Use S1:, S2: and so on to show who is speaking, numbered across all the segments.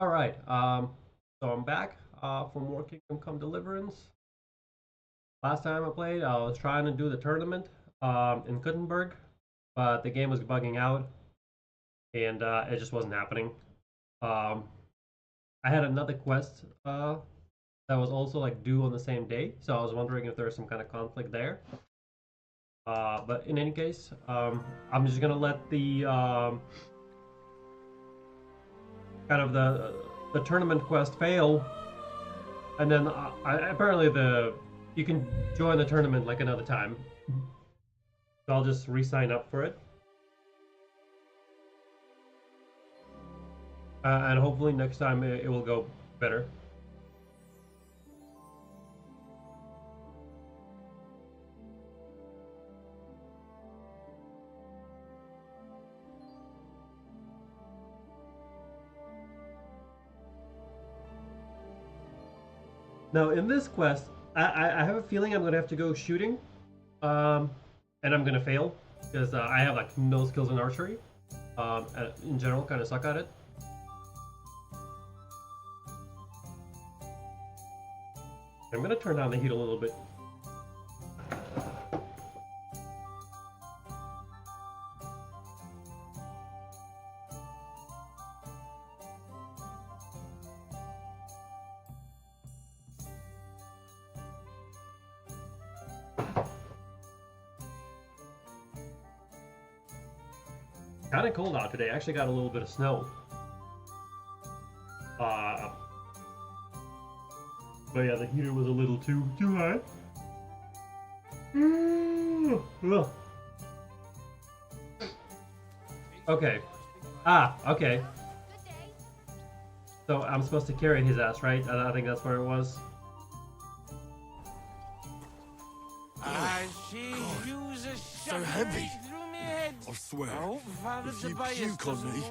S1: All right. So I'm back from More Kingdom Come Deliverance. Last time I played, I was trying to do the tournament in Gutenberg, but the game was bugging out and it just wasn't happening. Um, I had another quest that was also like due on the same day, so I was wondering if there was some kind of conflict there. But in any case, I'm just gonna let the kind of the tournament quest fail, and then apparently the you can join the tournament like another time. So I'll just re-sign up for it, and hopefully next time it will go better. Now in this quest, I have a feeling I'm gonna have to go shooting, um, and I'm gonna fail because I have like no skills in archery. In general, kind of suck at it. I'm gonna turn down the heat a little bit. Kind of cold out today. I actually got a little bit of snow. Uh, but yeah, the heater was a little too high. Okay. Okay. So I'm supposed to carry his ass, right? I think that's where it was.
S2: I see you's a
S3: so heavy. I swear, if you puke on me,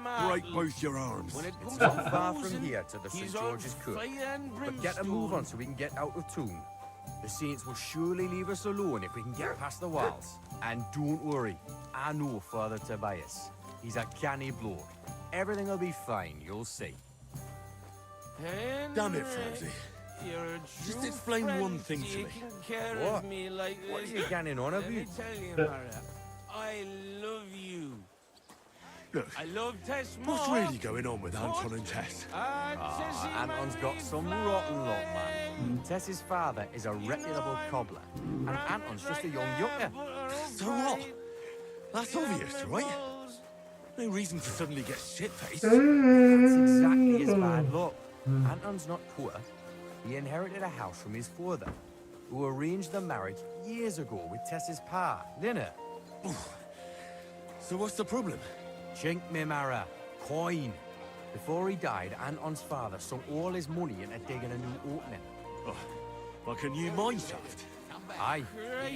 S3: I'll break both your arms.
S4: It's not far from here to the St. George's Cook. But get a move on so we can get out of town. The Saints will surely leave us alone if we can get past the walls. And don't worry, I know Father Tobias. He's a canny bloke. Everything will be fine, you'll see.
S3: Damn it, Francie. Just explain one thing to me.
S4: What? What are you getting on about?
S2: I love you.
S3: Look,
S2: I love Tess more.
S3: what's really going on with Anton and Tess?
S4: Anton's got some rotten luck, man. Tess's father is a reputable cobbler, and Anton's just a young yucca.
S3: So what? That's obvious, right? No reason to suddenly get shit-faced.
S4: That's exactly his bad luck. Anton's not poor. He inherited a house from his father, who arranged the marriage years ago with Tess's pa, Lynette.
S3: So what's the problem?
S4: Chink me Mara, coin. Before he died, Anton's father sunk all his money into digging a new opening.
S3: Oh, like a new mine shaft?
S4: Aye,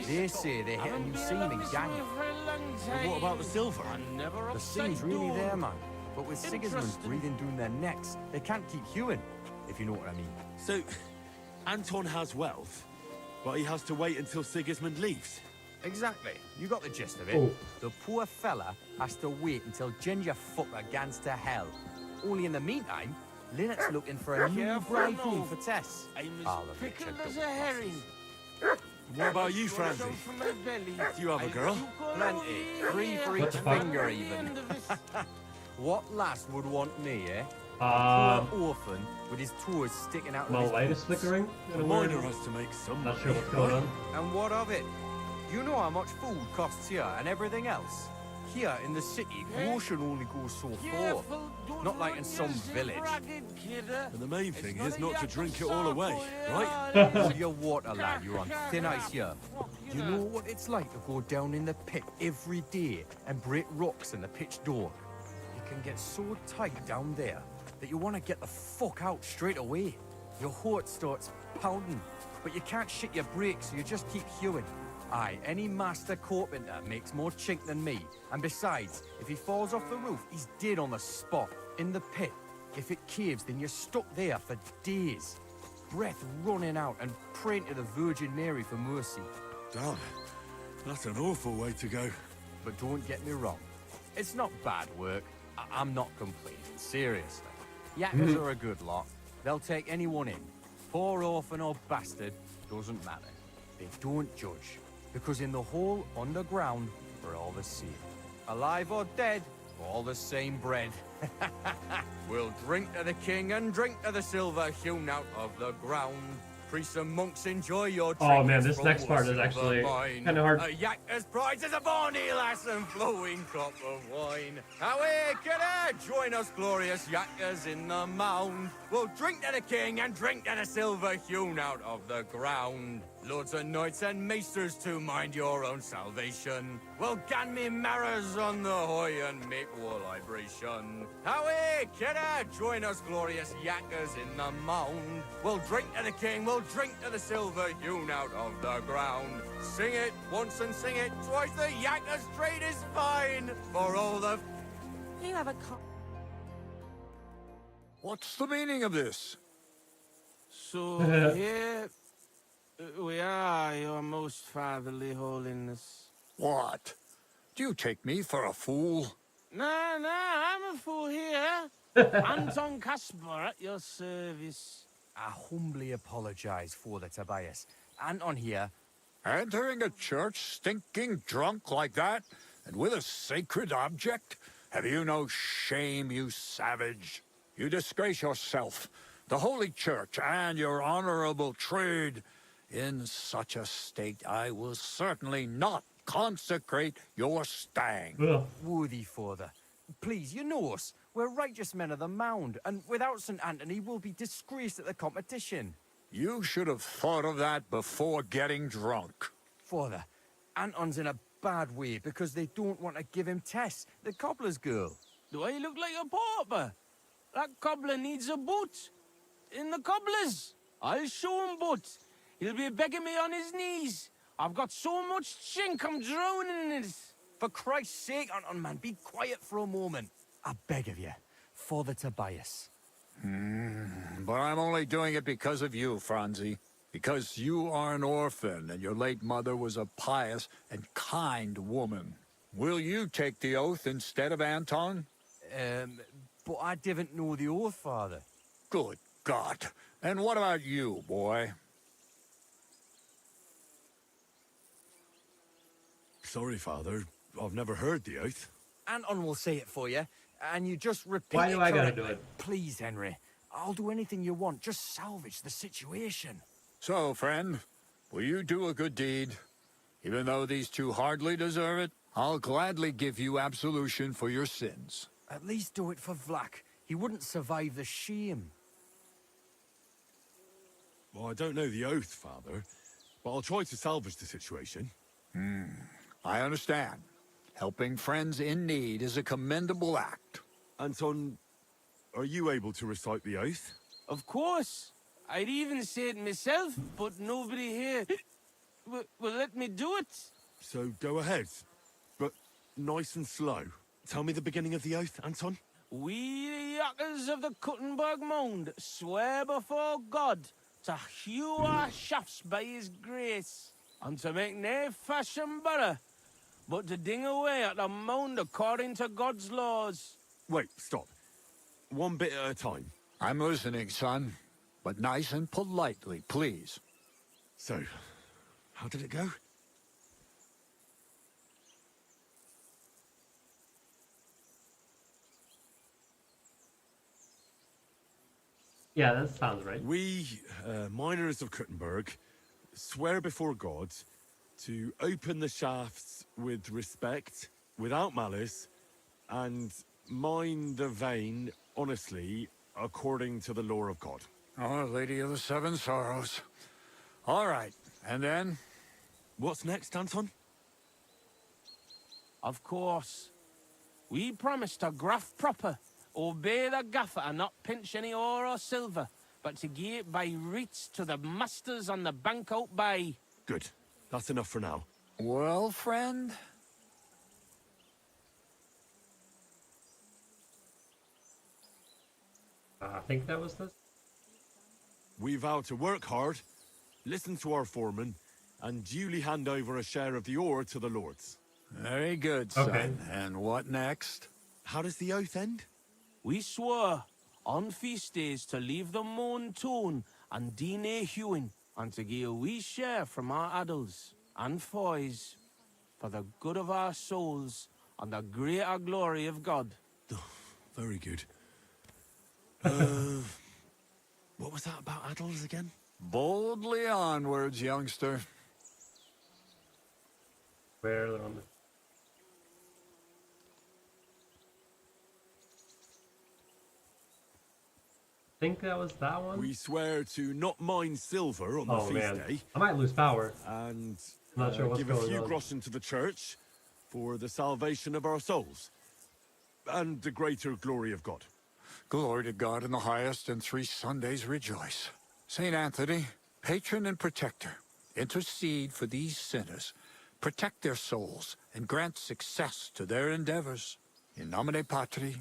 S4: they say they hit a new seam in Gang.
S3: And what about the silver?
S4: The seam's really there, man. But with Sigismund breathing down their necks, they can't keep hewing, if you know what I mean.
S3: So, Anton has wealth, but he has to wait until Sigismund leaves.
S4: Exactly. You got the gist of it.
S1: Oh.
S4: The poor fella has to wait until Ginger fucker gans to hell. Only in the meantime, Lynette's looking for a new bride home for Tess.
S2: I'm
S4: All
S2: as
S4: of it,
S2: pickled
S4: you
S2: as
S4: don't
S2: a herring.
S3: What about you, Francie? Do you have a girl?
S4: Plenty. 3 for
S1: What
S4: each
S1: the fuck?
S4: finger, even. What lass would want me, eh?
S1: Um,
S4: Poor orphan with his toes sticking out of
S1: my
S4: his
S1: light is flickering. In
S3: The
S1: a weird-
S3: miner has to make some
S1: Not
S3: money.
S1: sure what's going on.
S4: And what of it? You know how much food costs here and everything else? Here in the city, grocery only goes so far. Not like in some village.
S3: And the main thing is not to drink it all away, right?
S4: Hold your water, lad. You're on thin ice here. You know what it's like to go down in the pit every day and break rocks in the pitch door? You can get so tight down there that you want to get the fuck out straight away. Your heart starts pounding, but you can't shit your brakes, so you just keep hewing. Aye, any master carpenter makes more chink than me. And besides, if he falls off the roof, he's dead on the spot, in the pit. If it caves, then you're stuck there for days. Breath running out and praying to the Virgin Mary for mercy.
S3: Damn, that's an awful way to go.
S4: But don't get me wrong, it's not bad work. I'm not complaining, seriously. Yakkers are a good lot. They'll take anyone in. Poor orphan or bastard, doesn't matter. They don't judge, because in the whole underground, we're all the same. Alive or dead, we're all the same bread. We'll drink to the king and drink to the silver hewn out of the ground. Priests and monks, enjoy your
S1: Oh man,
S4: trinkets
S1: this
S4: from
S1: next part is
S4: silver
S1: actually
S4: mine.
S1: kind of hard.
S4: A yakker's prize is a bonny lass and flowing cup of wine. Away, kidder, join us glorious yakkers in the mound. We'll drink to the king and drink to the silver hewn out of the ground. Lords and knights and maesters to mind your own salvation. Well, gan me marrows on the hoy and make war libration. Away, kidder, join us glorious yakkers in the mound. We'll drink to the king, we'll drink to the silver hewn out of the ground. Sing it once and sing it twice, the yakker's trade is fine. For all the...
S5: You have a
S3: What's the meaning of this?
S2: So, here we are, your most fatherly holiness.
S3: What? Do you take me for a fool?
S2: Nah, I'm a fool here. Anton Casper at your service.
S4: I humbly apologize for the Tobias. Anton here.
S3: Entering a church stinking drunk like that? And with a sacred object? Have you no shame, you savage? You disgrace yourself, the holy church, and your honorable trade. In such a state, I will certainly not consecrate your stag.
S1: Ugh.
S4: Worthy father. Please, you know us. We're righteous men of the mound, and without St. Anthony, we'll be disgraced at the competition.
S3: You should have thought of that before getting drunk.
S4: Father, Anton's in a bad way because they don't want to give him Tess, the cobbler's girl.
S2: Do I look like a pauper? That cobbler needs a boot. In the cobbler's. I'll show him boot. He'll be begging me on his knees. I've got so much chink, I'm drowning in it.
S4: For Christ's sake, Anton, man, be quiet for a moment. I beg of you, Father Tobias.
S3: But I'm only doing it because of you, Franzi. Because you are an orphan, and your late mother was a pious and kind woman. Will you take the oath instead of Anton?
S4: But I didn't know the oath, Father.
S3: Good God. And what about you, boy?
S6: Sorry, Father. I've never heard the oath.
S4: Anton will say it for you, and you just repeat
S1: Why
S4: it
S1: do I gotta
S4: correctly.
S1: do it?
S4: Please, Henry. I'll do anything you want. Just salvage the situation.
S3: So, friend, will you do a good deed? Even though these two hardly deserve it, I'll gladly give you absolution for your sins.
S4: At least do it for Vlak. He wouldn't survive the shame.
S6: Well, I don't know the oath, Father, but I'll try to salvage the situation.
S3: I understand. Helping friends in need is a commendable act.
S6: Anton, are you able to recite the oath?
S2: Of course. I'd even say it myself, but nobody here will let me do it.
S6: So go ahead, but nice and slow. Tell me the beginning of the oath, Anton.
S2: We, the yakkers of the Kuttenberg Mound, swear before God to hew our shafts by his grace, and to make nae fashion better, but to ding away at the mound according to God's laws.
S6: Wait, stop. One bit at a time.
S3: I'm listening, son. But nice and politely, please.
S6: So, how did it go?
S1: Yeah, that sounds right.
S6: We, miners of Kuttenberg, swear before God to open the shafts with respect, without malice, and mine the vein honestly, according to the law of God.
S3: Oh, Lady of the Seven Sorrows. All right, and then?
S6: What's next, Anton?
S2: Of course. We promise to graft proper, obey the gaffer and not pinch any ore or silver, but to gie it by reets to the masters on the bank out by.
S6: Good. That's enough for now.
S3: Well, friend?
S1: I think that was this.
S6: We vow to work hard, listen to our foreman, and duly hand over a share of the ore to the lords.
S3: Very good, son.
S1: Okay.
S3: And what next?
S6: How does the oath end?
S2: We swore on feast days to leave the moan tone and dine hewing, and to give a wee share from our adults and foys, for the good of our souls and the greater glory of God.
S6: Very good. What was that about addles again?
S3: Boldly onwards, youngster.
S1: Where they're on the. Think that was that one.
S6: We swear to not mine silver on the
S1: Oh
S6: feast
S1: man,
S6: day,
S1: I might lose power.
S6: and
S1: Not sure what's
S6: give a
S1: going
S6: few
S1: on.
S6: groschen to the church for the salvation of our souls and the greater glory of God.
S3: Glory to God in the highest, and 3 Sundays rejoice. Saint Anthony, patron and protector, intercede for these sinners, protect their souls, and grant success to their endeavors. In nomine Patri,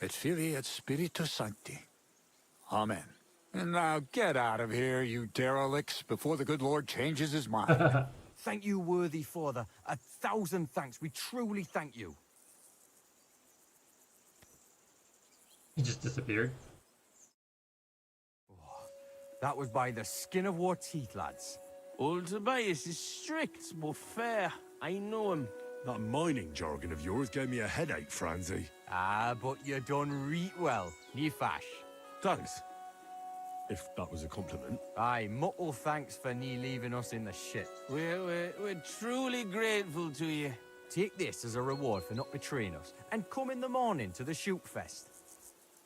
S3: et Filii, et Spiritus Sancti. Amen. And now get out of here, you derelicts, before the good Lord changes his mind.
S4: Thank you, worthy father. 1,000 thanks. We truly thank you.
S1: He just disappeared.
S4: That was by the skin of our teeth, lads.
S2: Old Tobias is strict but fair. I know him.
S6: That mining jargon of yours gave me a headache, Franzi.
S4: Ah, but you done reet well. Ni fash.
S6: Thanks. If that was a compliment.
S4: Aye, muckle thanks for nie leaving us in the shit.
S2: We're truly grateful to you.
S4: Take this as a reward for not betraying us, and come in the morning to the shoot fest.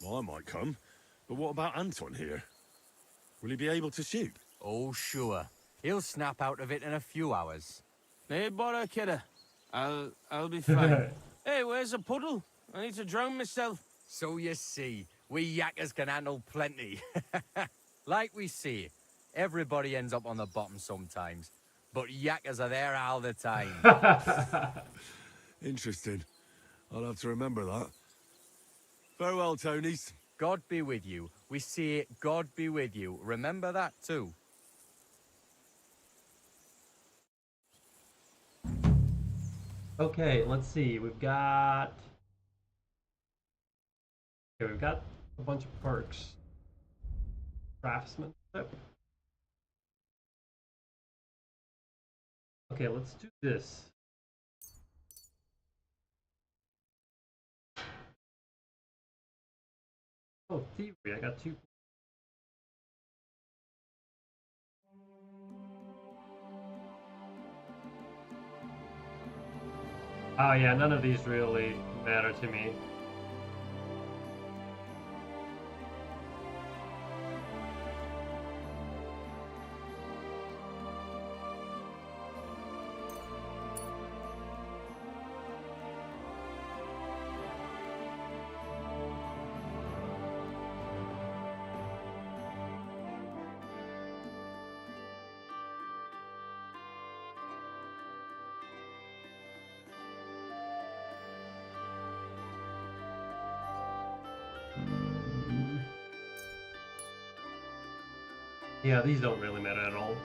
S6: Well, I might come, but what about Anton here? Will he be able to shoot?
S4: Oh, sure. He'll snap out of it in a few hours.
S2: Hey, bother, kidder. I'll be fine. Hey, where's the puddle? I need to drown myself.
S4: So you see, we yakkers can handle plenty. Like we say, everybody ends up on the bottom sometimes, but yakkers are there all the time.
S6: Interesting. I'll have to remember that. Farewell, Tonys.
S4: God be with you. We say God be with you. Remember that too.
S1: Okay, let's see. We've got a bunch of perks. Craftsmanship. Okay, let's do this. Oh, thievery. I got 2. Oh yeah, none of these really matter to me. Yeah, these don't really matter at all.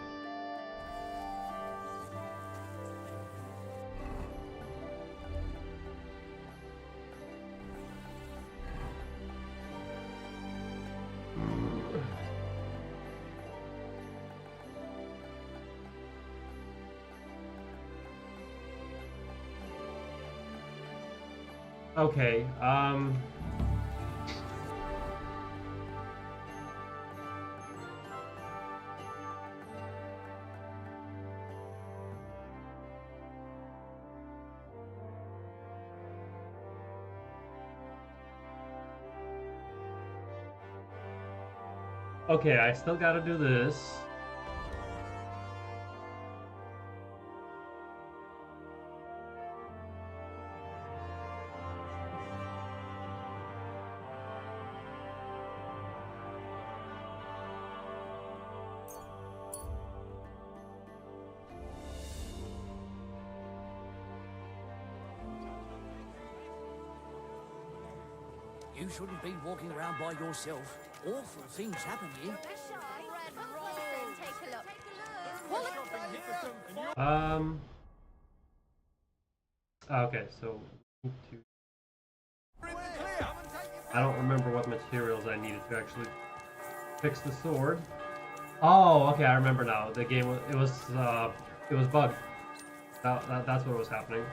S1: Okay, okay, I still gotta do this.
S5: You shouldn't be walking around by yourself. Awful things happen here.
S1: Okay, so need to. I don't remember what materials I needed to actually fix the sword. Oh, okay, I remember now. The game was it was bugged. That's what was happening.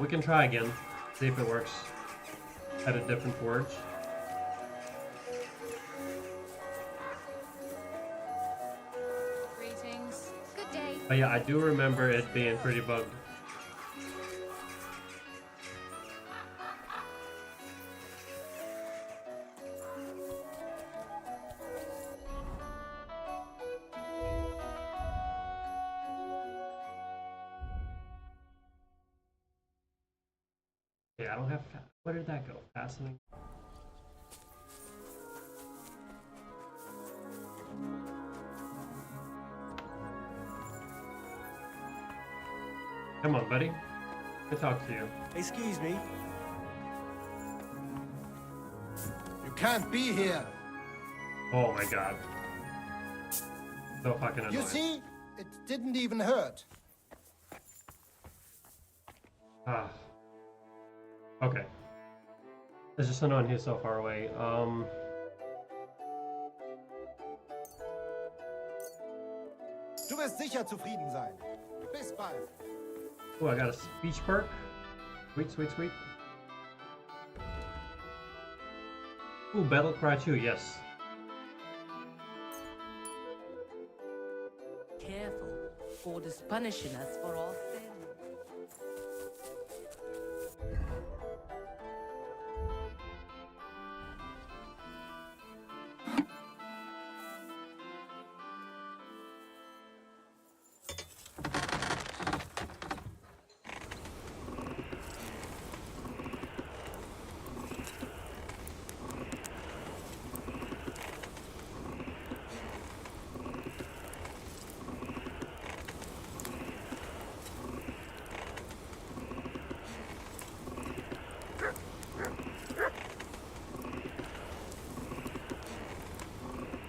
S1: We can try again, see if it works at a different forge.
S7: Greetings. Good day.
S1: But yeah, I do remember it being pretty bugged. Yeah, I don't have. Where did that go? Fastening. Come on, buddy. Good talk to you.
S4: Excuse me.
S8: You can't be here.
S1: Oh my god. So fucking annoying.
S8: You see? It didn't even hurt.
S1: Ah. Okay. It's just annoying he's so far away.
S8: Du wirst sicher zufrieden sein. Bis bald.
S1: Oh, I got a speech perk. Sweet, sweet, sweet. Ooh, Battle Cry 2, yes.
S9: Careful. God is punishing us for our sin.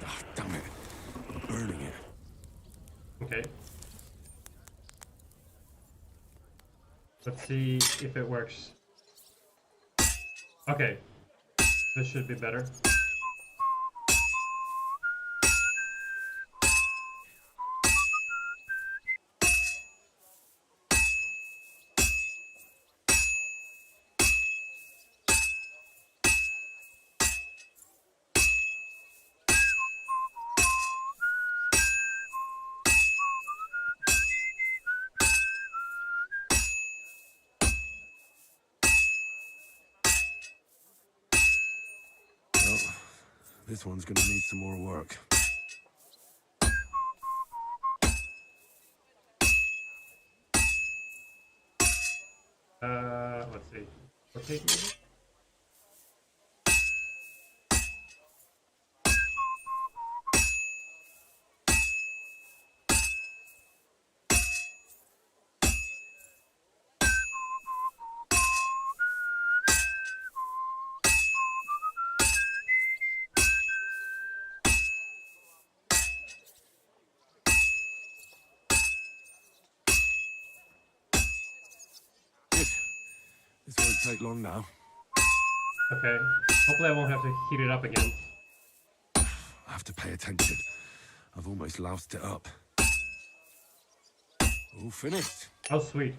S6: Ah, damn it. I'm burning it.
S1: Okay. Let's see if it works. Okay. This should be better.
S6: Well, this one's gonna need some more work.
S1: Let's see. Rotate maybe?
S6: Good. This won't take long now.
S1: Okay. Hopefully I won't have to heat it up again.
S6: I have to pay attention. I've almost loused it up. All finished.
S1: Oh, sweet.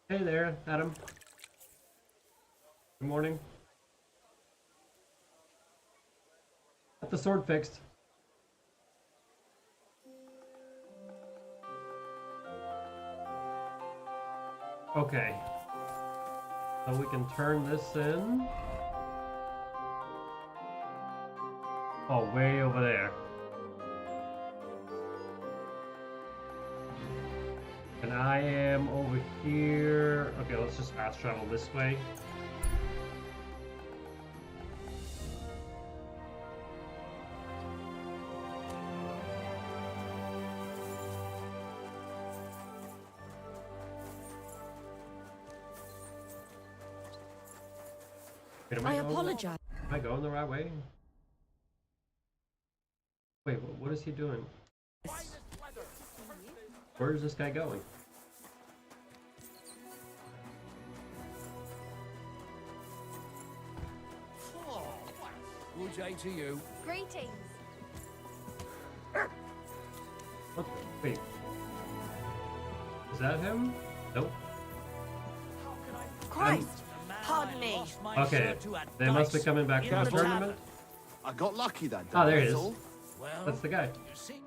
S1: Hey there, Adam. Good morning. Got the sword fixed. Okay. So we can turn this in. Oh, way over there. And I am over here. Okay, let's just fast travel this way. Wait,
S9: I apologize.
S1: Am I going the right way? Wait, what is he doing? Where is this guy going?
S5: Good day to you.
S7: Greetings.
S1: What? Wait. Is that him? Nope.
S7: Christ, pardon me.
S1: Okay, they must be coming back from the tournament.
S8: I got lucky that day.
S1: Oh, there he
S8: that's
S1: is.
S8: all.
S2: Well,
S1: That's the guy.
S2: you see,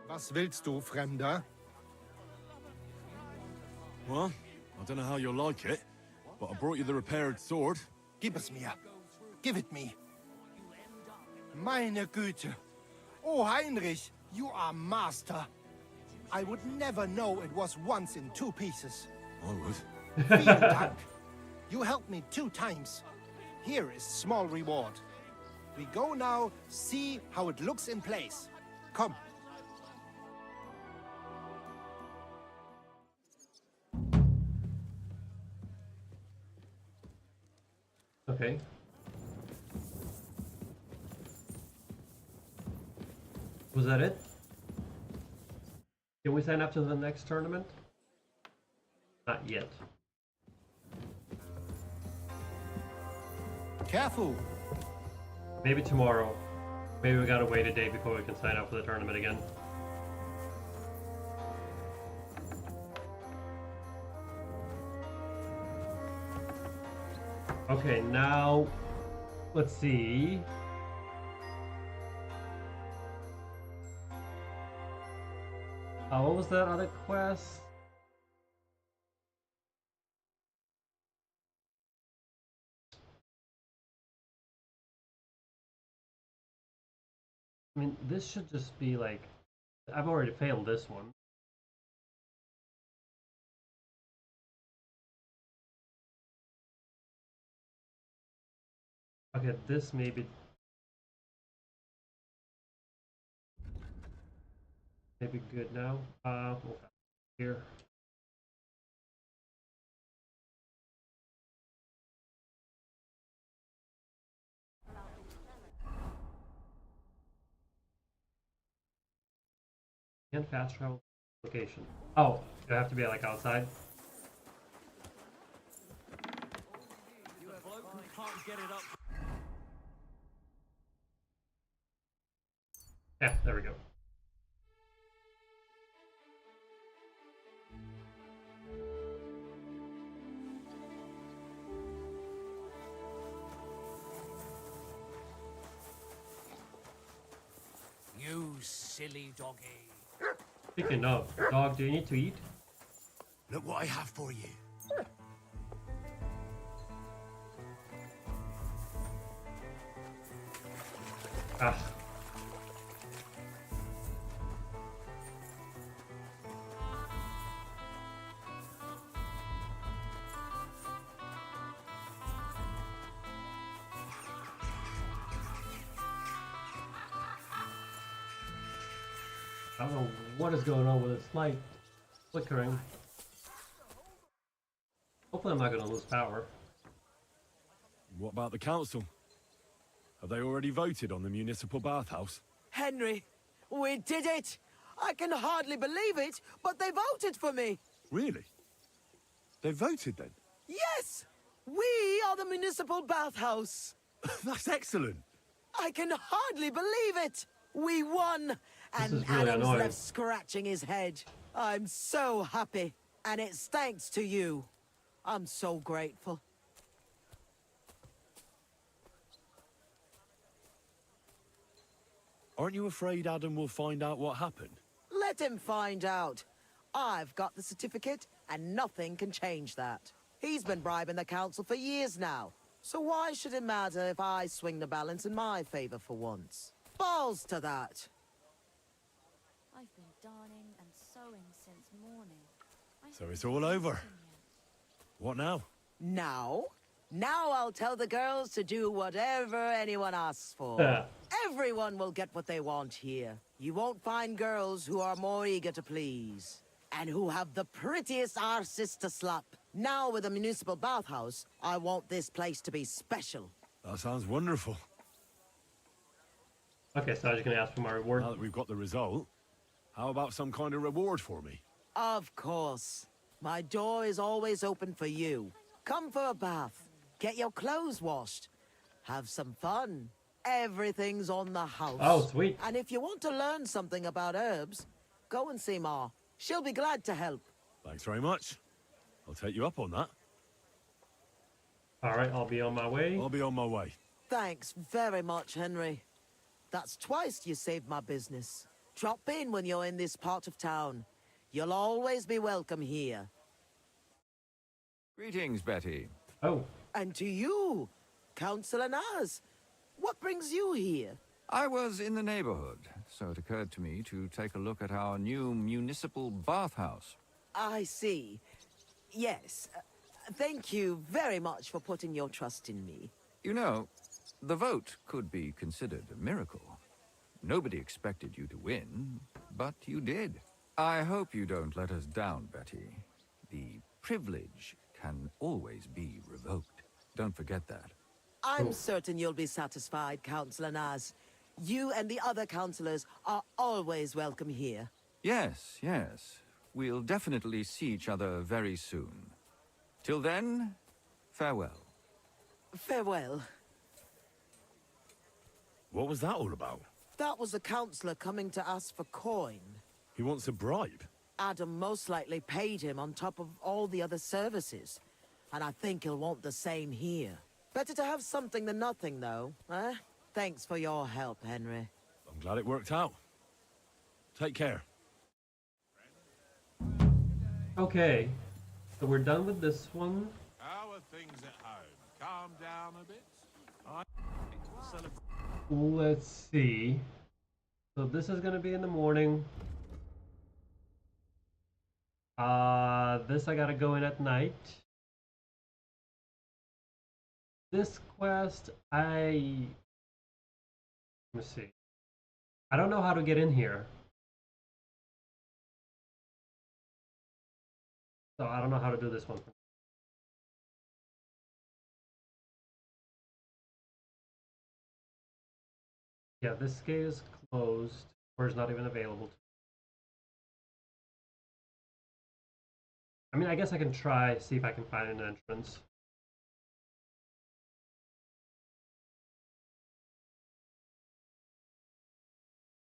S8: Was willst du, Fremder?
S6: Well, I don't know how you'll like it, but I brought you the repaired sword.
S8: Gib es mir. Give it me. Meine Güte. Oh, Heinrich, you are master. I would never know it was once in 2 pieces.
S6: I would.
S8: Vielen Dank. You helped me 2 times. Here is small reward. We go now, see how it looks in place. Come.
S1: Okay. Was that it? Can we sign up to the next tournament? Not yet.
S8: Careful.
S1: Maybe tomorrow. Maybe we gotta wait a day before we can sign up for the tournament again. Okay, now let's see. What was that other quest? I mean, this should just be like, I've already failed this one. Okay, this maybe good now. Here. Can't fast travel location. Oh, you have to be like outside. Yeah, there we go.
S5: You silly doggy.
S1: Speaking of, dog, do you need to eat?
S5: Look what I have for you.
S1: Ah. I don't know what is going on with this light flickering. Hopefully I'm not going to lose power.
S6: What about the council? Have they already voted on the municipal bathhouse?
S10: Henry, we did it! I can hardly believe it, but they voted for me!
S6: Really? They voted then?
S10: Yes! We are the municipal bathhouse!
S6: That's excellent!
S10: I can hardly believe it! We won!
S1: This
S10: And
S1: is really
S10: Adam's
S1: annoying.
S10: left scratching his head. I'm so happy, and it's thanks to you. I'm so grateful.
S6: Aren't you afraid Adam will find out what happened?
S10: Let him find out. I've got the certificate, and nothing can change that. He's been bribing the council for years now. So why should it matter if I swing the balance in my favor for once? Balls to that.
S7: I've been darning and sewing since morning.
S6: So it's all over. What now?
S10: Now? Now I'll tell the girls to do whatever anyone asks for.
S1: Yeah.
S10: Everyone will get what they want here. You won't find girls who are more eager to please. And who have the prettiest arses to slap. Now with the municipal bathhouse, I want this place to be special.
S6: That sounds wonderful.
S1: Okay, so I was just gonna ask for my reward.
S6: Now that we've got the result, how about some kind of reward for me?
S10: Of course. My door is always open for you. Come for a bath. Get your clothes washed. Have some fun. Everything's on the house.
S1: Oh, sweet.
S10: And if you want to learn something about herbs, go and see Ma. She'll be glad to help.
S6: Thanks very much. I'll take you up on that.
S1: All right, I'll be on my way.
S6: I'll be on my way.
S10: Thanks very much, Henry. That's twice you saved my business. Drop in when you're in this part of town. You'll always be welcome here.
S11: Greetings, Betty.
S1: Oh.
S10: And to you, Councillor Naz. What brings you here?
S11: I was in the neighborhood, so it occurred to me to take a look at our new municipal bathhouse.
S10: I see. Yes. Thank you very much for putting your trust in me.
S11: You know, the vote could be considered a miracle. Nobody expected you to win, but you did. I hope you don't let us down, Betty. The privilege can always be revoked. Don't forget that.
S10: I'm certain you'll be satisfied, Councillor Naz. You and the other councillors are always welcome here.
S11: Yes, yes. We'll definitely see each other very soon. Till then, farewell.
S10: Farewell.
S6: What was that all about?
S10: That was a councillor coming to ask for coin.
S6: He wants a bribe.
S10: Adam most likely paid him on top of all the other services. And I think he'll want the same here. Better to have something than nothing, though, eh? Thanks for your help, Henry.
S6: I'm glad it worked out. Take care.
S1: Okay, so we're done with this one.
S2: How are things at home? Calm down a bit?
S1: Let's see. So this is gonna be in the morning. This I gotta go in at night. This quest, let me see. I don't know how to get in here. So I don't know how to do this one. Yeah, this gate is closed, or is not even available. I mean, I guess I can try, see if I can find an entrance.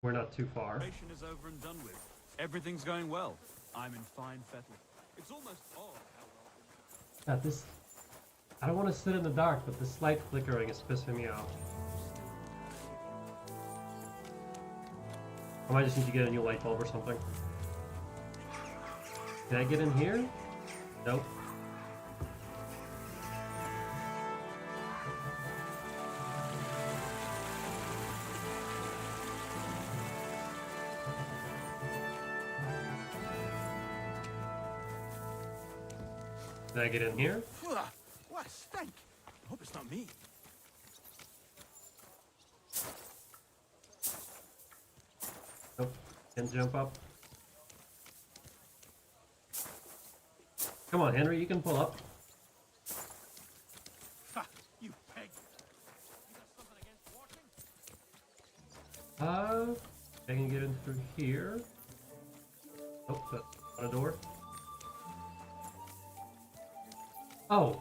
S1: We're not too far.
S12: Is over and done with. Everything's going well. I'm in fine fettle. It's almost odd how
S1: Yeah, this... I don't want to sit in the dark, but the slight flickering is pissing me off. I might just need to get a new light bulb or something. Can I get in here? Nope. Can I get in here?
S2: What a stank! I hope it's not me.
S1: Nope. Can't jump up. Come on, Henry, you can pull up.
S2: Ha! You peg! You got something against watching?
S1: I can get in through here. Oh, that's not a door. Oh,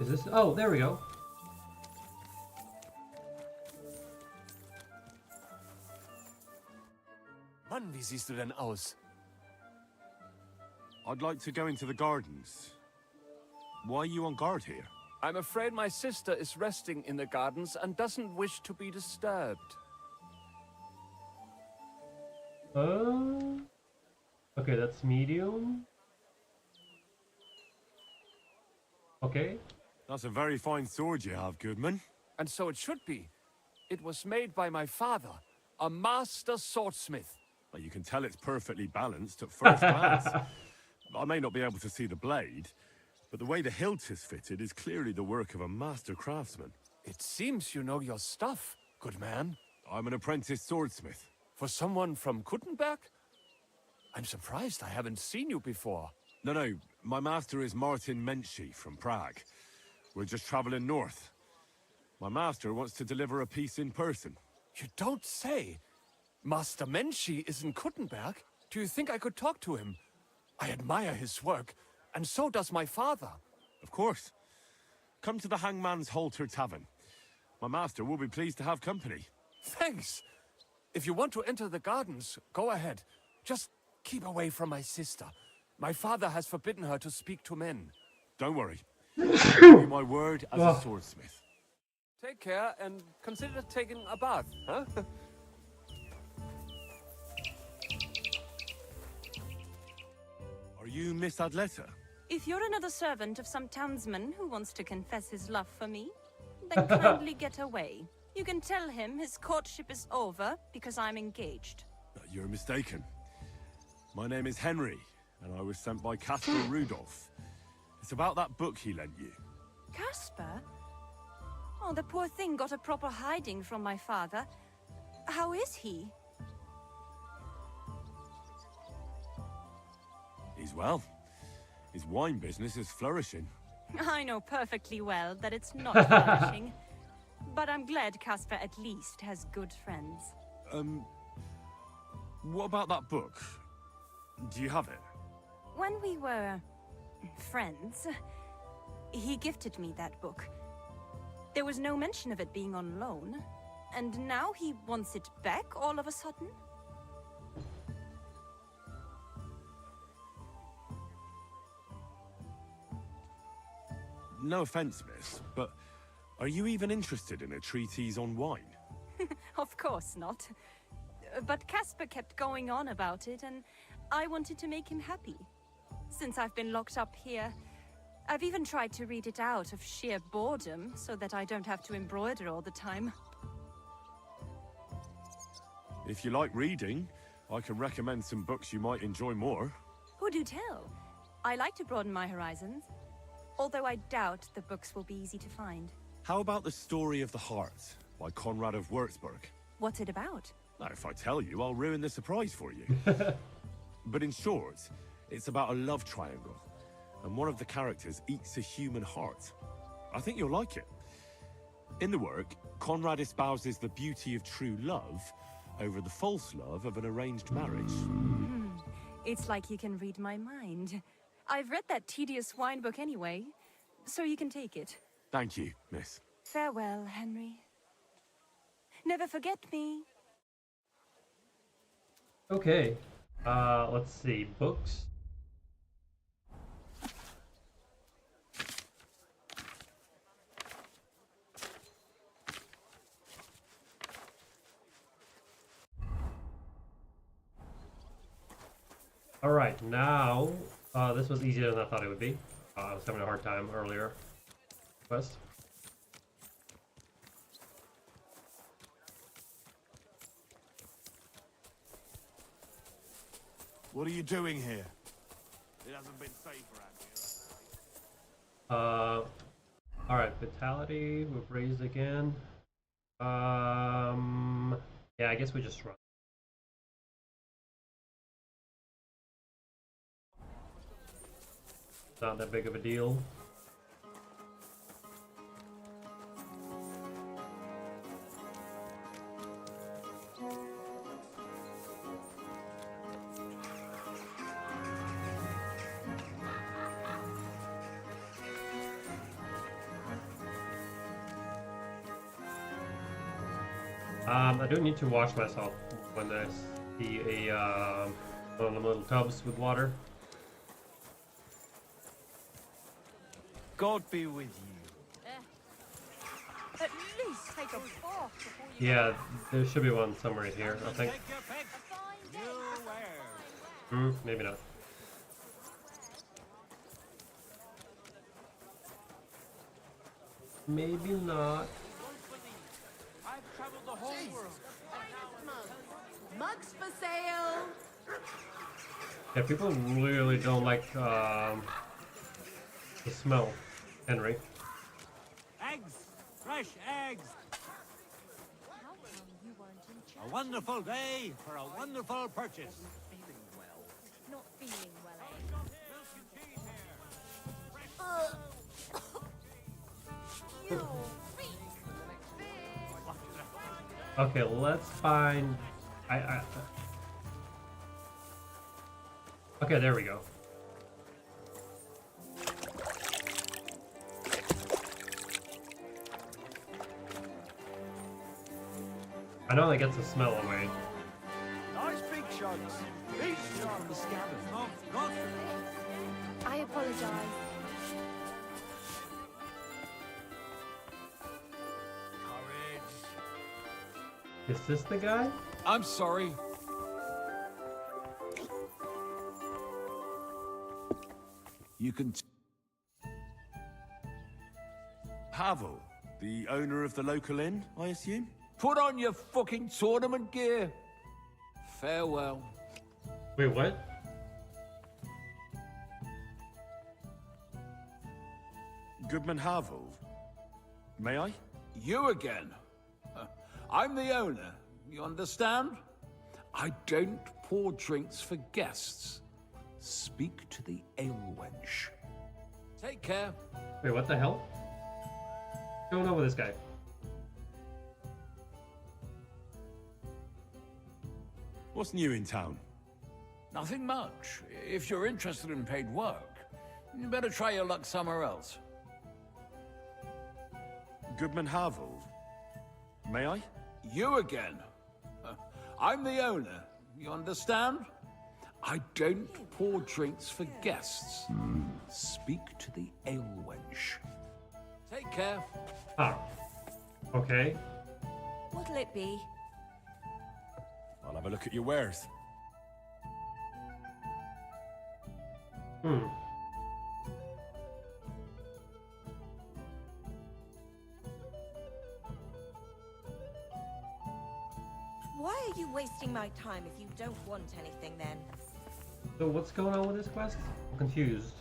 S1: is this? Oh, there we go.
S12: Mann, wie siehst du denn aus?
S6: I'd like to go into the gardens. Why are you on guard here?
S12: I'm afraid my sister is resting in the gardens and doesn't wish to be disturbed.
S1: Okay, that's medium. Okay.
S6: That's a very fine sword you have, Goodman.
S12: And so it should be. It was made by my father, a master swordsmith.
S6: Well, you can tell it's perfectly balanced at first glance. I may not be able to see the blade, but the way the hilt is fitted is clearly the work of a master craftsman.
S12: It seems you know your stuff, good man.
S6: I'm an apprentice swordsmith.
S12: For someone from Kuttenberg? I'm surprised I haven't seen you before.
S6: No, my master is Martin Menschy from Prague. We're just traveling north. My master wants to deliver a piece in person.
S4: You don't say. Master Menshi is in Kuttenberg? Do you think I could talk to him? I admire his work, and so does my father.
S6: Of course. Come to the Hangman's Halter Tavern. My master will be pleased to have company.
S4: Thanks. If you want to enter the gardens, go ahead. Just keep away from my sister. My father has forbidden her to speak to men.
S6: Don't worry. I'll give you my word as a swordsmith.
S4: Take care and consider taking a bath, huh?
S6: Are you Miss Adletta?
S13: If you're another servant of some townsman who wants to confess his love for me, then kindly get away. You can tell him his courtship is over because I'm engaged.
S6: You're mistaken. My name is Henry, and I was sent by Caspar Rudolph. It's about that book he lent you.
S13: Caspar? Oh, the poor thing got a proper hiding from my father. How is he?
S6: He's well. His wine business is flourishing.
S13: I know perfectly well that it's not flourishing. But I'm glad Caspar at least has good friends.
S6: What about that book? Do you have it?
S13: When we were friends, he gifted me that book. There was no mention of it being on loan, and now he wants it back all of a sudden?
S6: No offense, miss, but are you even interested in a treatise on wine?
S13: Of course not. But Caspar kept going on about it, and I wanted to make him happy. Since I've been locked up here, I've even tried to read it out of sheer boredom, so that I don't have to embroider all the time.
S6: If you like reading, I can recommend some books you might enjoy more.
S13: Who do tell? I like to broaden my horizons, although I doubt the books will be easy to find.
S6: How about The Story of the Heart by Conrad of Würzburg?
S13: What's it about?
S6: Now, if I tell you, I'll ruin the surprise for you. But in short, it's about a love triangle, and one of the characters eats a human heart. I think you'll like it. In the work, Conrad espouses the beauty of true love over the false love of an arranged marriage.
S13: It's like you can read my mind. I've read that tedious wine book anyway, so you can take it.
S6: Thank you, miss.
S13: Farewell, Henry. Never forget me.
S1: Okay. Let's see. Books. Alright, now, this was easier than I thought it would be. I was having a hard time earlier. Quest.
S2: What are you doing here? It hasn't been safe around here.
S1: Alright, Vitality, we've raised again. Yeah, I guess we just run. Not that big of a deal. I do need to wash myself when I see a one of the little tubs with water.
S2: God be with you.
S13: At least take a bath before you...
S1: Yeah, there should be one somewhere here, I think. Maybe not. Maybe not.
S2: I've traveled the whole world.
S9: Mugs for sale.
S1: Yeah, people really don't like the smell, Henry.
S2: Eggs! Fresh eggs!
S7: How come you weren't in church?
S2: A wonderful day for a wonderful purchase.
S7: Not feeling well, eh?
S2: Milk and cheese here.
S7: You freak!
S1: Okay, let's find. Okay, there we go. I know that gets the smell away.
S2: Nice big shots. These sharp the scabbers. Not.
S7: I apologize.
S2: Courage.
S1: Is this the guy?
S3: I'm sorry.
S6: You can... Pavel, the owner of the local inn, I assume?
S2: Put on your fucking tournament gear. Farewell.
S1: Wait, what?
S6: Goodman Havel. May I?
S2: You again. I'm the owner. You understand? I don't pour drinks for guests. Speak to the ale wench. Take care.
S1: Wait, what the hell? What's going on with this guy?
S6: What's new in town?
S2: Nothing much. If you're interested in paid work, you better try your luck somewhere else.
S6: Goodman Havel. May I?
S2: You again. I'm the owner. You understand? I don't pour drinks for guests. Speak to the ale wench. Take care.
S1: Ah. Okay.
S13: What'll it be?
S6: I'll have a look at your wares.
S14: Why are you wasting my time if you don't want anything then?
S1: So what's going on with this quest? I'm confused.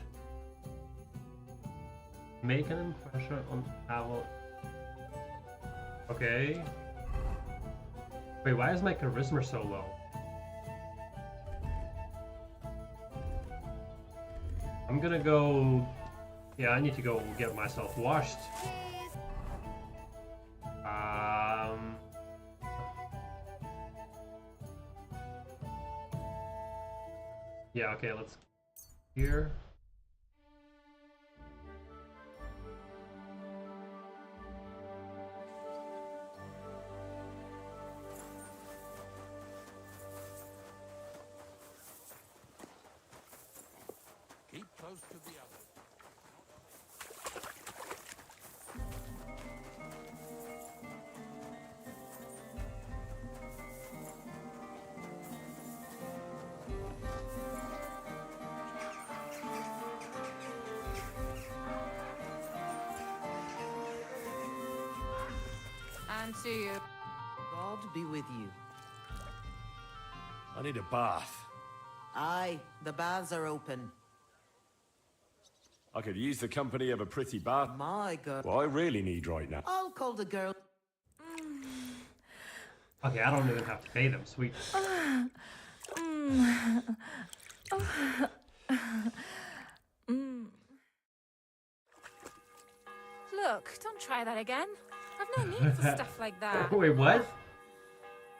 S1: Make an impression on Pavel. Okay. Wait, why is my charisma so low? I'm gonna go... Yeah, I need to go get myself washed. Yeah, okay, let's... Here.
S2: Keep close to the others.
S9: And to you.
S10: God be with you.
S6: I need a bath.
S10: Aye, the baths are open.
S6: I could use the company of a pretty bath.
S10: My God.
S6: What I really need right now.
S10: I'll call the girl.
S1: Okay, I don't even have to pay them, sweet.
S13: Look, don't try that again. I've no need for stuff like that.
S1: Wait, what?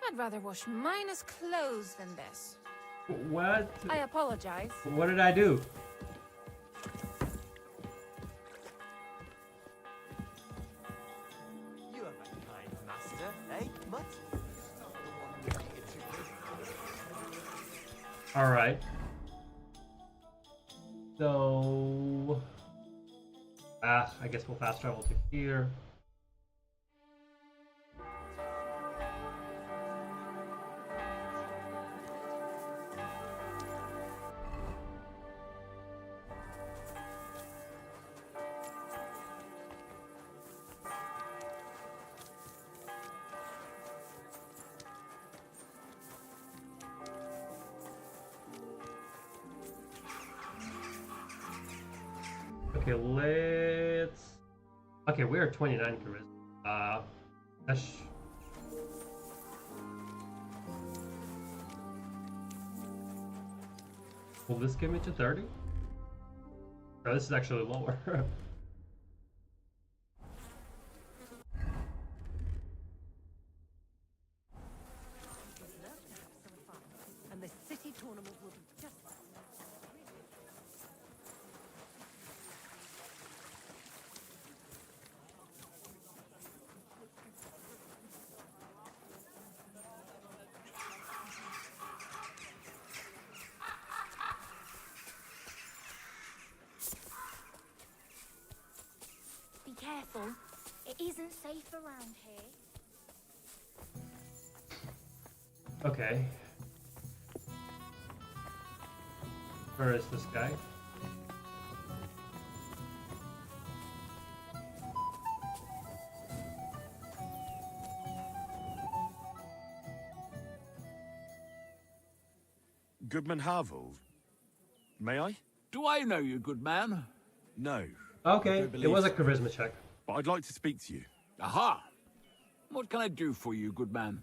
S13: I'd rather wash minus clothes than this.
S1: What?
S13: I apologize.
S1: What did I do?
S4: You have a kind master, eh, Mutt?
S1: Alright. So... I guess we'll fast travel to here. Okay, let's... Okay, we are 29 charisma. That's... Will this give me to 30? Oh, this is actually lower.
S15: It isn't safe around here.
S1: Okay. Where is this guy?
S6: Goodman Havel. May I?
S2: Do I know you, good man?
S6: No.
S1: Okay, it was a charisma check.
S6: But I'd like to speak to you.
S2: Aha! What can I do for you, good man?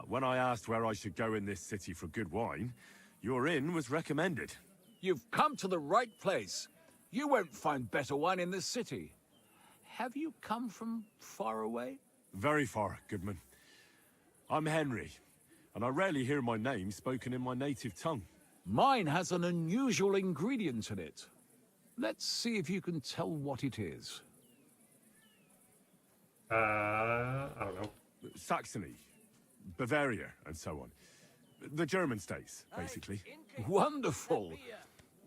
S6: When I asked where I should go in this city for good wine, your inn was recommended.
S2: You've come to the right place. You won't find better wine in this city. Have you come from far away?
S6: Very far, Goodman. I'm Henry, and I rarely hear my name spoken in my native tongue.
S2: Mine has an unusual ingredient in it. Let's see if you can tell what it is.
S1: I don't know.
S6: Saxony, Bavaria, and so on. The German states, basically.
S2: Wonderful.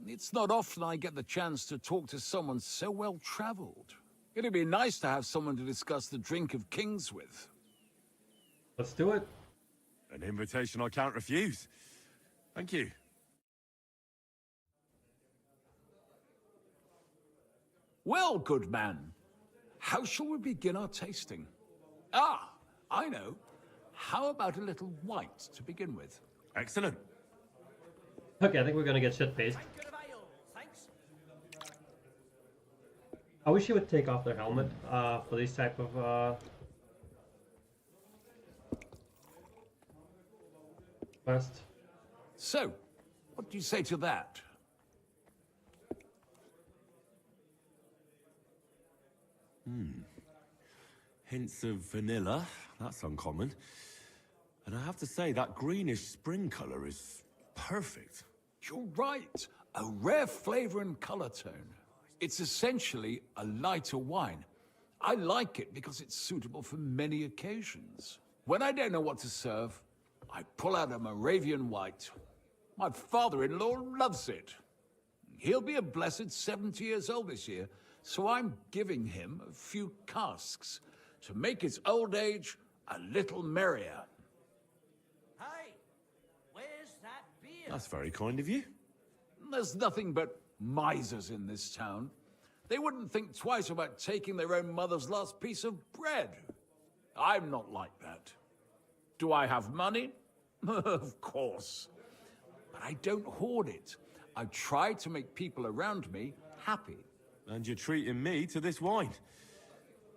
S2: It's not often I get the chance to talk to someone so well-traveled. It'd be nice to have someone to discuss the drink of kings with.
S1: Let's do it.
S6: An invitation I can't refuse. Thank you.
S2: Well, good man, how shall we begin our tasting? Ah, I know. How about a little white to begin with?
S6: Excellent.
S1: Okay, I think we're gonna get shit-faced. I wish you would take off their helmet for these type of quests.
S2: So, what do you say to that?
S6: Hints of vanilla. That's uncommon. And I have to say, that greenish spring color is perfect.
S2: You're right. A rare flavor and color tone. It's essentially a lighter wine. I like it because it's suitable for many occasions. When I don't know what to serve, I pull out a Moravian white. My father-in-law loves it. He'll be a blessed 70 years old this year, so I'm giving him a few casks to make his old age a little merrier.
S5: Hey, where's that beer?
S6: That's very kind of you.
S2: There's nothing but misers in this town. They wouldn't think twice about taking their own mother's last piece of bread. I'm not like that. Do I have money? Of course. But I don't hoard it. I try to make people around me happy.
S6: And you're treating me to this wine.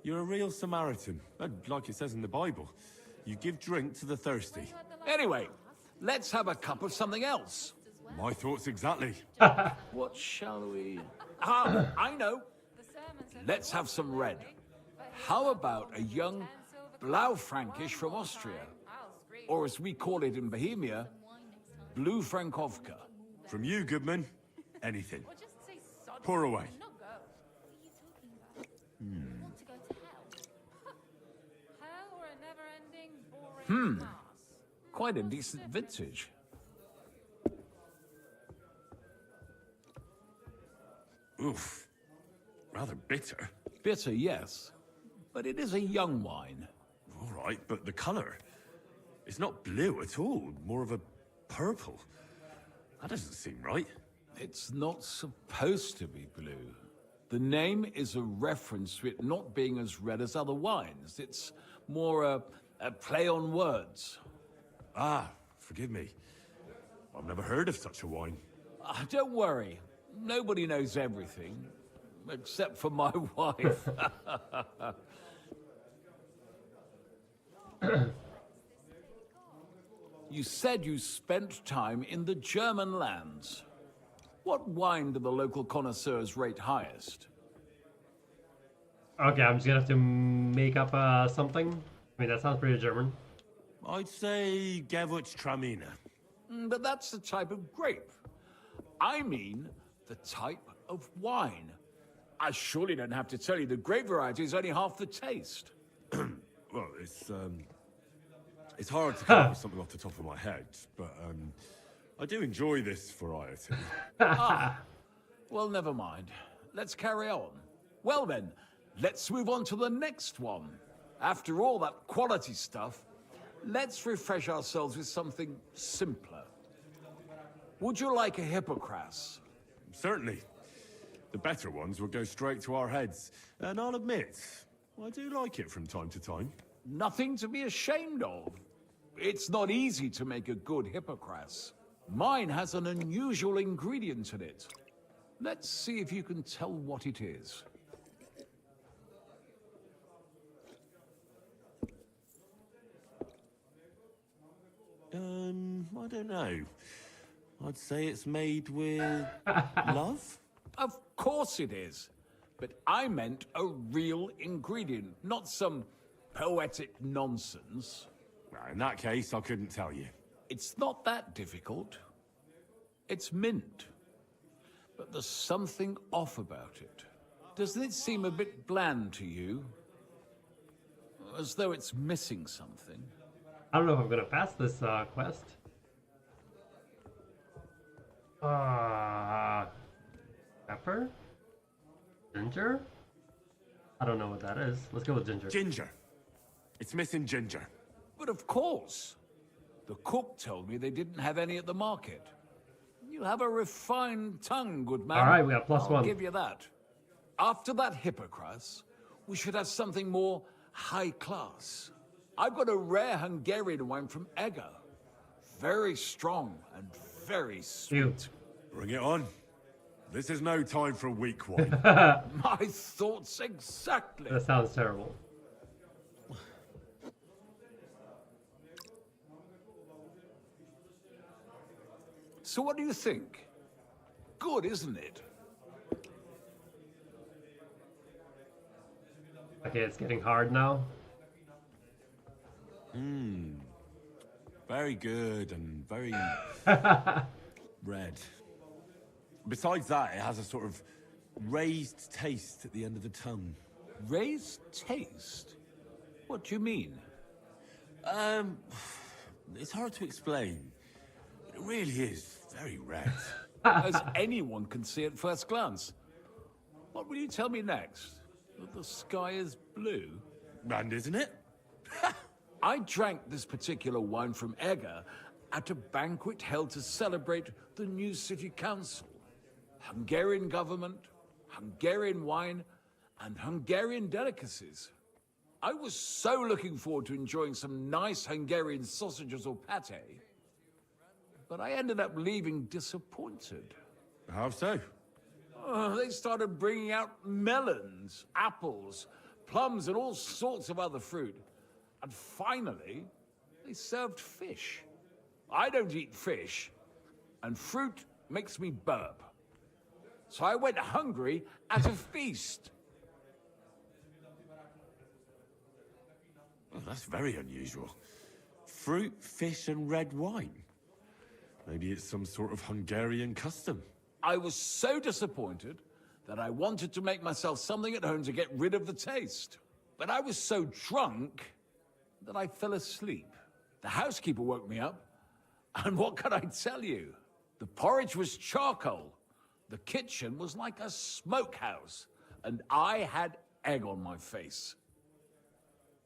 S6: You're a real Samaritan. And like it says in the Bible, you give drink to the thirsty.
S2: Anyway, let's have a cup of something else.
S6: My thoughts exactly.
S2: What shall we... Ah, I know. Let's have some red. How about a young Blaufränkisch from Austria? Or as we call it in Bohemia, Blue Frankovka.
S6: From you, Goodman, anything. Pour away.
S2: Quite a decent vintage.
S6: Oof. Rather bitter.
S2: Bitter, yes. But it is a young wine.
S6: All right, but the color. It's not blue at all. More of a purple. That doesn't seem right.
S2: It's not supposed to be blue. The name is a reference to it not being as red as other wines. It's more a play on words.
S6: Ah, forgive me. I've never heard of such a wine.
S2: Don't worry. Nobody knows everything. Except for my wife. You said you spent time in the German lands. What wine do the local connoisseurs rate highest?
S1: Okay, I'm just gonna have to make up something. I mean, that sounds pretty German.
S6: I'd say Gewürztraminer.
S2: But that's the type of grape. I mean the type of wine. I surely don't have to tell you the grape variety is only half the taste.
S6: Well, it's hard to come up with something off the top of my head, but I do enjoy this variety.
S2: Well, never mind. Let's carry on. Well then,
S3: let's move on to the next one. After all that quality stuff, let's refresh ourselves with something simpler. Would you like a hippocras?
S6: Certainly. The better ones will go straight to our heads. And I'll admit, I do like it from time to time.
S3: Nothing to be ashamed of. It's not easy to make a good hippocras. Mine has an unusual ingredient in it. Let's see if you can tell what it is.
S6: I don't know. I'd say it's made with love?
S3: Of course it is. But I meant a real ingredient, not some poetic nonsense.
S6: In that case, I couldn't tell you.
S3: It's not that difficult. It's mint. But there's something off about it. Doesn't it seem a bit bland to you? As though it's missing something.
S1: I don't know if I'm gonna pass this quest. Pepper? Ginger? I don't know what that is. Let's go with ginger.
S6: Ginger. It's missing ginger.
S3: But of course. The cook told me they didn't have any at the market. You have a refined tongue, good man.
S1: All right, we got +1.
S3: I'll give you that. After that hippocras, we should have something more high class. I've got a rare Hungarian wine from Ega. Very strong and very sweet.
S6: Bring it on. This is no time for weak wine.
S3: My thoughts exactly.
S1: That sounds terrible.
S3: So what do you think? Good, isn't it?
S1: Okay, it's getting hard now.
S6: Very good and very red. Besides that, it has a sort of raised taste at the end of the tongue.
S3: Raised taste? What do you mean?
S6: It's hard to explain. It really is very red.
S3: As anyone can see at first glance. What will you tell me next? That the sky is blue?
S6: And isn't it?
S3: I drank this particular wine from Ega at a banquet held to celebrate the new city council. Hungarian government, Hungarian wine, and Hungarian delicacies. I was so looking forward to enjoying some nice Hungarian sausages or pate, but I ended up leaving disappointed.
S6: How so?
S3: They started bringing out melons, apples, plums, and all sorts of other fruit. And finally, they served fish. I don't eat fish, and fruit makes me burp. So I went hungry at a feast.
S6: Well, that's very unusual. Fruit, fish, and red wine. Maybe it's some sort of Hungarian custom.
S3: I was so disappointed that I wanted to make myself something at home to get rid of the taste. But I was so drunk that I fell asleep. The housekeeper woke me up, and what can I tell you? The porridge was charcoal. The kitchen was like a smokehouse, and I had egg on my face.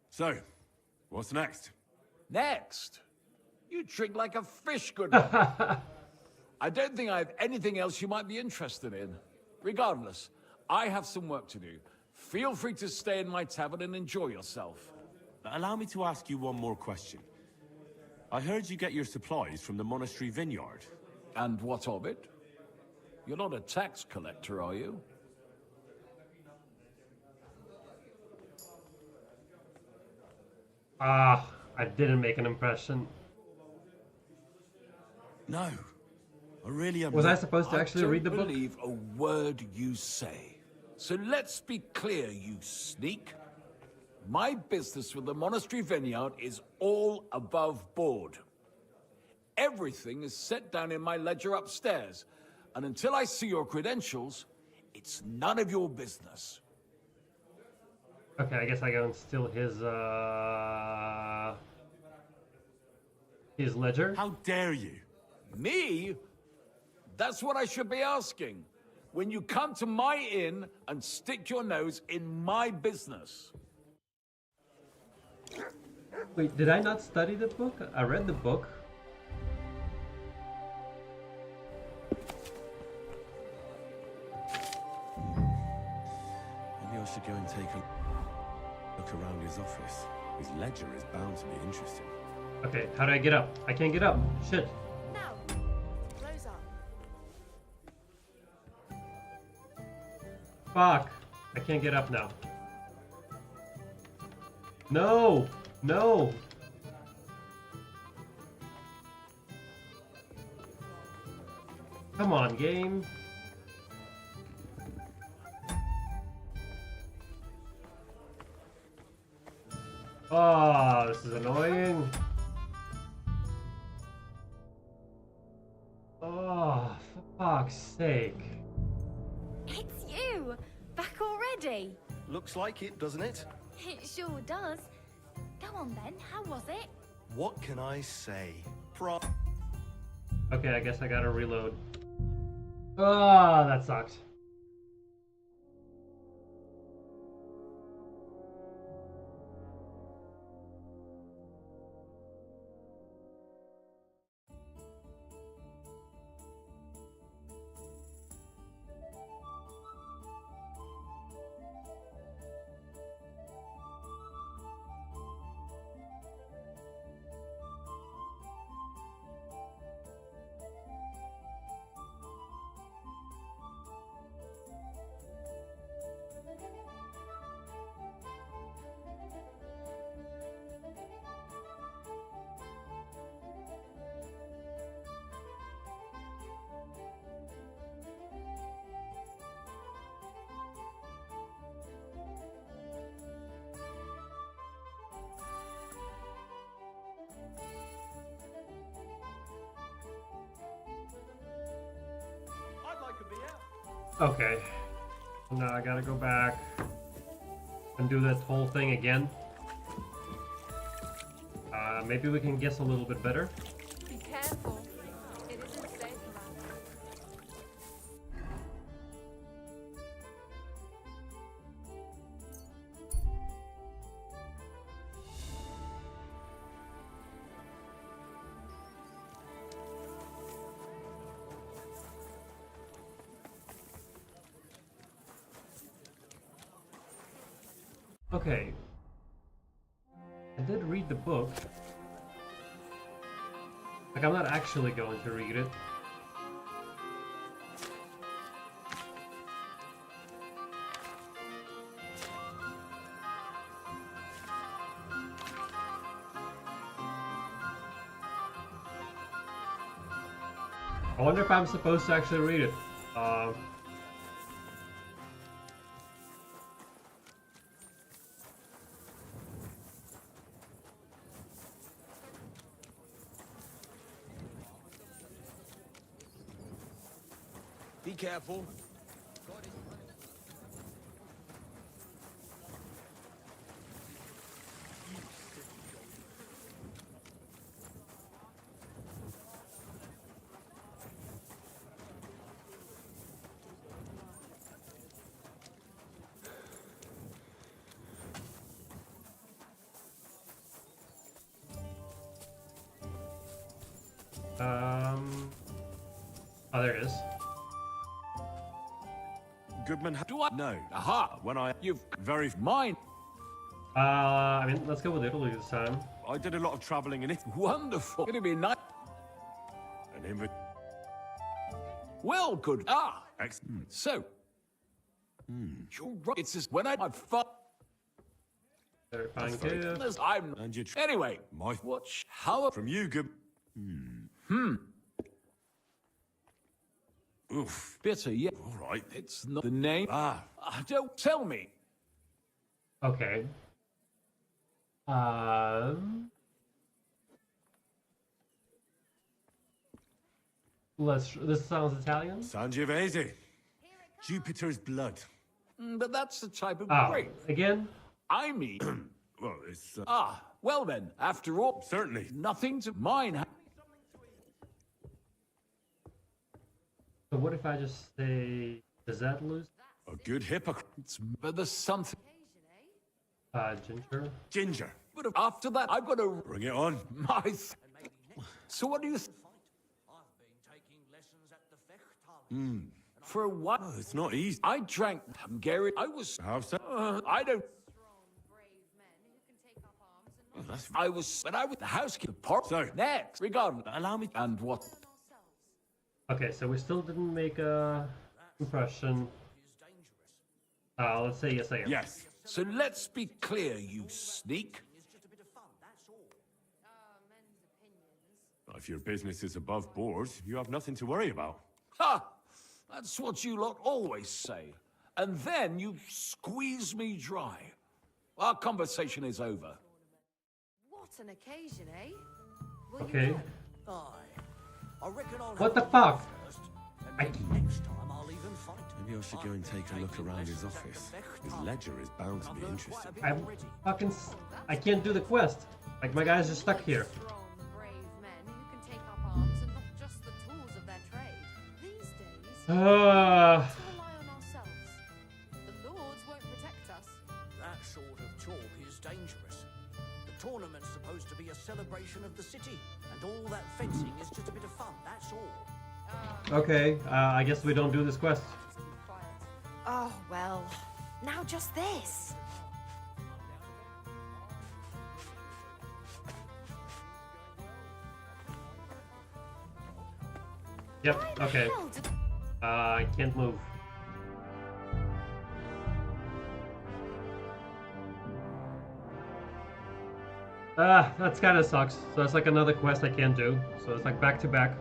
S6: So, what's next?
S3: Next? You drink like a fish, good one. I don't think I have anything else you might be interested in. Regardless, I have some work to do. Feel free to stay in my tavern and enjoy yourself.
S6: Allow me to ask you one more question. I heard you get your supplies from the monastery vineyard.
S3: And what of it? You're not a tax collector, are you?
S1: I didn't make an impression.
S6: No. I really am
S1: Was I
S6: not.
S1: supposed to actually read the
S3: I
S1: book?
S3: don't believe a word you say. So let's be clear, you sneak. My business with the monastery vineyard is all above board. Everything is set down in my ledger upstairs, and until I see your credentials, it's none of your business.
S1: Okay, I guess I can steal his ledger.
S6: How dare you?
S3: Me? That's what I should be asking.
S2: when you come to my inn and stick your nose in my business.
S1: Wait, did I not study the book? I read the book.
S6: Maybe I should go and take a look around his office. His ledger is bound to be interesting.
S1: Okay, how do I get up? I can't get up. Shit.
S7: Now, close up.
S1: Fuck. I can't get up now. No! No! Come on, game. Oh, this is annoying. Oh, for fuck's sake.
S15: It's you! Back already?
S16: Looks like it, doesn't it?
S15: It sure does. Go on then, how was it?
S16: What can I say?
S1: Okay, I guess I gotta reload. Ah, that sucks. Okay. Now I gotta go back and do that whole thing again. Maybe we can guess a little bit better.
S13: Be careful. It isn't safe around here.
S1: Okay. I did read the book. Like, I'm not actually going to read it. I wonder if I'm supposed to actually read it.
S2: Be careful.
S1: Oh, there it is.
S6: Goodman,
S2: do I?
S6: No.
S2: Aha!
S6: When I...
S2: You've
S6: Very...
S2: mine.
S1: I mean, let's go with Italy this time.
S6: I did a lot of travelling in it.
S2: Wonderful. It'll be nice.
S6: And him with...
S2: Well, good. Ah!
S6: Excellent.
S2: So. You're right. It's as when I fought.
S1: Terrifying too.
S2: I'm...
S6: And you...
S2: Anyway.
S6: My...
S2: Watch. How...
S6: From you, good... Oof.
S2: Bitter, yeah.
S6: All right.
S2: It's not the name.
S6: Ah.
S2: Don't tell me.
S1: Okay. This sounds Italian.
S6: Sangiovese. Jupiter's blood.
S2: But that's the type of
S1: Oh,
S2: grape.
S1: again?
S2: I mean...
S6: Well, it's...
S2: well then, after all...
S6: Certainly.
S2: Nothing to mine.
S1: So what if I just say Is that loose?
S6: A good hypocrite.
S3: But there's something.
S1: Ginger.
S6: Ginger.
S3: But after that, I've got to
S6: Bring it on.
S3: my. So what do you? For what?
S6: Oh, it's not easy.
S3: I drank Hungarian. I was.
S6: How so?
S3: I don't.
S6: Oh, that's...
S3: I was. But I was the housekeeper. Part.
S6: So
S3: next, regardless, allow me. And what?
S1: Okay, so we still didn't make a impression. Let's say yes, I am.
S6: Yes.
S3: So let's be clear, you sneak.
S6: If your business is above board, you have nothing to worry about.
S3: Ha! That's what you lot always say. And then you squeeze me dry. Our conversation is over.
S9: What an occasion, eh?
S1: Okay.
S5: I reckon I'll
S1: What the
S5: have
S1: fuck?
S5: first, and maybe next time I'll even fight.
S6: Maybe I should go and take a look around his office. His ledger is bound to be interesting.
S1: I'm fucking. I can't do the quest. Like my guy's just stuck here.
S9: Strong, brave men who can take up arms and not just the tools of their trade. These days, we have to rely on ourselves. The lords won't protect us.
S5: That sort of talk is dangerous. The tournament's supposed to be a celebration of the city, and all that fencing is just a bit of fun, that's all.
S1: Okay, I guess we don't do this quest.
S14: Oh, well. Now just this.
S1: Yep, okay. I can't move. That's kind of sucks. So it's like another quest I can't do. So it's like back to back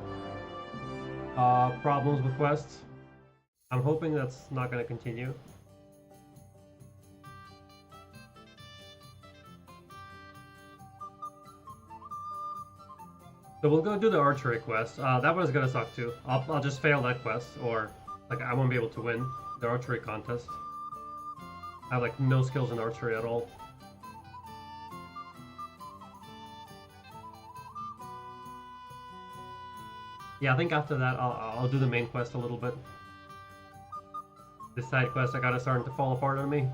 S1: problems with quests. I'm hoping that's not going to continue. So we'll go do the archery quest. That one's gonna suck too. I'll just fail that quest, or like I won't be able to win the archery contest. I have like no skills in archery at all. Yeah, I think after that I'll do the main quest a little bit. This side quest I got it starting to fall apart on me.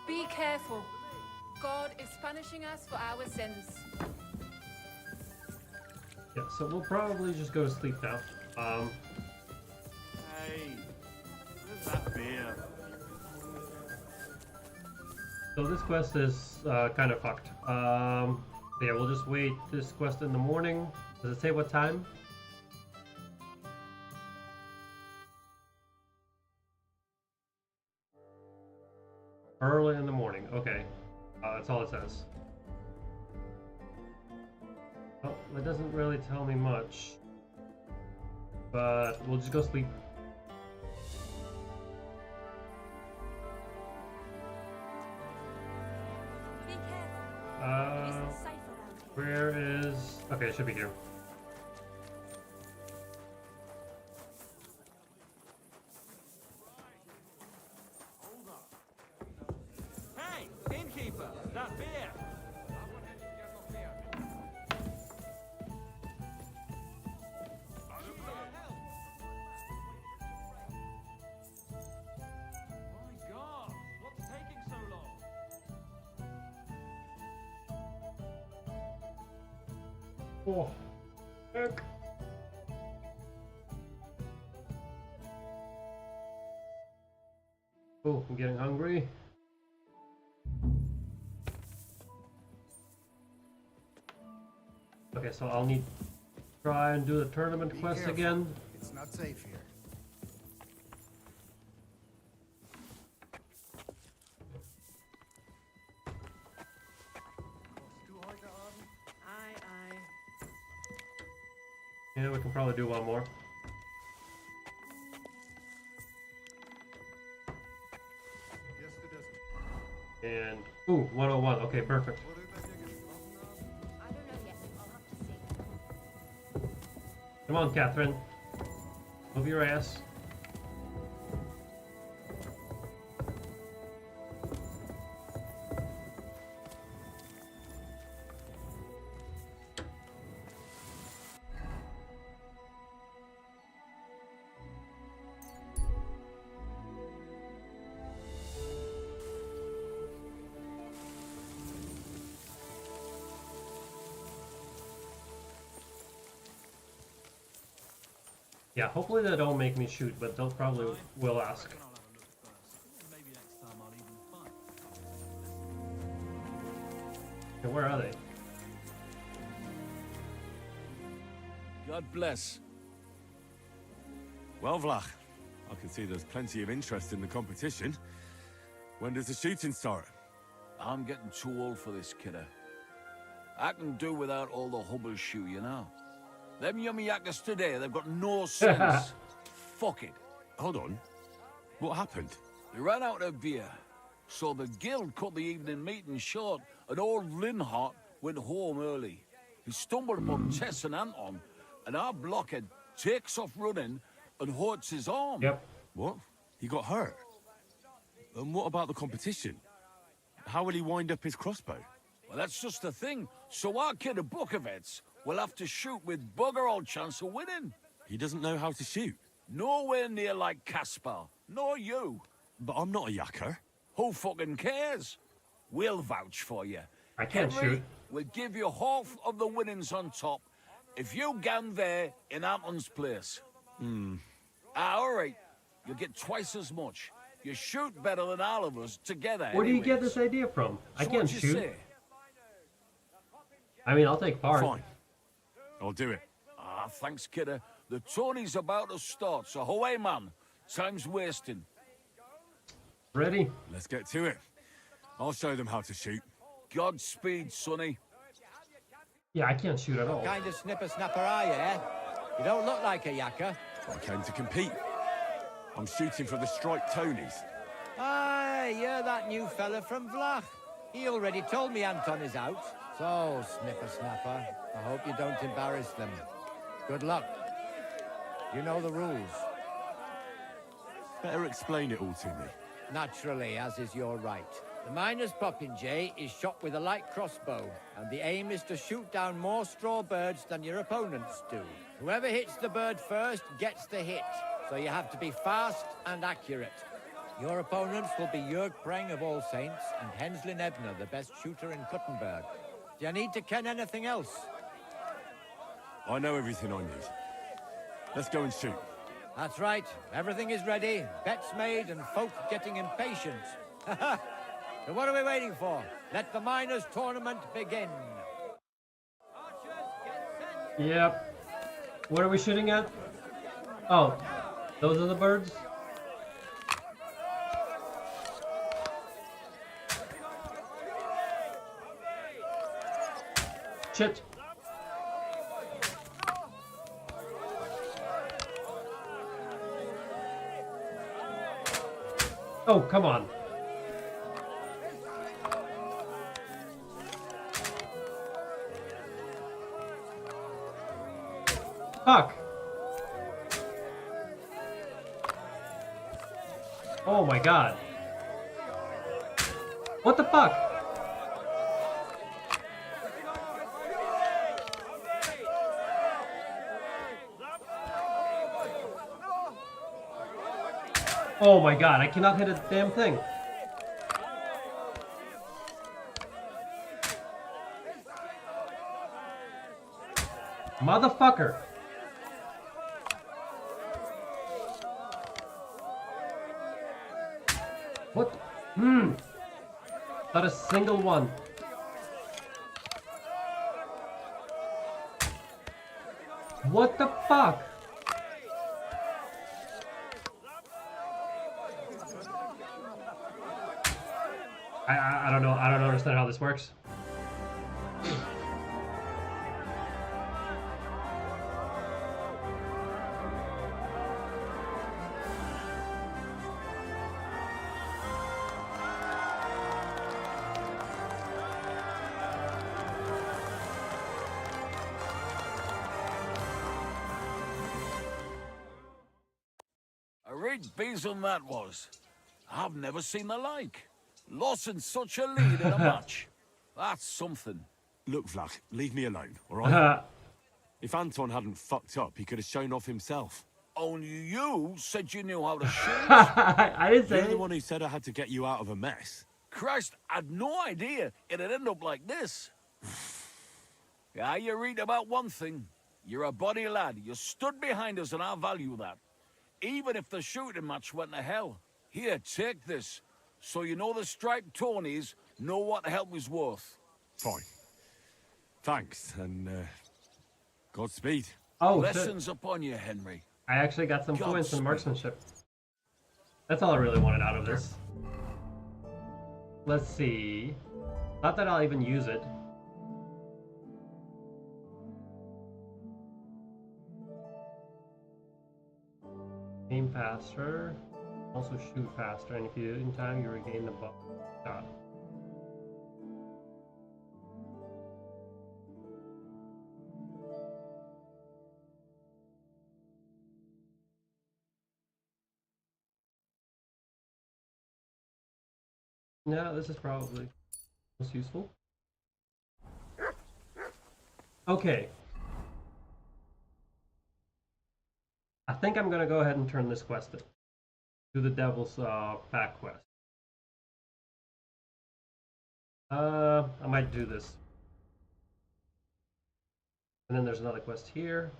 S9: Be careful. God is punishing us for our sins.
S1: Yeah, so we'll probably just go to sleep now.
S12: Hey, where's that beer?
S1: So this quest is kind of fucked. Yeah, we'll just wait this quest in the morning. Does it say what time? Early in the morning. Okay, that's all it says. Oh, that doesn't really tell me much. But we'll just go sleep. Where is... Okay, it should be here.
S12: Hey, innkeeper, that beer! My God, what's taking so long?
S1: Oh, heck. Oh, I'm getting hungry. Okay, so I'll need to try and do the tournament quest again.
S8: It's not safe here.
S1: Yeah, we can probably do one more. And, ooh, 101. Okay, perfect. Come on, Catherine. Move your ass. Yeah, hopefully they don't make me shoot, but they'll probably will ask.
S12: Maybe next time I'll even find.
S1: Okay, where are they?
S2: God bless.
S6: Well, Vlach, I can see there's plenty of interest in the competition. When does the shooting start?
S2: I'm getting too old for this, kidder. I can do without all the hubble shoe, you know. Them yummy yakkers today, they've got no sense. Fuck it.
S6: Hold on. What happened?
S2: They ran out of beer, so the guild cut the evening meeting short, and old Linhart went home early. He stumbled upon Tess and Anton, and our blockhead takes off running and hurts his arm.
S1: Yep.
S6: What? He got hurt? And what about the competition? How will he wind up his crossbow?
S2: Well, that's just the thing. So our kid of Bukovets will have to shoot with bugger all chance of winning.
S6: He doesn't know how to shoot.
S2: Nowhere near like Caspar, nor you.
S6: But I'm not a yakker.
S2: Who fucking cares? We'll vouch for you.
S1: I can't
S2: Henry
S1: shoot.
S2: will give you half of the winnings on top if you gan there in Anton's place. All right. You'll get twice as much. You shoot better than all of us together.
S1: Where do you get
S2: anyways.
S1: this idea from? I
S2: So
S1: can't
S2: what you
S1: shoot.
S2: say?
S1: I mean, I'll take part.
S6: Fine. I'll do it.
S2: Ah, thanks, kidder. The tourney's about to start, so away, man. Time's wasting.
S1: Ready?
S6: Let's get to it. I'll show them how to shoot.
S2: Godspeed, sonny.
S1: Yeah, I can't shoot at all.
S17: Kind of snipper-snapper are you, eh? You don't look like a yakker.
S6: I came to compete. I'm shooting for the striped Tonys.
S17: Aye, you're that new fella from Vlach. He already told me Anton is out. So, snipper-snapper, I hope you don't embarrass them. Good luck. You know the rules.
S6: Better explain it all to me.
S17: Naturally, as is your right. The miner's popinjay is shot with a light crossbow, and the aim is to shoot down more straw birds than your opponents do. Whoever hits the bird first gets the hit, so you have to be fast and accurate. Your opponents will be Jörg Preng of All Saints and Henslin Ebner, the best shooter in Kuttenberg. Do you need to ken anything else?
S6: I know everything I need. Let's go and shoot.
S17: That's right. Everything is ready. Bets made and folk getting impatient. So what are we waiting for? Let the miners' tournament begin.
S1: Yep. What are we shooting at? Oh, those are the birds? Shit. Oh, come on. Fuck. Oh my god. What the fuck? Oh my god, I cannot hit a damn thing. Motherfucker. What? Not a single one. What the fuck? I don't know. I don't understand how this works.
S2: A rigged besom that was. I've never seen the like. Lost in such a lead in a match. That's something.
S6: Look, Vlach, leave me alone, all right? If Anton hadn't fucked up, he could have shown off himself.
S2: Only you said you knew how to shoot.
S1: I didn't say
S6: You're
S1: it.
S6: the one who said I had to get you out of a mess.
S2: Christ, I'd no idea it'd end up like this. Yeah, you read about one thing. You're a bonny lad. You stood behind us and I value that. Even if the shooting match went to hell. Here, take this. So you know the striped Tonys know what help is worth.
S6: Fine. Thanks, and Godspeed.
S1: Oh,
S2: Blessings
S1: shit.
S2: upon you, Henry.
S1: I actually got some points in
S2: Godspeed.
S1: marksmanship. That's all I really wanted out of this. Let's see. Not that I'll even use it. Aim faster. Also shoot faster, and if you do it in time, you regain the buff shot. Yeah, this is probably most useful. Okay. I think I'm gonna go ahead and turn this quest in. Do the Devil's Pack quest. I might do this. And then there's another quest here.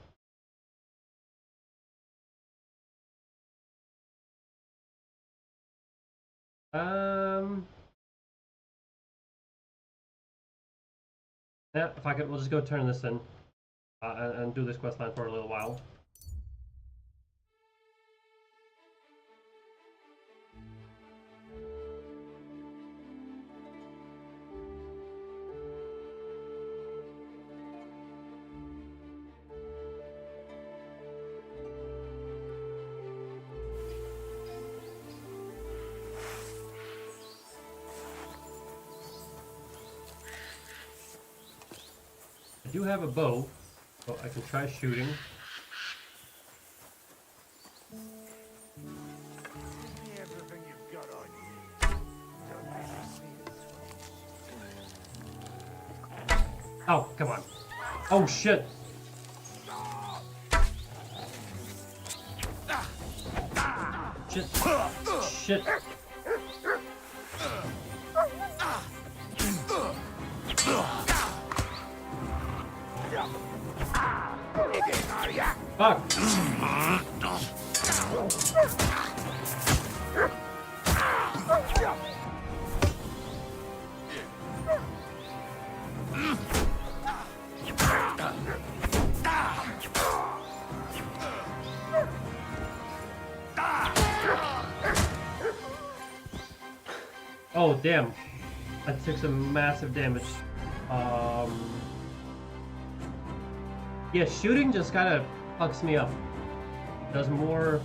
S1: Yeah, if I could, we'll just go turn this in and do this quest line for a little while. I do have a bow, so I can try shooting. Oh, come on. Oh, shit. Shit. Shit. Fuck. Oh, damn. I took some massive damage. Yeah, shooting just kind of fucks me up. Does more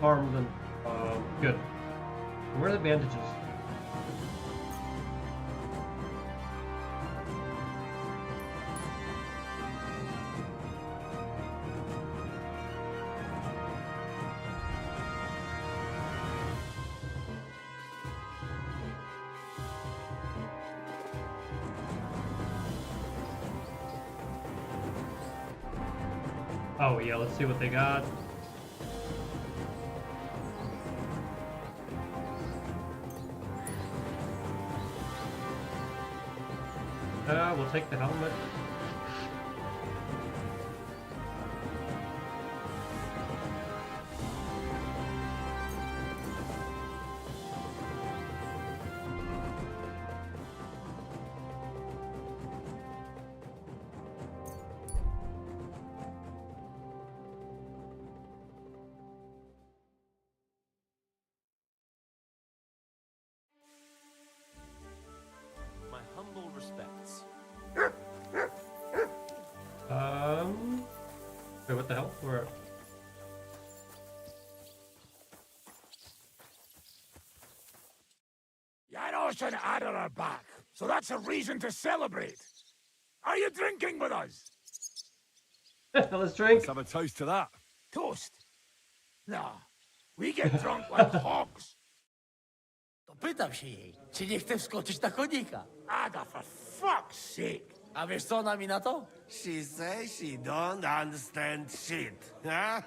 S1: harm than good. Where are the bandages? Oh yeah, let's see what they got. We'll take the helmet.
S18: My humble respects.
S1: Wait, what the hell? Where?
S3: Janos and Ada are back, so that's a reason to celebrate. Are you drinking with us?
S1: Let's drink.
S6: Let's have a toast to that.
S3: Toast? No, we get drunk like hogs.
S17: To pytam się jej, czy nie chce wskoczyć na konika.
S3: Ada, for fuck's sake.
S17: A wiesz co ona mi na to?
S8: She says she don't understand shit, huh?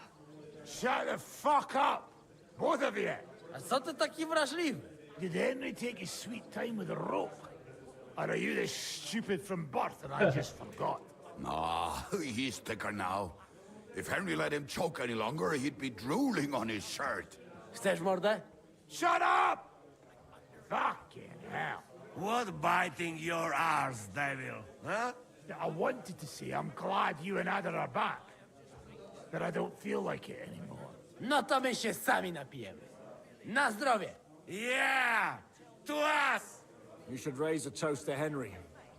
S3: Shut the fuck up, both of you.
S17: A co ty taki wrażliwy?
S3: Did Henry take his sweet time with the rope? Or are you this stupid from birth and I just forgot? Ah, he's thicker now. If Henry let him choke any longer, he'd be drooling on his shirt.
S2: Chcesz mordę?
S19: Shut up! Fucking hell. What biting your arse, devil, huh? I wanted to say I'm glad you and Ada are back. But I don't feel like it anymore.
S2: No to my się sami napijemy. Na zdrowie!
S19: Yeah! To us!
S20: You should raise a toast to Henry.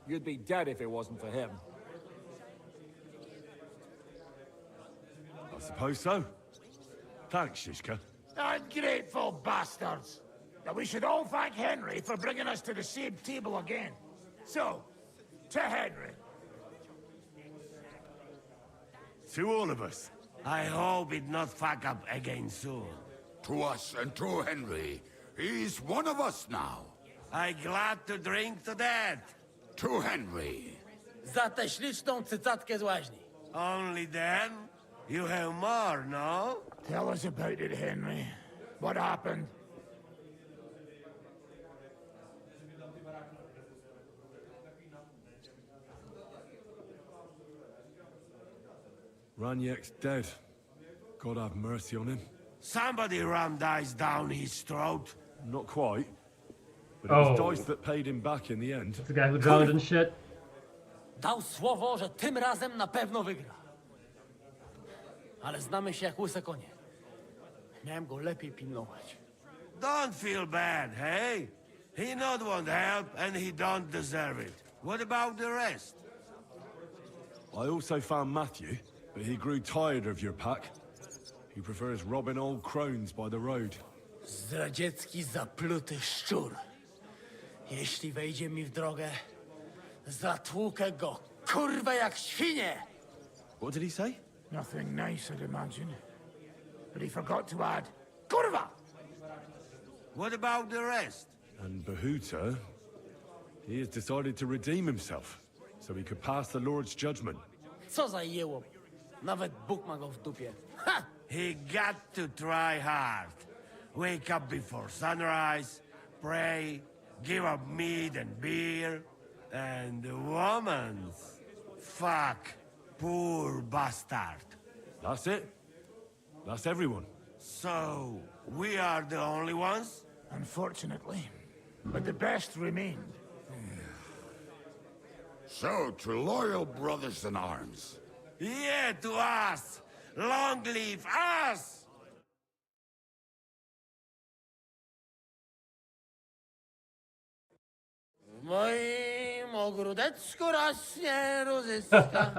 S20: You'd be dead if it wasn't for him.
S6: I suppose so. Thanks, Shishka.
S19: Ungrateful bastards! Now we should all thank Henry for bringing us to the same table again. So, to Henry.
S6: To all of us.
S19: I hope it not fuck up again soon.
S3: To us and to Henry. He's one of us now.
S19: I glad to drink to that.
S3: To Henry.
S2: Za tę śliczną cycatkę z łaźni.
S19: Only then? You have more, no? Tell us about it, Henry. What happened?
S6: Raniek's dead. God have mercy on him.
S19: Somebody rammed dice down his throat.
S6: Not quite. But it was dice that paid him back in the end.
S1: The guy who drowned and shit.
S2: Dał słowo, że tym razem na pewno wygra. Ale znamy się jak łyse konie. Miałem go lepiej pilnować.
S19: Don't feel bad, hey? He not want help, and he don't deserve it. What about the rest?
S6: I also found Matthew, but he grew tired of your pack. He prefers robbing old crones by the road.
S2: Zdradziecki, zapluty szczur. Jeśli wejdzie mi w drogę, zatłukę go, kurwa, jak świnie!
S6: What did he say?
S19: Nothing nice, I'd imagine. But he forgot to add, Kurva! What about the rest?
S6: And Bahuta, he has decided to redeem himself, so he could pass the Lord's judgment.
S2: Co za jełop. Nawet Bóg ma go w dupie. Ha!
S19: He got to try hard. Wake up before sunrise, pray, give up meat and beer, and the womans. Fuck, poor bastard.
S6: That's it. That's everyone.
S19: So, we are the only ones? Unfortunately. But the best remained.
S3: So, to loyal brothers in arms.
S19: Yeah, to us! Long live us!
S2: W moim ogródeczku rośnie różyska.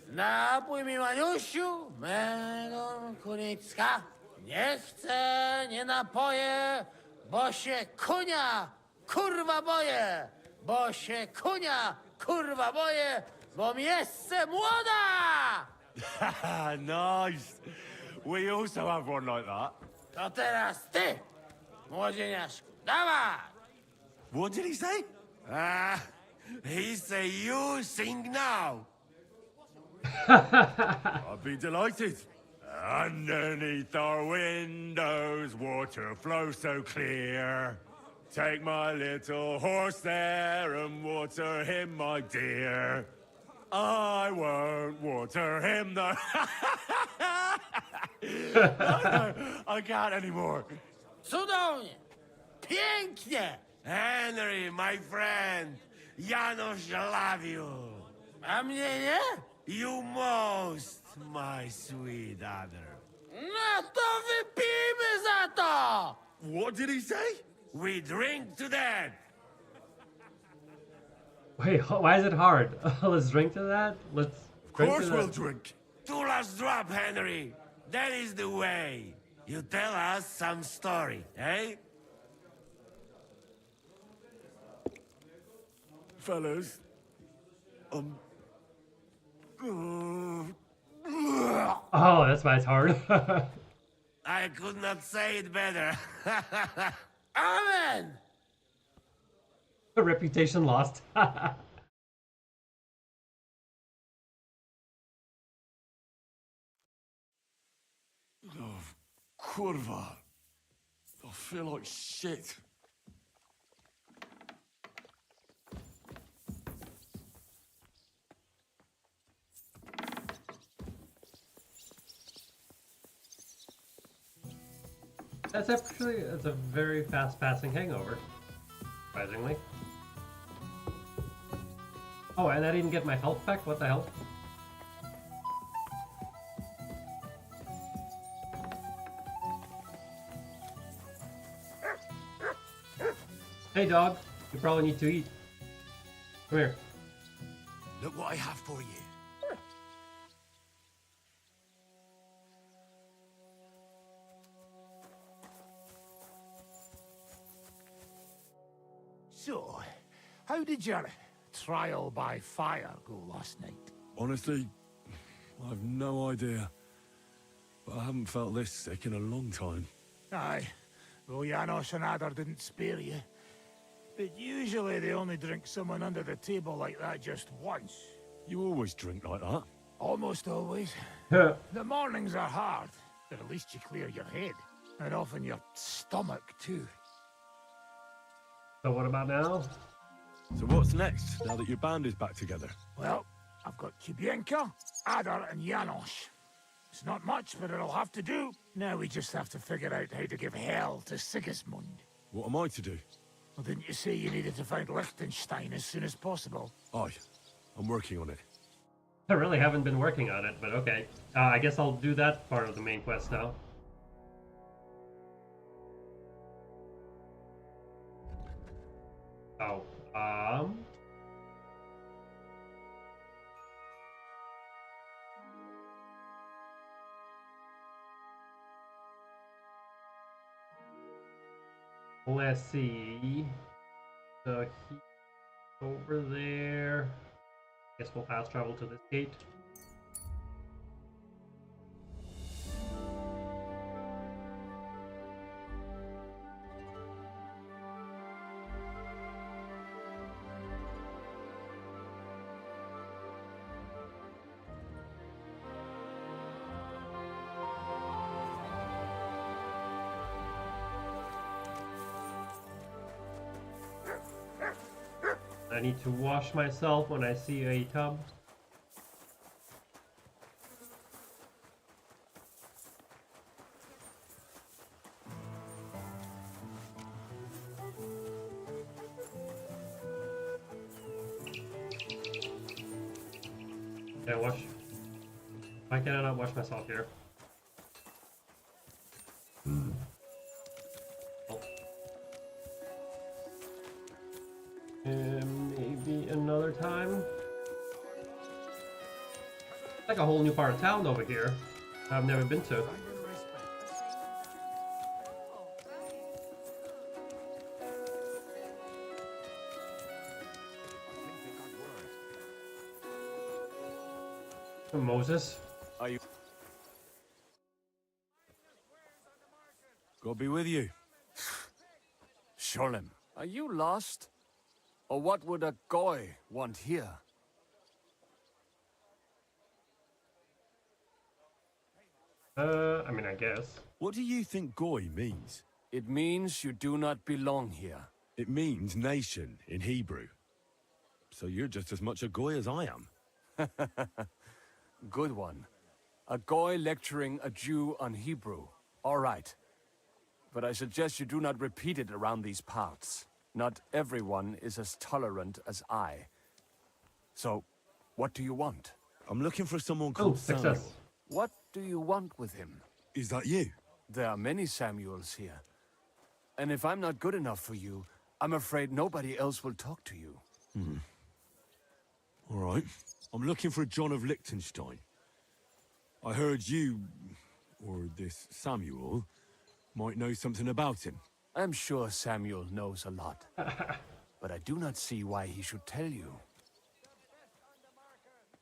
S2: Napój mi, Maniusiu, mego kunicka. Nie chcę, nie napoję, bo się kunia, kurwa boję. Bo się kunia, kurwa boję, bo miejsce młoda!
S6: Nice. We also have one like that.
S2: To teraz ty, młodzieniaszku, dawaj!
S6: What did he say?
S19: He say you sing now.
S6: I'd be delighted. Underneath our windows, water flows so clear. Take my little horse there and water him, my dear. I won't water him though. I can't anymore.
S2: Cudownie! Pięknie!
S19: Henry, my friend, Janusz love you.
S2: A mnie nie?
S19: You most, my sweet other.
S2: No to wypijmy za to!
S6: What did he say?
S19: We drink to that.
S1: Wait, why is it hard? Let's drink to that? Let's
S6: Of course we'll drink.
S19: Two last drop, Henry. That is the way. You tell us some story, eh?
S6: Fellas,
S1: Oh, that's why it's hard.
S19: I could not say it better.
S2: Amen!
S1: Reputation lost.
S6: Kurva. I feel like shit.
S1: It's a very fast-passing hangover, surprisingly. Oh, and I didn't get my health back? What the hell? Hey dog, you probably need to eat. Come here.
S5: Look what I have for you.
S21: So, how did your trial by fire go last night?
S6: Honestly, I've no idea. But I haven't felt this sick in a long time.
S21: Aye. Well, Janos and Adar didn't spare you. But usually they only drink someone under the table like that just once.
S6: You always drink like that?
S21: Almost always. The mornings are hard, but at least you clear your head. And often your stomach, too.
S1: So what about now?
S6: So what's next, now that your band is back together?
S21: Well, I've got Kubienka, Adar, and Janos. It's not much, but it'll have to do. Now we just have to figure out how to give hell to Sigismund.
S6: What am I to do?
S21: Well, didn't you say you needed to find Liechtenstein as soon as possible?
S6: Aye, I'm working on it.
S1: I really haven't been working on it, but okay. I guess I'll do that part of the main quest now. Oh, let's see. So he's over there. Guess we'll fast travel to this gate. I need to wash myself when I see a tub. Can I wash? Why can I not wash myself here? Maybe another time. It's like a whole new part of town over here. I've never been to. Moses?
S6: Are you? God be with you.
S2: Sholem, are you lost? Or what would a goy want here?
S1: I mean, I guess.
S6: What do you think goy means?
S2: It means you do not belong here.
S6: It means nation in Hebrew. So you're just as much a goy as I am.
S2: Good one. A goy lecturing a Jew on Hebrew. All right. But I suggest you do not repeat it around these parts. Not everyone is as tolerant as I. So, what do you want?
S6: I'm looking for someone called Samuel.
S2: What do you want with him?
S6: Is that you?
S2: There are many Samuels here. And if I'm not good enough for you, I'm afraid nobody else will talk to you.
S6: All right. I'm looking for John of Liechtenstein. I heard you, or this Samuel, might know something about him.
S2: I'm sure Samuel knows a lot. But I do not see why he should tell you.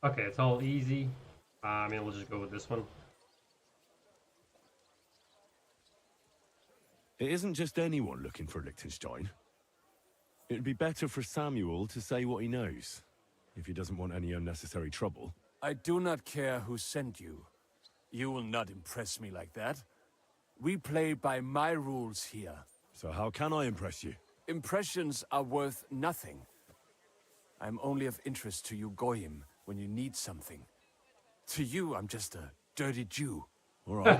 S1: Okay, it's all easy. I mean, we'll just go with this one.
S6: It isn't just anyone looking for Liechtenstein. It'd be better for Samuel to say what he knows, if he doesn't want any unnecessary trouble.
S2: I do not care who sent you. You will not impress me like that. We play by my rules here.
S6: So how can I impress you?
S2: Impressions are worth nothing. I'm only of interest to you Goyim when you need something. To you, I'm just a dirty Jew.
S6: All right.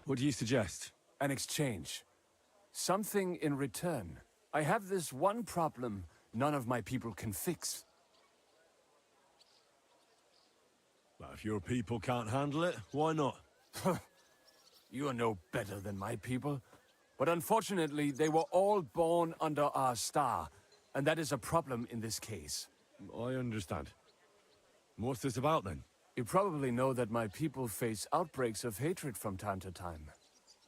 S6: What do you suggest?
S2: An exchange. Something in return. I have this one problem none of my people can fix.
S6: Well, if your people can't handle it, why not?
S2: You are no better than my people. But unfortunately, they were all born under our star, and that is a problem in this case.
S6: I understand. What's this about, then?
S2: You probably know that my people face outbreaks of hatred from time to time.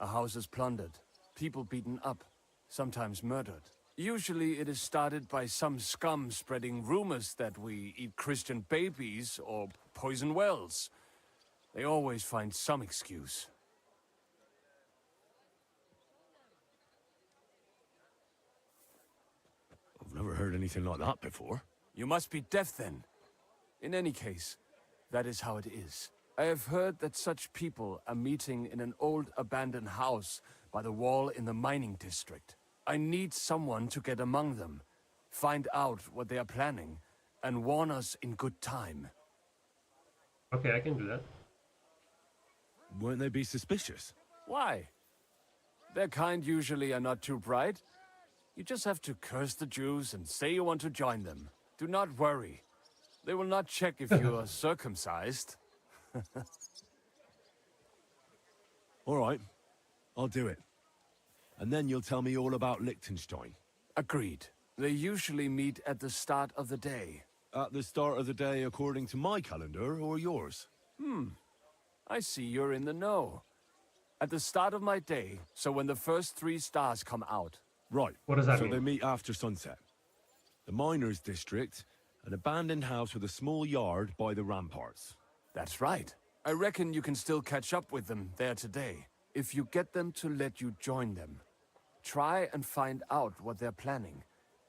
S2: A house is plundered, people beaten up, sometimes murdered. Usually it is started by some scum spreading rumors that we eat Christian babies or poison wells. They always find some excuse.
S6: I've never heard anything like that before.
S2: You must be deaf then. In any case, that is how it is. I have heard that such people are meeting in an old abandoned house by the wall in the mining district. I need someone to get among them, find out what they are planning, and warn us in good time.
S1: Okay, I can do that.
S6: Won't they be suspicious?
S2: Why? Their kind usually are not too bright. You just have to curse the Jews and say you want to join them. Do not worry. They will not check if you are circumcised.
S6: All right, I'll do it. And then you'll tell me all about Liechtenstein.
S2: Agreed. They usually meet at the start of the day.
S6: At the start of the day according to my calendar, or yours?
S2: I see you're in the know. At the start of my day, so when the first 3 stars come out.
S6: Right.
S1: What does that
S6: so
S1: mean?
S6: They meet after sunset. The miners' district, an abandoned house with a small yard by the ramparts.
S2: That's right. I reckon you can still catch up with them there today, if you get them to let you join them. Try and find out what they're planning,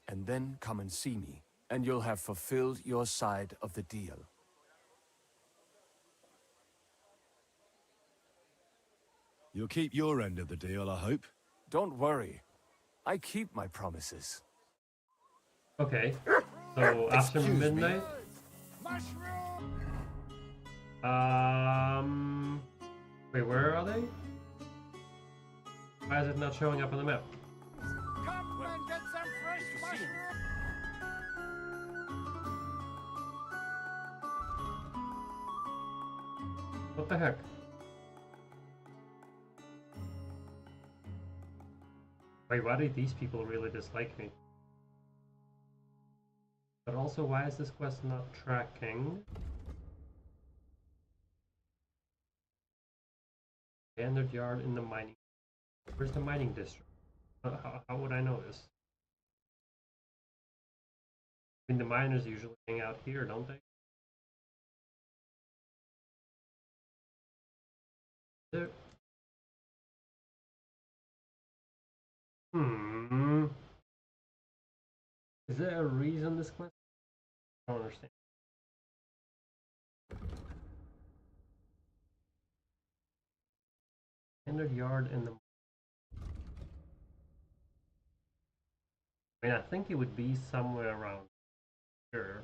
S2: and then come and see me, and you'll have fulfilled your side of the deal.
S6: You'll keep your end of the deal, I hope.
S2: Don't worry. I keep my promises.
S1: Okay, so after midnight. Wait, where are they? Why is it not showing up on the map?
S21: Come and get some fresh mushroom.
S1: What the heck? Wait, why do these people really dislike me? But also, why is this quest not tracking? Standard yard in the mining. Where's the mining district? How would I know this? I mean, the miners usually hang out here, don't they? There. Is there a reason this quest? I don't understand. Standard yard in the. I mean, I think it would be somewhere around here.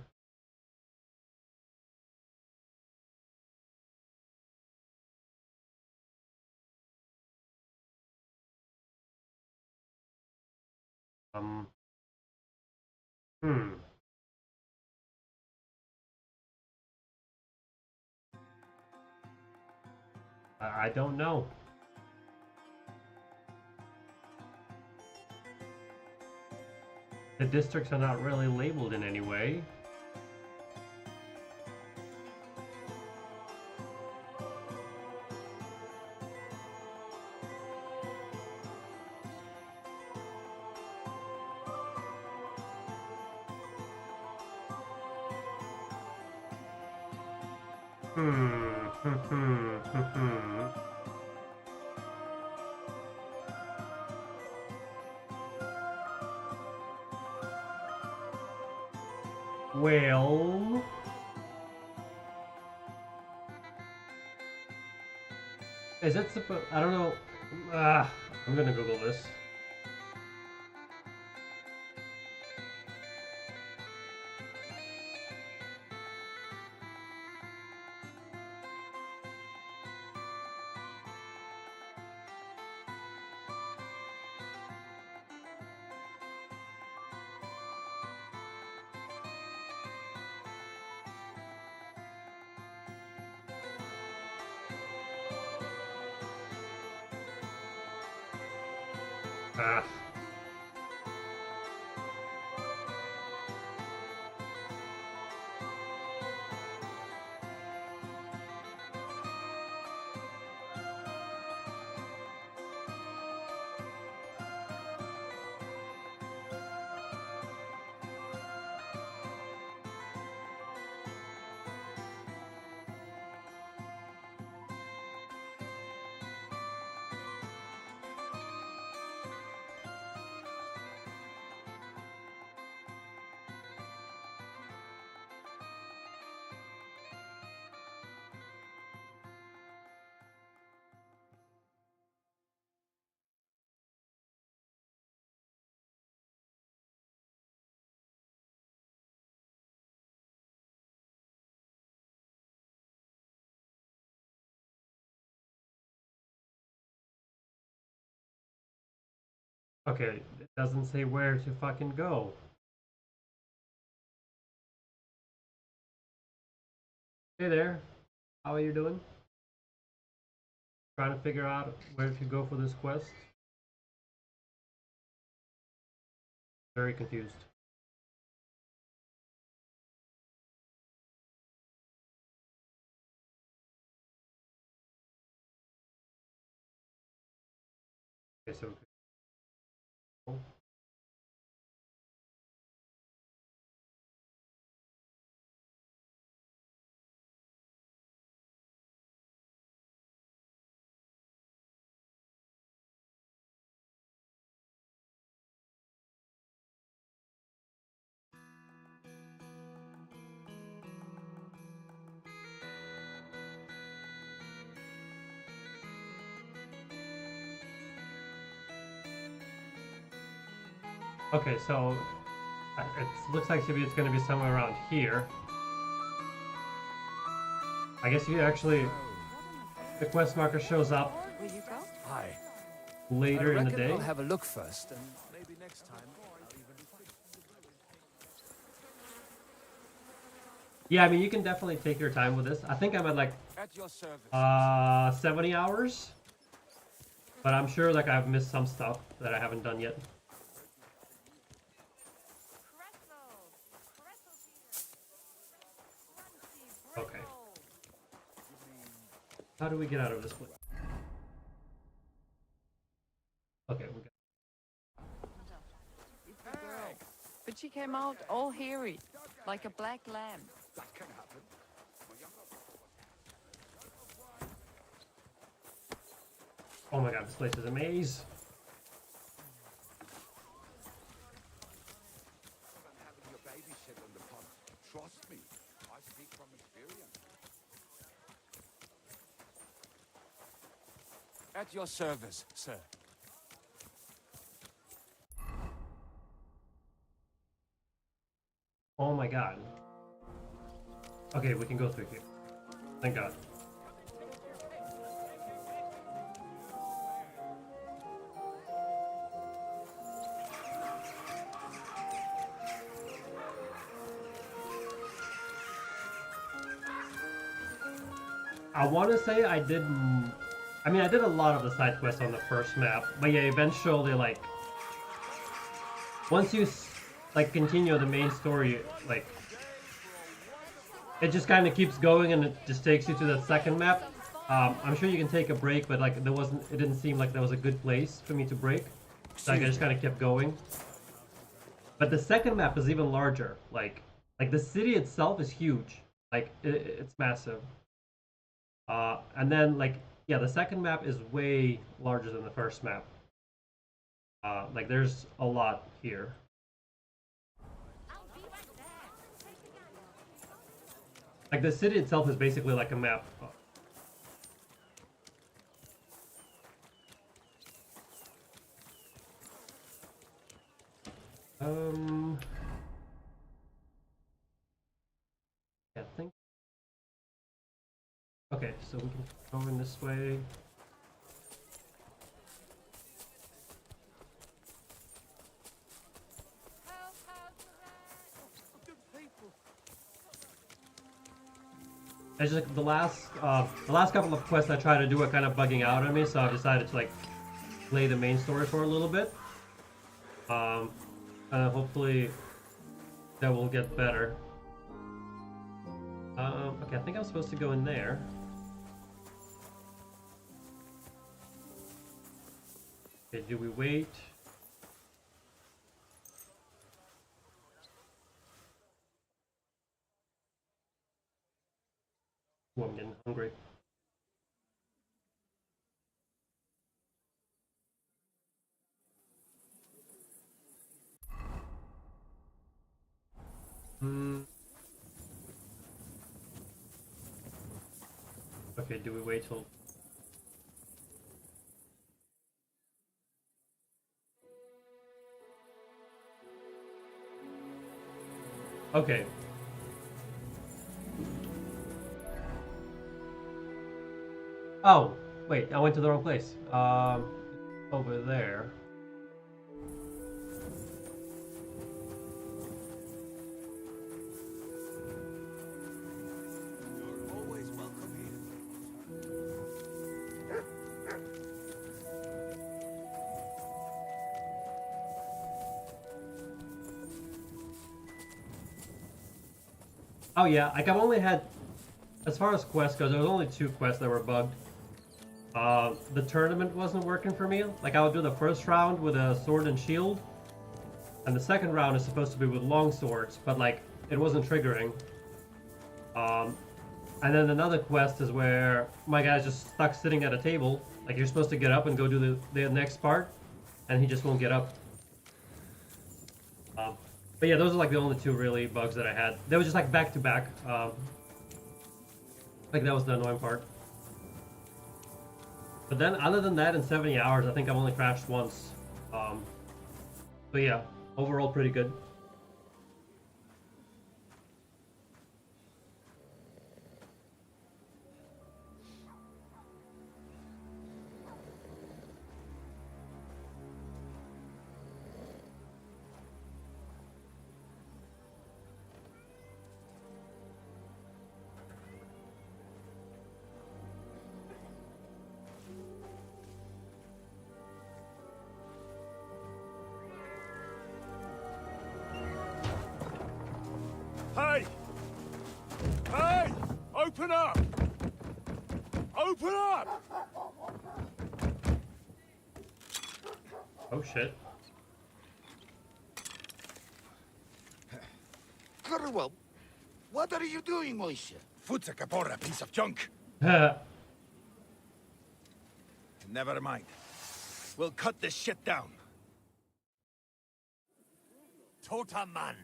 S1: I don't know. The districts are not really labeled in any way. Well, is it supposed? I don't know. I'm gonna Google this. Ah. Okay, it doesn't say where to fucking go. Hey there, how are you doing? Trying to figure out where to go for this quest. Very confused. Okay, so okay, so it looks like maybe it's going to be somewhere around here. I guess you actually, the quest marker shows up
S2: Hi.
S1: later in the day.
S2: I'll have a look first, and maybe next time I'll even...
S1: Yeah, I mean, you can definitely take your time with this. I think I'm at like
S2: At your service.
S1: 70 hours, but I'm sure like I've missed some stuff that I haven't done yet. Okay. How do we get out of this place? Okay, we got.
S11: But she came out all hairy, like a black lamb.
S3: That can happen.
S1: Oh my god, this place is a maze.
S3: Having your baby sit on the pond. Trust me, I speak from experience.
S2: At your service, sir.
S1: Oh my god. Okay, we can go through here. Thank god. I want to say I did. I mean, I did a lot of the side quests on the first map, but yeah, eventually, like, once you like continue the main story, like, it just kind of keeps going, and it just takes you to the second map. I'm sure you can take a break, but like, there wasn't. It didn't seem like there was a good place for me to break, so I just kind of kept going. But the second map is even larger. Like the city itself is huge. Like, it's massive. And then, like, yeah, the second map is way larger than the first map. Like, there's a lot here. Like, the city itself is basically like a map. Yeah, I think. Okay, so we can go in this way. It's just like the last couple of quests I tried to do are kind of bugging out on me, so I decided to like play the main story for a little bit. And hopefully that will get better. Okay, I think I'm supposed to go in there. Okay, do we wait? Oh, I'm getting hungry. Okay, do we wait till... Okay. Oh, wait, I went to the wrong place. Over there. Oh yeah, like I've only had, as far as quests goes, there was only 2 quests that were bugged. The tournament wasn't working for me. Like I would do the first round with a sword and shield, and the second round is supposed to be with long swords, but like it wasn't triggering. And then another quest is where my guy's just stuck sitting at a table. Like you're supposed to get up and go do the next part, and he just won't get up. But yeah, those are like the only 2 really bugs that I had. They were just like back to back. Like that was the annoying part. But then other than that, in 70 hours, I think I've only crashed once. So yeah, overall pretty good.
S6: Hey! Hey! Open up! Open up!
S1: Oh shit.
S10: Curwell, what are you doing, Moishe?
S8: Futsa Kapora, piece of junk. Never mind. We'll cut this shit down.
S10: Totaman.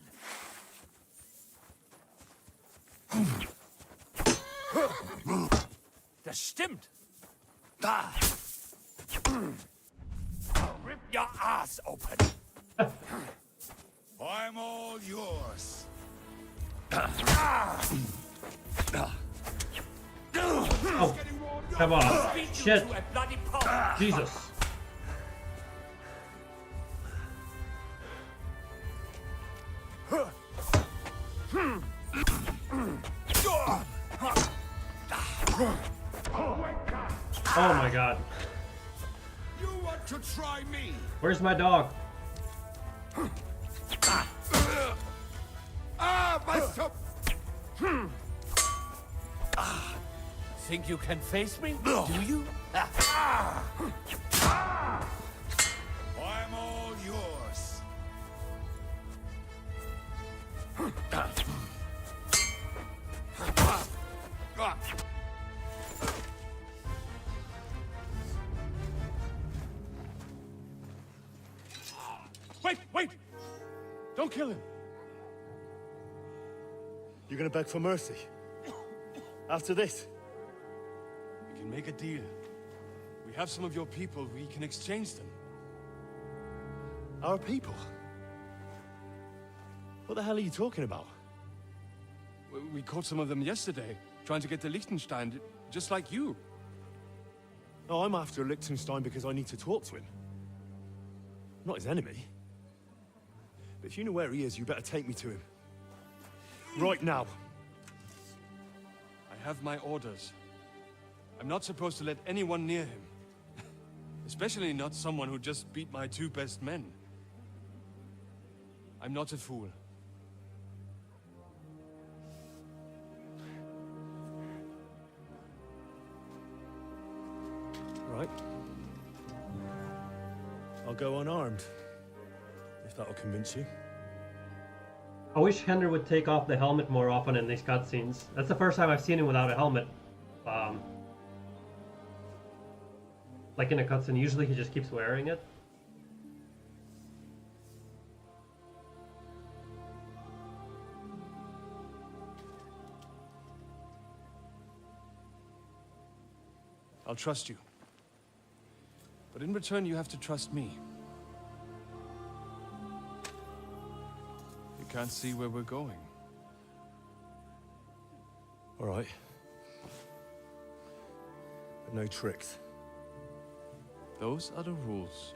S2: Das stimmt.
S10: Da. I'll rip your ass open.
S8: I'm all yours.
S1: Oh, come on. Shit. Jesus. Oh my god.
S10: You want to try me?
S1: Where's my dog?
S10: My soap.
S2: Think you can face me? Do you?
S8: I'm all yours.
S6: Wait, wait! Don't kill him!
S22: You're gonna beg for mercy? After this?
S6: We can make a deal. We have some of your people, we can exchange them.
S22: Our people? What the hell are you talking about?
S6: We caught some of them yesterday, trying to get to Liechtenstein, just like you.
S22: No, I'm after Liechtenstein because I need to talk to him. I'm not his enemy. But if you know where he is, you better take me to him. Right now.
S6: I have my orders. I'm not supposed to let anyone near him. Especially not someone who just beat my 2 best men. I'm not a fool.
S22: Right. I'll go unarmed, if that'll convince you.
S1: I wish Henry would take off the helmet more often in these cutscenes. That's the first time I've seen him without a helmet. Like in a cutscene, usually he just keeps wearing it.
S4: I'll trust you. But in return, you have to trust me. You can't see where we're going.
S22: All right. But no tricks.
S4: Those are the rules.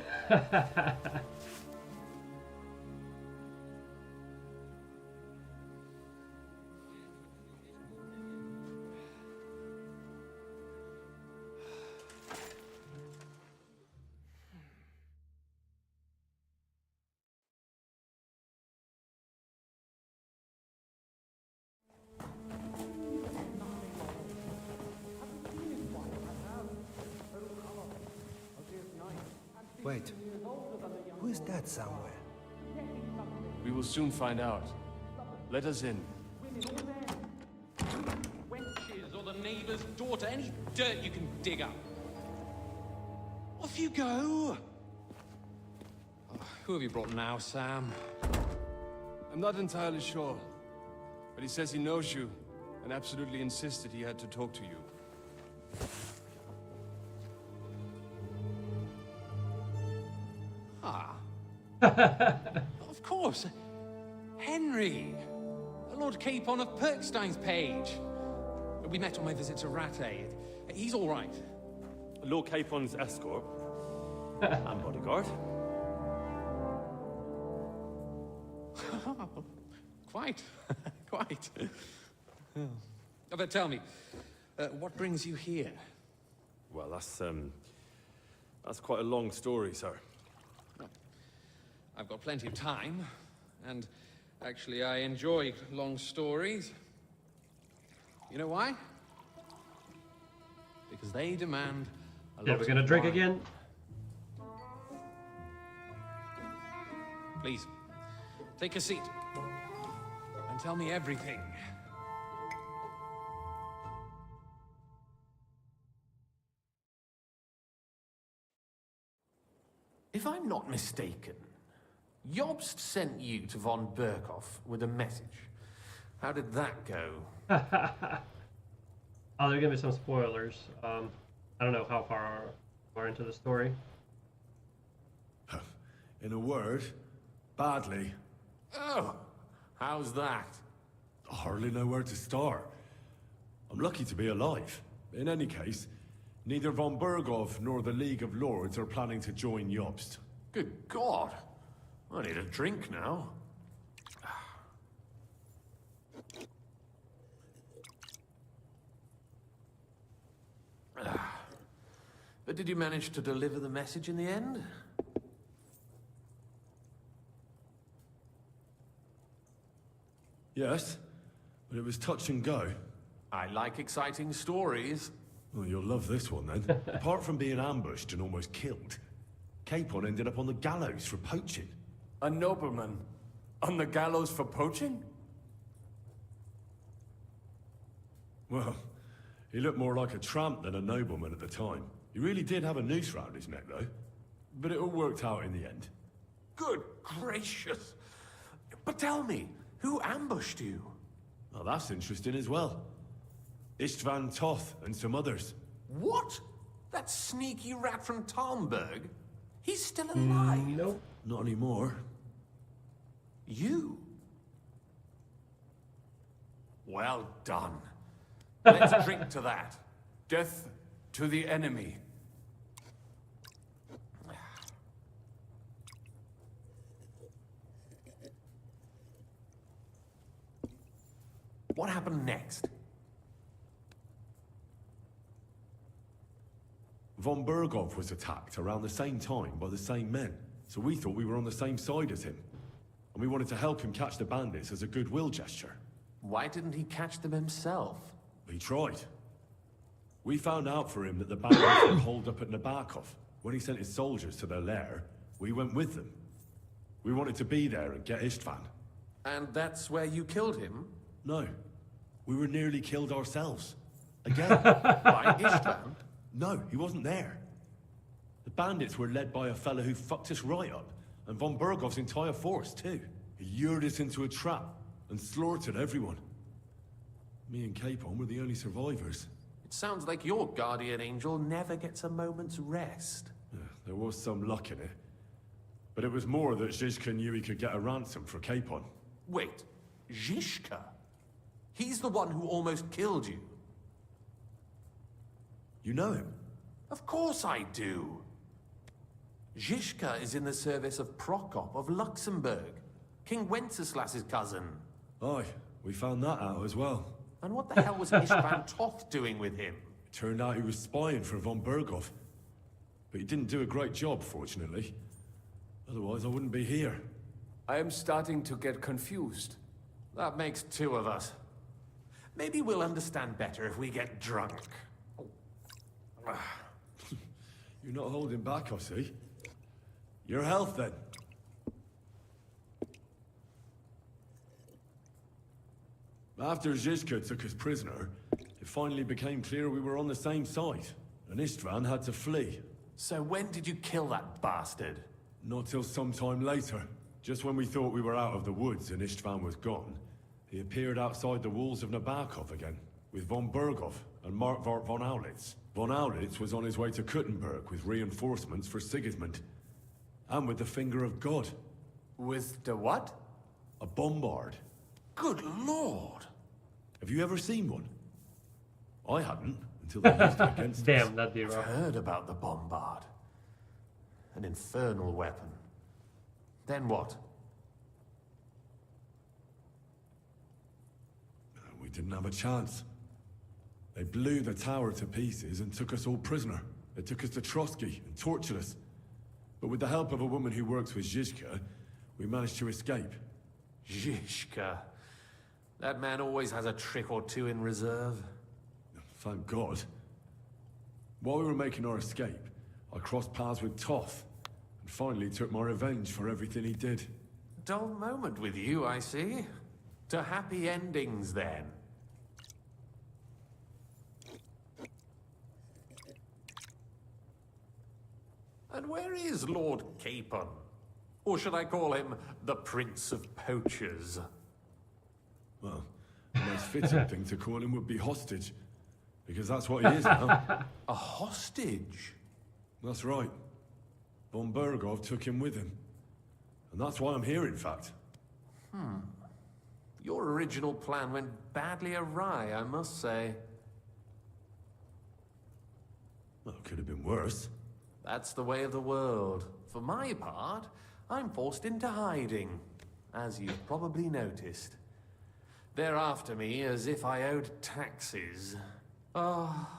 S8: Wait. Who is that somewhere?
S4: We will soon find out. Let us in.
S7: Wenches or the neighbor's daughter, any dirt you can dig up. Off you go! Oh, who have you brought now, Sam?
S4: I'm not entirely sure, but he says he knows you and absolutely insisted he had to talk to you.
S7: Ah. Of course. Henry. Lord Capon of Perkstein's page. We met on my visit to Rattay. He's all right.
S22: Lord Capon's escort. And bodyguard.
S7: Quite. Quite. But tell me, what brings you here?
S22: Well, that's quite a long story, sir.
S7: I've got plenty of time, and actually I enjoy long stories. You know why? Because they demand a lot
S1: we're gonna drink
S7: wine.
S1: again.
S7: Please, take a seat and tell me everything.
S18: If I'm not mistaken, Jobst sent you to von Berkhoff with a message. How did that go?
S1: Oh, there are gonna be some spoilers. I don't know how far we're into the story.
S22: In a word, badly.
S18: Oh, how's that?
S22: I hardly know where to start. I'm lucky to be alive. In any case, neither von Berghoff nor the League of Lords are planning to join Jobst.
S18: Good God. I need a drink now. But did you manage to deliver the message in the end?
S22: Yes, but it was touch and go.
S18: I like exciting stories.
S22: Well, you'll love this one then. Apart from being ambushed and almost killed, Capon ended up on the gallows for poaching.
S4: A nobleman? On the gallows for poaching?
S22: Well, he looked more like a tramp than a nobleman at the time. He really did have a noose round his neck, though. But it all worked out in the end.
S18: Good gracious. But tell me, who ambushed you?
S22: Well, that's interesting as well. Istvan Toth and some others.
S18: What? That sneaky rat from Talmberg? He's still alive?
S1: Nope.
S22: Not anymore.
S18: You? Well done. Let's drink to that.
S4: Death to the enemy.
S18: What happened next?
S22: Von Berghoff was attacked around the same time by the same men, so we thought we were on the same side as him. And
S6: we wanted to help him catch the bandits as a goodwill gesture.
S18: Why didn't he catch them himself?
S6: He tried. We found out for him that the bandits were holed up at Nabokov. When he sent his soldiers to their lair, we went with them. We wanted to be there and get Istvan.
S18: And that's where you killed him?
S6: No. We were nearly killed ourselves. Again.
S18: By Istvan?
S6: No, he wasn't there. The bandits were led by a fellow who fucked us right up, and von Bergov's entire force, too. He lured us into a trap and slaughtered everyone. Me and Capon were the only survivors.
S18: It sounds like your guardian angel never gets a moment's rest.
S6: Yeah, there was some luck in it. But it was more that Zizka knew he could get a ransom for Capon.
S18: Wait, Zizka? He's the one who almost killed you.
S6: You know him?
S18: Of course I do. Zizka is in the service of Prokop of Luxembourg, King Wenceslas's cousin.
S6: Aye, we found that out as well.
S18: And what the hell was Istvan Toth doing with him?
S6: It turned out he was spying for von Bergov. But he didn't do a great job, fortunately. Otherwise, I wouldn't be here.
S15: I am starting to get confused.
S18: That makes two of us. Maybe we'll understand better if we get drunk.
S6: You're not holding back, I see. Your health, then. After Zizka took us prisoner, it finally became clear we were on the same side, and Istvan had to flee.
S18: So when did you kill that bastard?
S6: Not till some time later. Just when we thought we were out of the woods and Istvan was gone, he appeared outside the walls of Nabokov again, with von Bergov and Markvart von Aulitz. Von Aulitz was on his way to Kuttenberg with reinforcements for Sigismund. And with the finger of God.
S18: With the what?
S6: A bombard.
S18: Good lord!
S6: Have you ever seen one? I hadn't, until they used it against us.
S1: Damn, that'd be rough.
S18: I've heard about the bombard. An infernal weapon. Then what?
S6: We didn't have a chance. They blew the tower to pieces and took us all prisoner. They took us to Trotsky and tortured us. But with the help of a woman who works with Zizka, we managed to escape.
S18: Zizka. That man always has a trick or two in reserve.
S6: Thank God. While we were making our escape, I crossed paths with Toth, and finally took my revenge for everything he did.
S18: Dull moment with you, I see. To happy endings, then. And where is Lord Capon? Or should I call him the Prince of Poachers?
S6: Well, the most fitting thing to call him would be hostage. Because that's what he is now.
S18: A hostage?
S6: That's right. Von Bergov took him with him. And that's why I'm here, in fact.
S18: Your original plan went badly awry, I must say.
S6: Well, it could have been worse.
S18: That's the way of the world. For my part, I'm forced into hiding, as you've probably noticed. They're after me as if I owed taxes. Ah,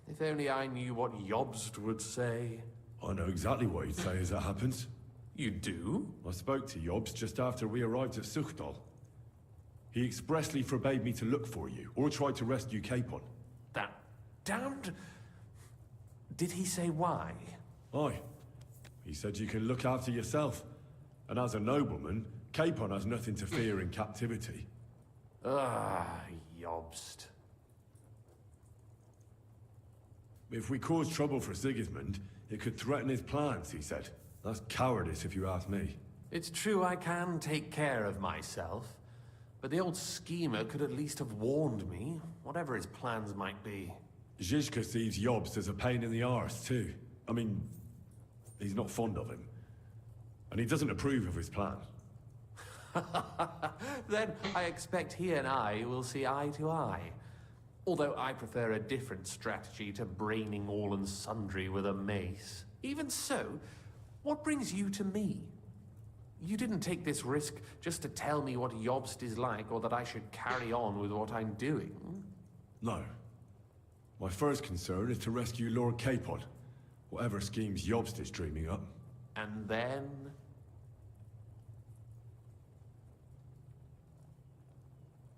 S18: if only I knew what Jobst would say.
S6: I know exactly what he'd say as that happens.
S18: You do?
S6: I spoke to Jobst just after we arrived at Suchdal. He expressly forbade me to look for you, or try to rescue Capon.
S18: That damned... Did he say why?
S6: Aye. He said you can look after yourself. And as a nobleman, Capon has nothing to fear in captivity.
S18: Ah, Jobst.
S6: If we cause trouble for Sigismund, it could threaten his plans, he said. That's cowardice, if you ask me.
S18: It's true I can take care of myself, but the old schemer could at least have warned me, whatever his plans might be.
S6: Zizka sees Jobst as a pain in the arse, too. I mean, he's not fond of him. And he doesn't approve of his plan.
S18: Then I expect he and I will see eye to eye. Although I prefer a different strategy to braining all and sundry with a mace. Even so, what brings you to me? You didn't take this risk just to tell me what Jobst is like, or that I should carry on with what I'm doing.
S6: No. My first concern is to rescue Lord Capon, whatever schemes Jobst is dreaming up.
S18: And then...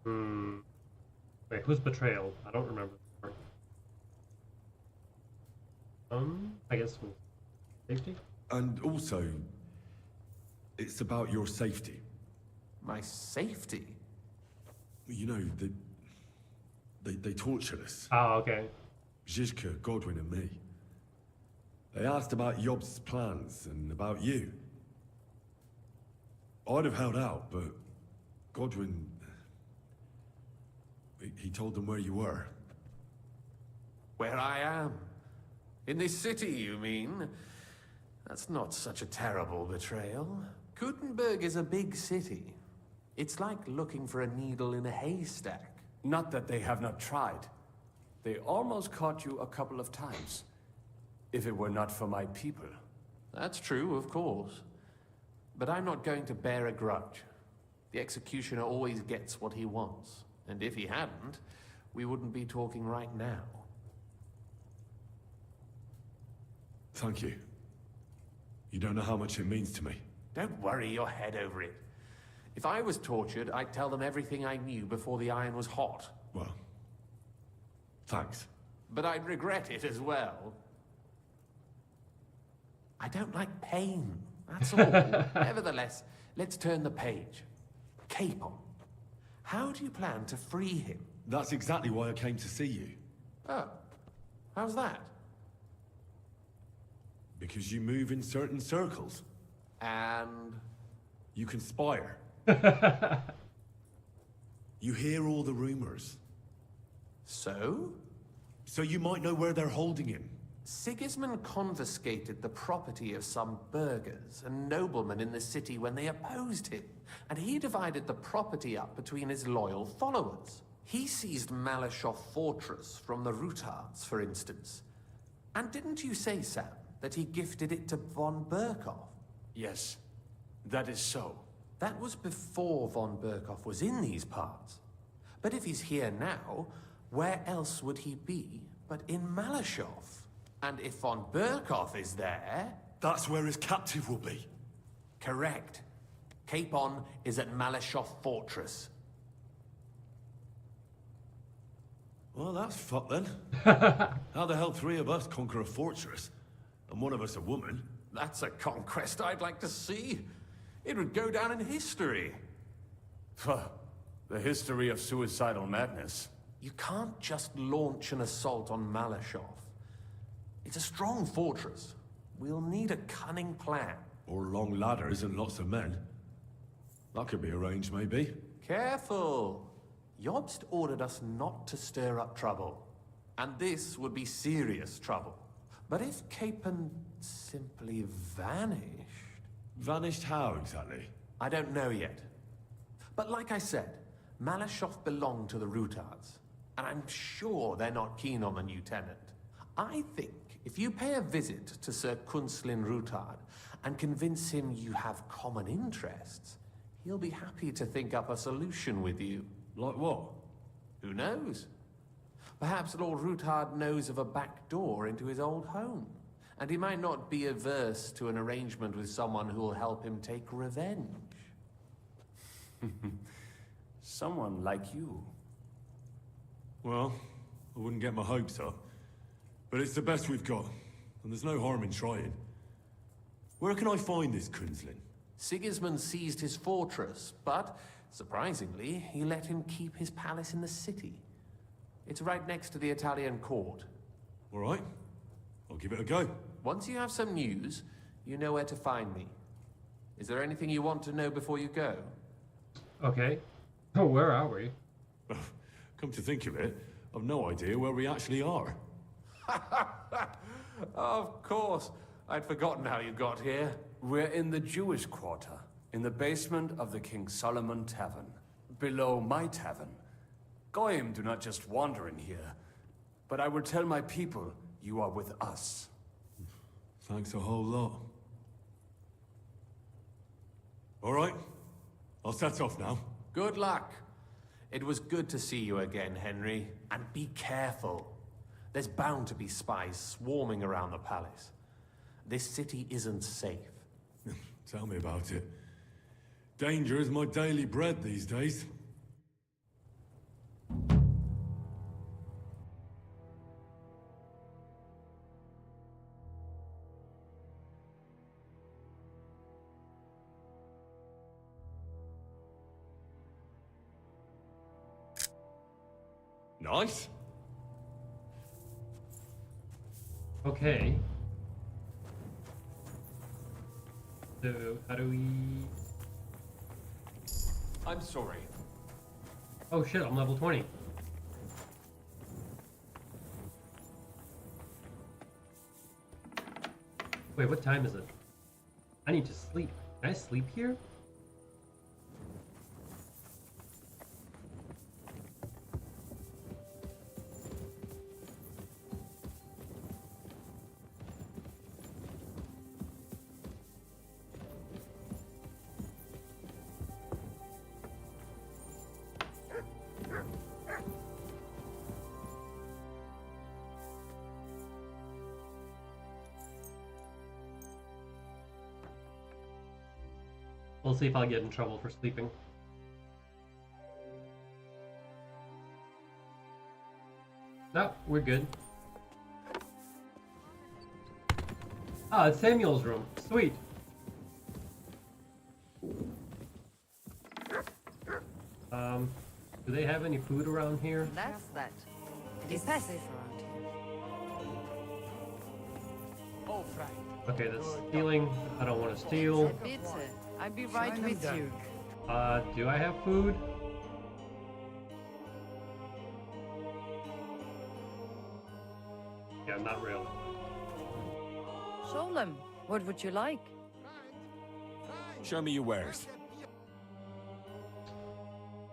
S1: Hmm. Wait, who's betrayal? I don't remember. I guess safety?
S6: And also, it's about your safety.
S18: My safety?
S6: You know, they tortured us.
S1: Oh, okay.
S6: Zizka, Godwin, and me. They asked about Yob's plans and about you. I'd have held out, but Godwin... He told them where you were.
S18: Where I am? In this city, you mean? That's not such a terrible betrayal. Gutenberg is a big city. It's like looking for a needle in a haystack.
S13: Not that they have not tried. They almost caught you a couple of times. If it were not for my people.
S18: That's true, of course. But I'm not going to bear a grudge. The executioner always gets what he wants. And if he hadn't, we wouldn't be talking right now.
S6: Thank you. You don't know how much it means to me.
S18: Don't worry your head over it. If I was tortured, I'd tell them everything I knew before the iron was hot.
S6: Well, thanks.
S18: But I'd regret it as well. I don't like pain, that's all. Nevertheless, let's turn the page. Capon. How do you plan to free him?
S6: That's exactly why I came to see you.
S18: Oh, how's that?
S6: Because you move in certain circles.
S18: And?
S6: You conspire. You hear all the rumors.
S18: So?
S6: So you might know where they're holding him.
S18: Sigismund confiscated the property of some burghers and noblemen in the city when they opposed him, and he divided the property up between his loyal followers. He seized Malashov Fortress from the Rutards, for instance. And didn't you say, Sam, that he gifted it to von Berkhoff?
S13: Yes, that is so.
S18: That was before von Berkhoff was in these parts. But if he's here now, where else would he be but in Malashov? And if von Berkhoff is there...
S6: That's where his captive will be.
S18: Correct. Capon is at Malashov Fortress.
S6: Well, that's fucked then. How the hell three of us conquer a fortress, and one of us a woman?
S18: That's a conquest I'd like to see. It would go down in history.
S13: The history of suicidal madness.
S18: You can't just launch an assault on Malashov. It's a strong fortress. We'll need a cunning plan.
S6: Or long ladders and lots of men. That could be arranged, maybe.
S18: Careful! Jobst ordered us not to stir up trouble. And this would be serious trouble. But if Capon simply vanished...
S6: Vanished how, exactly?
S18: I don't know yet. But like I said, Malashov belonged to the Rutards. And I'm sure they're not keen on the new tenant. I think if you pay a visit to Sir Kunslin Rutard and convince him you have common interests, he'll be happy to think up a solution with you.
S6: Like what?
S18: Who knows? Perhaps Lord Rutard knows of a back door into his old home, and he might not be averse to an arrangement with someone who will help him take revenge.
S13: Someone like you.
S6: Well, I wouldn't get my hopes up. But it's the best we've got, and there's no harm in trying. Where can I find this Kunslin?
S18: Sigismund seized his fortress, but, surprisingly, he let him keep his palace in the city. It's right next to the Italian court.
S6: All right. I'll give it a go.
S18: Once you have some news, you know where to find me. Is there anything you want to know before you go?
S1: Okay. Oh, where are we?
S6: Come to think of it, I've no idea where we actually are.
S18: Of course. I'd forgotten how you got here.
S13: We're in the Jewish quarter, in the basement of the King Solomon Tavern, below my tavern. Goyim do not just wander in here, but I will tell my people you are with us.
S6: Thanks a whole lot. All right, I'll set off now.
S18: Good luck. It was good to see you again, Henry. And be careful. There's bound to be spies swarming around the palace. This city isn't safe.
S6: Tell me about it. Danger is my daily bread these days. Nice.
S1: Okay. So, how do we...
S13: I'm sorry.
S1: Oh shit, I'm level 20. Wait, what time is it? I need to sleep. Can I sleep here? We'll see if I'll get in trouble for sleeping. No, we're good. Ah, it's Samuel's room. Sweet. Do they have any food around here?
S11: That's that. It is safe around here.
S2: Oh, Frank.
S1: Okay, that's stealing. I don't want to steal.
S11: Bitte. I'll be right with you.
S1: Do I have food? Yeah, not real.
S11: Sholem, what would you like?
S6: Show me your wares.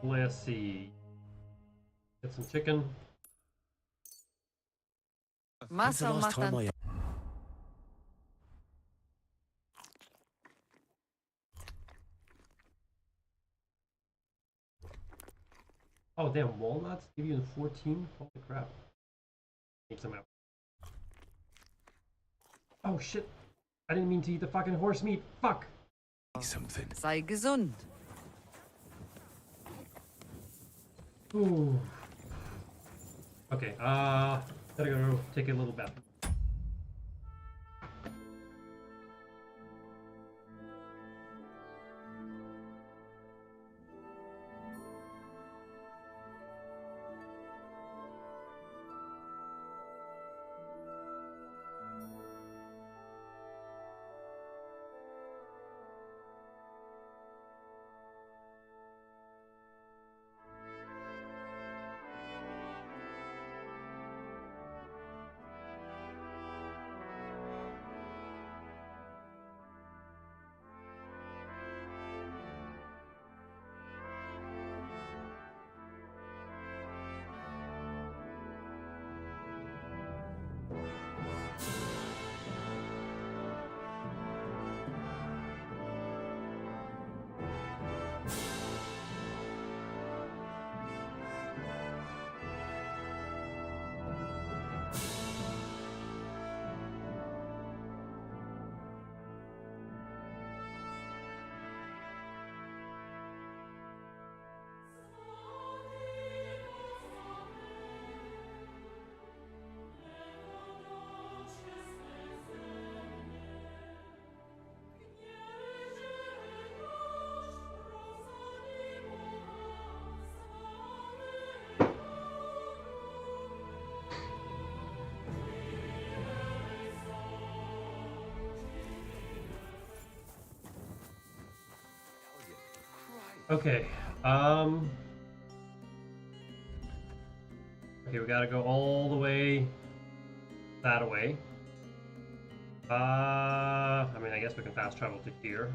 S1: Let's see. Get some chicken.
S11: Marcel macht dann...
S1: Oh damn, walnuts give you 14? Holy crap. Need some out. Oh shit. I didn't mean to eat the fucking horse meat. Fuck.
S6: Something.
S11: Sei gesund.
S1: Ooh. Okay, gotta go take a little bath. Okay, okay, we gotta go all the way that way. I mean, I guess we can fast travel to here.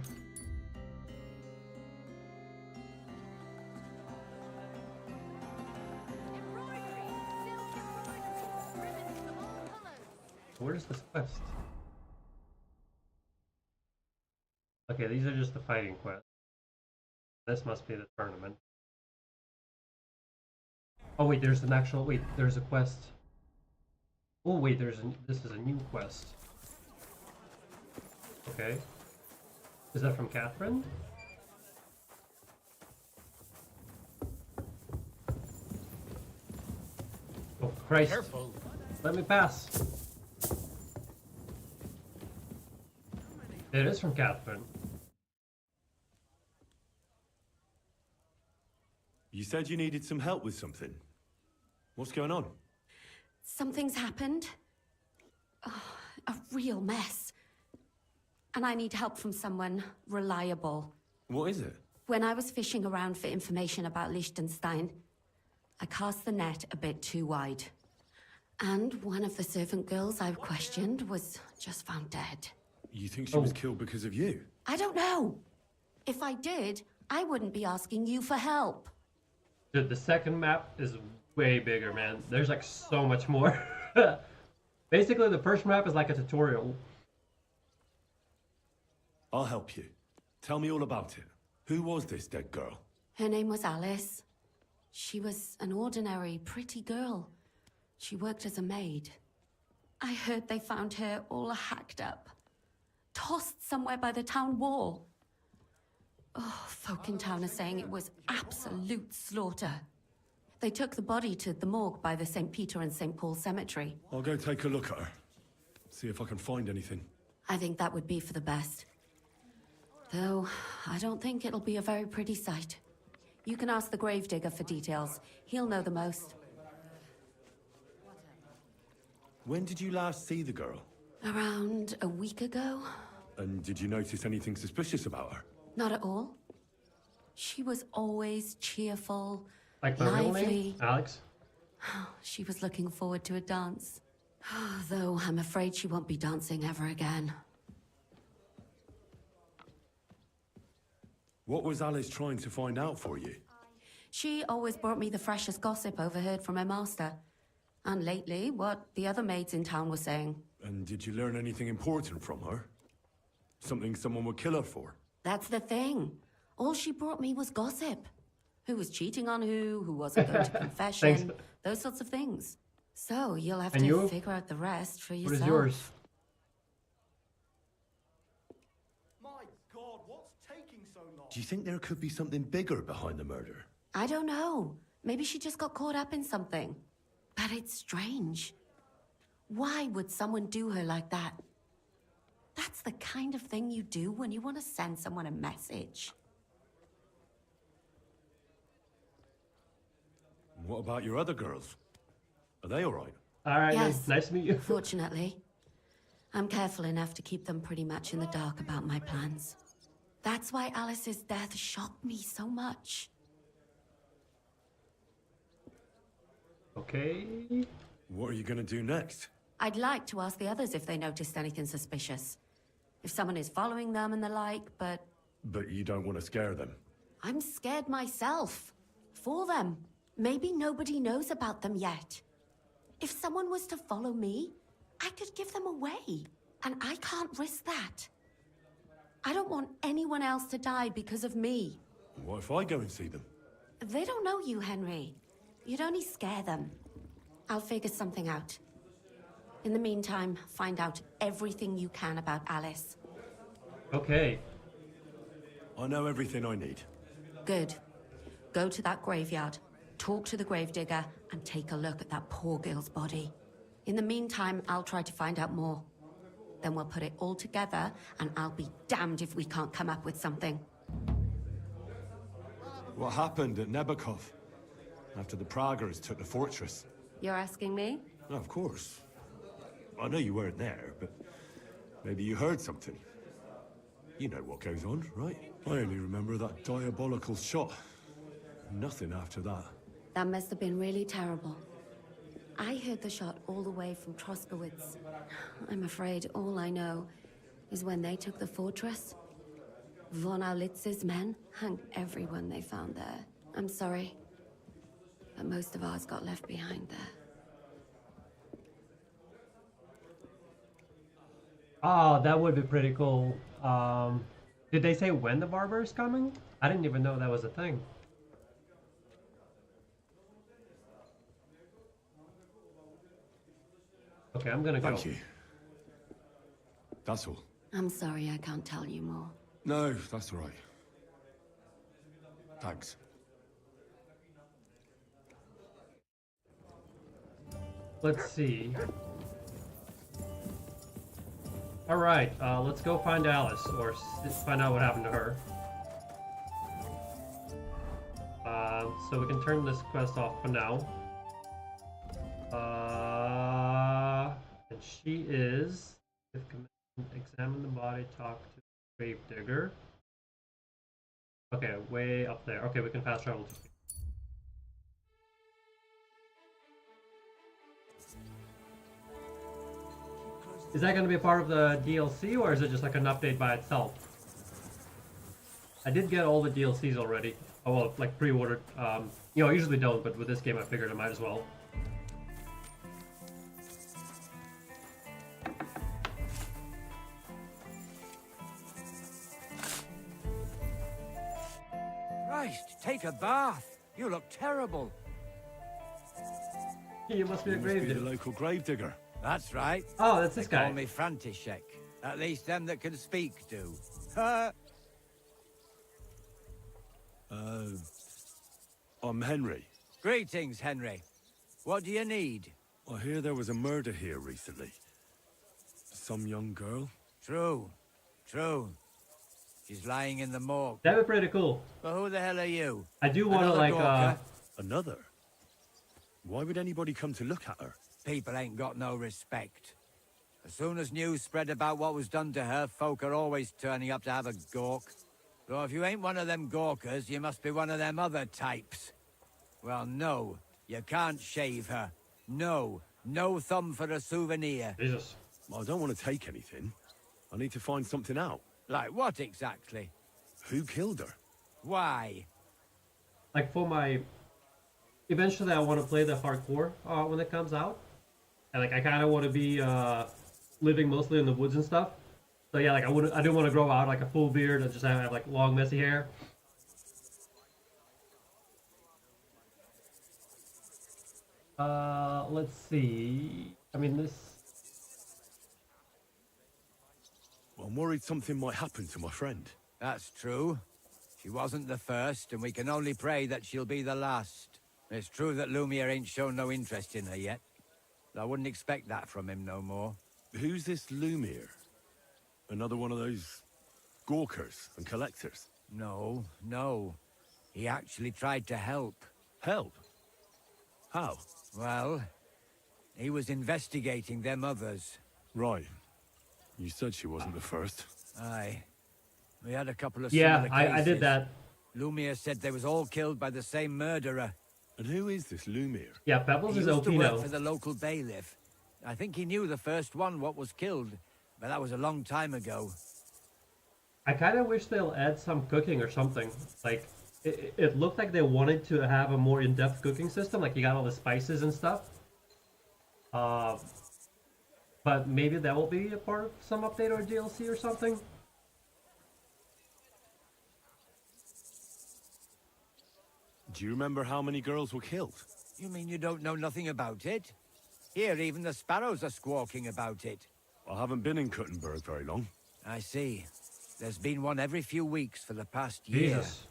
S1: Where's this quest? Okay, these are just the fighting quests. This must be the tournament. Oh wait, there's an actual, wait, there's a quest. Oh wait, this is a new quest. Okay. Is that from Catherine? Oh Christ.
S2: Careful.
S1: Let me pass. It is from Catherine.
S6: You said you needed some help with something.
S22: What's going on?
S14: Something's happened. Oh, a real mess. And I need help from someone reliable.
S22: What is it?
S14: When I was fishing around for information about Liechtenstein, I cast the net a bit too wide. And one of the servant girls I questioned was just found dead.
S22: You think she was killed because of you?
S14: I don't know. If I did, I wouldn't be asking you for help.
S1: Dude, the second map is way bigger, man. There's like so much more. Basically, the first map is like a tutorial.
S22: I'll help you. Tell me all about it. Who was this dead girl?
S14: Her name was Alice. She was an ordinary, pretty girl. She worked as a maid. I heard they found her all hacked up, tossed somewhere by the town wall. Oh, folk in town are saying it was absolute slaughter. They took the body to the morgue by the St. Peter and St. Paul cemetery.
S22: I'll go take a look at her. See if I can find anything.
S14: I think that would be for the best. Though, I don't think it'll be a very pretty sight. You can ask the gravedigger for details. He'll know the most.
S22: When did you last see the girl?
S14: Around a week ago?
S22: And did you notice anything suspicious about her?
S14: Not at all. She was always cheerful,
S1: Like my real
S14: lively.
S1: name? Alex?
S14: She was looking forward to a dance. Though I'm afraid she won't be dancing ever again.
S22: What was Alice trying to find out for you?
S14: She always brought me the freshest gossip overheard from her master. And lately, what the other maids in town were saying.
S22: And did you learn anything important from her? Something someone would kill her for?
S14: That's the thing. All she brought me was gossip. Who was cheating on who wasn't going to confession, those sorts of things. So you'll have to figure out the rest for yourself.
S1: What is yours?
S22: My God, what's taking so long? Do you think there could be something bigger behind the murder?
S14: I don't know. Maybe she just got caught up in something. But it's strange. Why would someone do her like that? That's the kind of thing you do when you want to send someone a message.
S22: What about your other girls? Are they all right?
S1: All right,
S14: Yes.
S1: nice to meet you.
S14: Fortunately, I'm careful enough to keep them pretty much in the dark about my plans. That's why Alice's death shocked me so much.
S1: Okay.
S22: What are you gonna do next?
S14: I'd like to ask the others if they noticed anything suspicious. If someone is following them and the like, but
S22: But you don't want to scare them.
S14: I'm scared myself. For them. Maybe nobody knows about them yet. If someone was to follow me, I could give them away. And I can't risk that. I don't want anyone else to die because of me.
S22: What if I go and see them?
S14: They don't know you, Henry. You'd only scare them. I'll figure something out. In the meantime, find out everything you can about Alice.
S1: Okay.
S22: I know everything I need.
S14: Good. Go to that graveyard, talk to the gravedigger, and take a look at that poor girl's body. In the meantime, I'll try to find out more. Then we'll put it all together, and I'll be damned if we can't come up with something.
S22: What happened at Nebakov? After the Praguers took the fortress?
S14: You're asking me?
S22: No, of course. I know you weren't there, but maybe you heard something. You know what goes on, right? I only remember that diabolical shot. Nothing after that.
S14: That must have been really terrible. I heard the shot all the way from Troskowitz. I'm afraid all I know is when they took the fortress, von Aulitz's men hung everyone they found there. I'm sorry, but most of ours got left behind there.
S1: Oh, that would be pretty cool. Did they say when the barber is coming? I didn't even know that was a thing. Okay, I'm gonna go.
S22: Thank you. That's all.
S14: I'm sorry I can't tell you more.
S22: No, that's all right. Thanks.
S1: Let's see. Alright, let's go find Alice, or find out what happened to her. So we can turn this quest off for now. And she is. If examine the body, talk to the gravedigger. Okay, way up there. Okay, we can fast travel to. Is that going to be a part of the DLC, or is it just like an update by itself? I did get all the DLCs already. Oh, well, like pre-ordered. You know, I usually don't, but with this game I figured I might as well.
S17: Christ, take a bath. You look terrible.
S1: You must be a
S22: the
S1: gravedigger.
S22: local gravedigger.
S17: That's right.
S1: Oh, that's this
S17: they
S1: guy.
S17: Call me František. At least them that can speak do.
S22: I'm Henry.
S17: Greetings, Henry. What do you need?
S22: I hear there was a murder here recently. Some young girl?
S17: True. True. She's lying in the morgue.
S1: That'd be pretty cool.
S17: But who the hell are you?
S1: I do want to
S17: Another
S1: like
S17: Gawker?
S22: Another? Why would anybody come to look at her?
S17: People ain't got no respect. As soon as news spread about what was done to her, folk are always turning up to have a gawk. So if you ain't one of them gawkers, you must be one of them other types. Well, no, you can't shave her. No, no thumb for a souvenir.
S1: Jesus.
S22: I don't want to take anything. I need to find something out.
S17: Like what exactly?
S22: Who killed her?
S17: Why?
S1: like for my. Eventually, I want to play the hardcore when it comes out, and like I kind of want to be living mostly in the woods and stuff. So yeah, like I do want to grow out like a full beard and just have like long messy hair. Let's see. I mean this.
S22: I'm worried something might happen to my friend.
S17: That's true. She wasn't the first, and we can only pray that she'll be the last. It's true that Lumiere ain't shown no interest in her yet. I wouldn't expect that from him no more.
S22: Who's this Lumiere? Another one of those gawkers and collectors?
S17: No, no. He actually tried to help.
S22: Help? How?
S17: Well, he was investigating them others.
S22: Right. You said she wasn't the first.
S17: Aye. We had a couple of
S1: Yeah,
S17: similar cases.
S1: I did that.
S17: Lumiere said they was all killed by the same murderer.
S22: And who is this Lumiere?
S1: Yeah, Pebbles
S17: He
S1: is
S17: used
S1: OP
S17: to work
S1: now.
S17: for the local bailiff. I think he knew the first one what was killed, but that was a long time ago.
S1: I kind of wish they'll add some cooking or something. Like, it looked like they wanted to have a more in-depth cooking system. Like, you got all the spices and stuff. But maybe that will be a part of some update or DLC or something.
S22: Do you remember how many girls were killed?
S17: You mean you don't know nothing about it? Here, even the sparrows are squawking about it.
S22: I haven't been in Kuttenberg very long.
S17: I see. There's been one every few weeks for the past year.
S1: Jesus.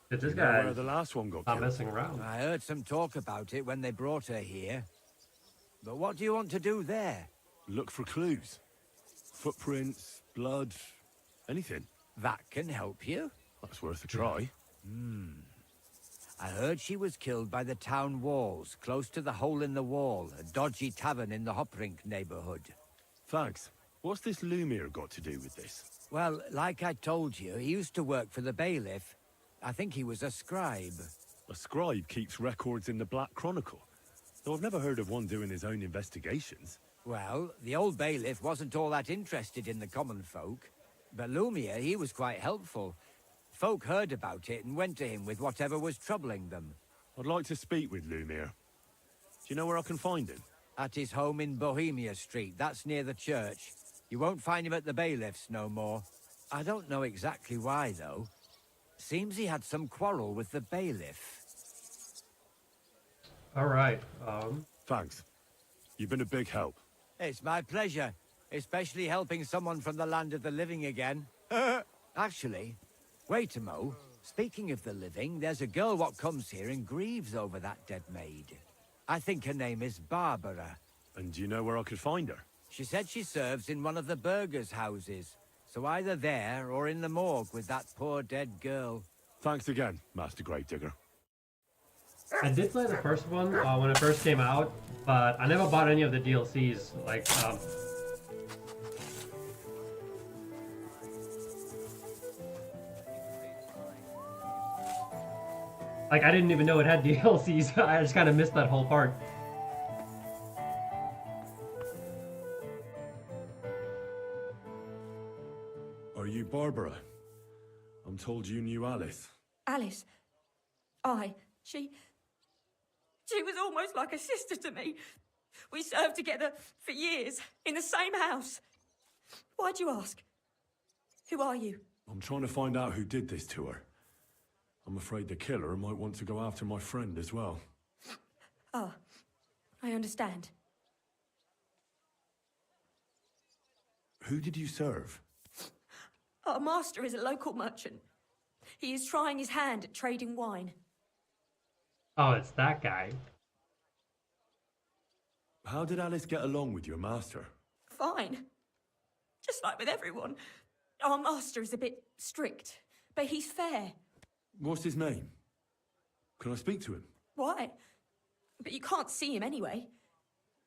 S1: Did this
S22: You know
S1: guy
S22: where the last one got
S1: not
S22: killed?
S1: messing around?
S17: I heard some talk about it when they brought her here. But what do you want to do there?
S22: Look for clues. Footprints, blood, anything.
S17: That can help you.
S22: That's worth a try.
S17: I heard she was killed by the town walls, close to the Hole in the Wall, a dodgy tavern in the Hoprink neighborhood.
S22: Thanks. What's this Lumiere got to do with this?
S17: Well, like I told you, he used to work for the bailiff. I think he was a scribe.
S22: A scribe keeps records in the Black Chronicle. Though I've never heard of one doing his own investigations.
S17: Well, the old bailiff wasn't all that interested in the common folk. But Lumiere, he was quite helpful. Folk heard about it and went to him with whatever was troubling them.
S22: I'd like to speak with Lumiere. Do you know where I can find him?
S17: At his home in Bohemia Street, that's near the church. You won't find him at the bailiff's no more. I don't know exactly why, though. Seems he had some quarrel with the bailiff.
S1: Alright,
S22: Thanks. You've been a big help.
S17: It's my pleasure, especially helping someone from the land of the living again. Actually, wait a mo. Speaking of the living, there's a girl what comes here and grieves over that dead maid. I think her name is Barbara.
S22: And do you know where I could find her?
S17: She said she serves in one of the burgers' houses. So either there or in the morgue with that poor dead girl.
S22: Thanks again, Master Gravedigger.
S1: I did play the first one when it first came out, but I never bought any of the DLCs. Like I didn't even know it had DLCs. I just kind of missed that whole part.
S22: Are you Barbara? I'm told you knew Alice.
S9: Alice? She was almost like a sister to me. We served together for years, in the same house. Why'd you ask? Who are you?
S22: I'm trying to find out who did this to her. I'm afraid the killer might want to go after my friend as well.
S9: Ah, I understand.
S22: Who did you serve?
S9: Our master is a local merchant. He is trying his hand at trading wine.
S1: Oh, it's that guy.
S22: How did Alice get along with your master?
S9: Fine. Just like with everyone. Our master is a bit strict, but he's fair.
S22: What's his name? Can I speak to him?
S9: Why? But you can't see him anyway.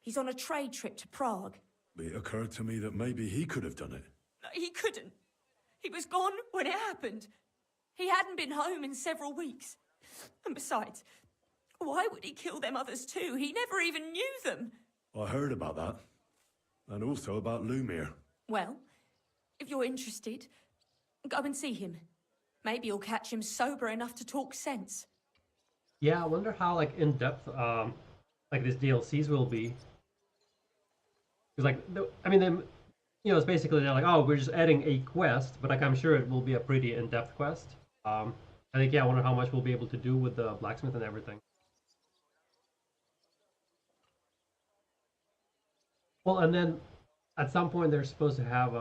S9: He's on a trade trip to Prague.
S22: It occurred to me that maybe he could have done it.
S9: He couldn't. He was gone when it happened. He hadn't been home in several weeks. And besides, why would he kill them others too? He never even knew them.
S22: I heard about that. And also about Lumir.
S9: Well, if you're interested, go and see him. Maybe you'll catch him sober enough to talk sense.
S1: Yeah, I wonder how in depth these DLCs will be. Because it's basically they're like, oh, we're just adding a quest, but I'm sure it will be a pretty in-depth quest. I think I wonder how much we'll be able to do with the blacksmith and everything. Well, and then at some point they're supposed to have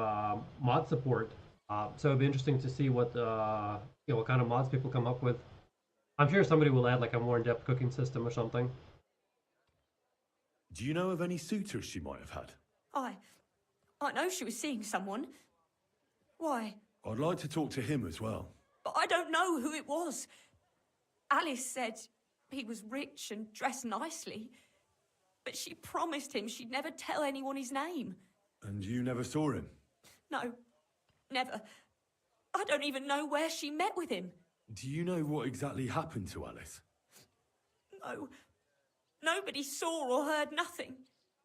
S1: mod support, so it'd be interesting to see what what kind of mods people come up with. I'm sure somebody will add a more in-depth cooking system or something.
S22: Do you know of any suitors she might have had?
S9: I know she was seeing someone. Why?
S22: I'd like to talk to him as well.
S9: But I don't know who it was. Alice said he was rich and dressed nicely, but she promised him she'd never tell anyone his name.
S22: And you never saw him?
S9: No, never. I don't even know where she met with him.
S22: Do you know what exactly happened to Alice?
S9: No. Nobody saw or heard nothing.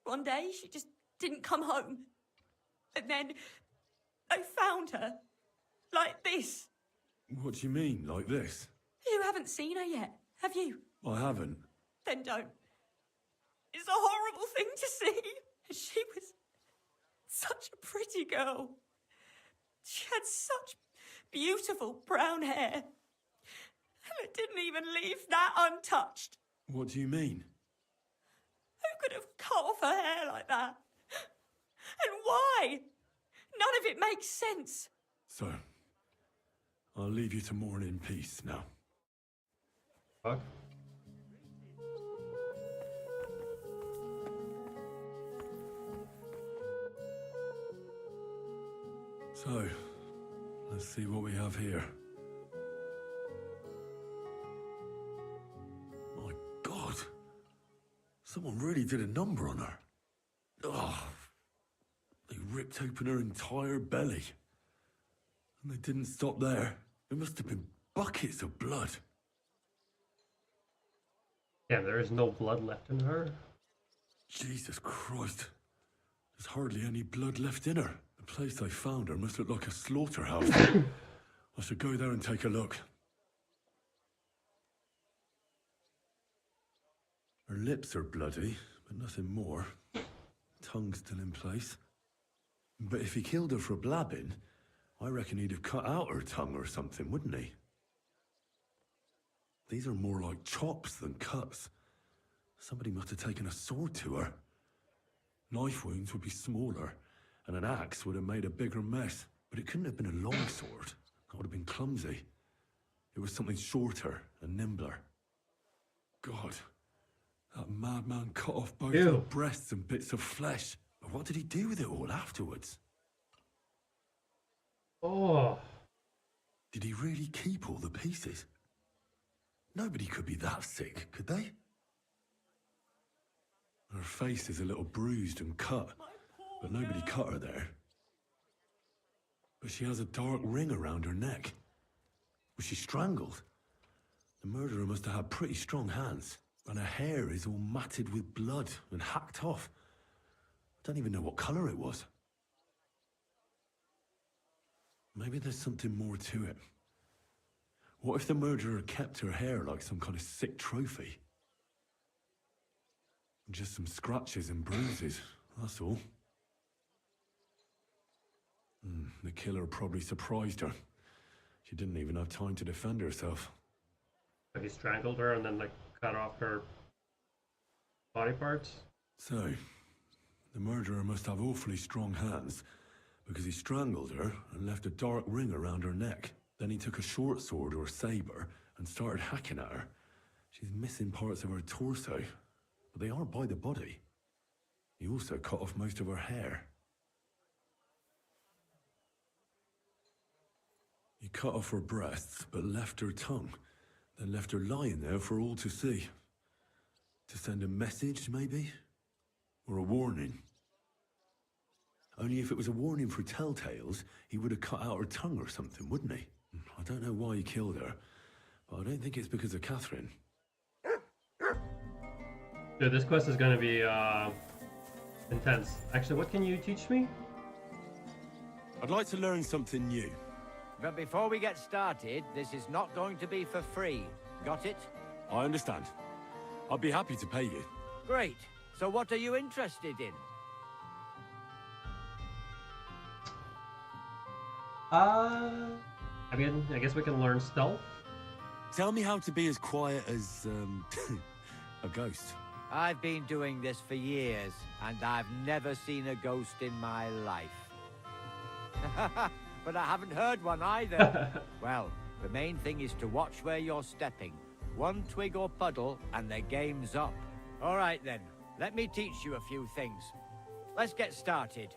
S9: One day, she just didn't come home. And then they found her. Like this.
S22: What do you mean, like this?
S9: You haven't seen her yet, have you?
S22: I haven't.
S9: Then don't. It's a horrible thing to see. She was such a pretty girl. She had such beautiful brown hair. And it didn't even leave that untouched.
S22: What do you mean?
S9: Who could have cut off her hair like that? And why? None of it makes sense.
S22: So, I'll leave you to mourn in peace now.
S1: Fuck.
S22: So, let's see what we have here. My God! Someone really did a number on her. Oh, they ripped open her entire belly. And they didn't stop there. There must have been buckets of blood.
S1: Yeah, there is no blood left in her.
S22: Jesus Christ. There's hardly any blood left in her. The place I found her must look like a slaughterhouse. I should go there and take a look. Her lips are bloody, but nothing more. Tongue's still in place. But if he killed her for blabbing, I reckon he'd have cut out her tongue or something, wouldn't he? These are more like chops than cuts. Somebody must have taken a sword to her. Knife wounds would be smaller, and an axe would have made a bigger mess. But it couldn't have been a long sword. That would have been clumsy. It was something shorter and nimbler. God, that madman cut off both her breasts and bits of flesh. But what did he do with it all afterwards?
S1: Oh.
S22: Did he really keep all the pieces? Nobody could be that sick, could they? Her face is a little bruised and cut, but nobody cut her there. But she has a dark ring around her neck. Was she strangled? The murderer must have had pretty strong hands, and her hair is all matted with blood and hacked off. I don't even know what colour it was. Maybe there's something more to it. What if the murderer kept her hair like some kind of sick trophy? Just some scratches and bruises, that's all. The killer probably surprised her. She didn't even have time to defend herself.
S1: Like he strangled her and then like cut off her body parts?
S22: So, the murderer must have awfully strong hands, because he strangled her and left a dark ring around her neck. Then he took a short sword or saber and started hacking at her. She's missing parts of her torso, but they aren't by the body. He also cut off most of her hair. He cut off her breasts, but left her tongue, then left her lying there for all to see. To send a message, maybe? Or a warning? Only if it was a warning for telltales, he would have cut out her tongue or something, wouldn't he? I don't know why he killed her, but I don't think it's because of Catherine.
S1: Dude, this quest is gonna be intense. Actually, what can you teach me?
S22: I'd like to learn something new.
S17: But before we get started, this is not going to be for free. Got it?
S22: I understand. I'd be happy to pay you.
S17: Great. So what are you interested in?
S1: I mean, I guess we can learn stealth.
S22: Tell me how to be as quiet as, a ghost.
S17: I've been doing this for years, and I've never seen a ghost in my life. But I haven't heard one either. Well, the main thing is to watch where you're stepping. One twig or puddle, and the game's up. All right, then. Let me teach you a few things. Let's get started.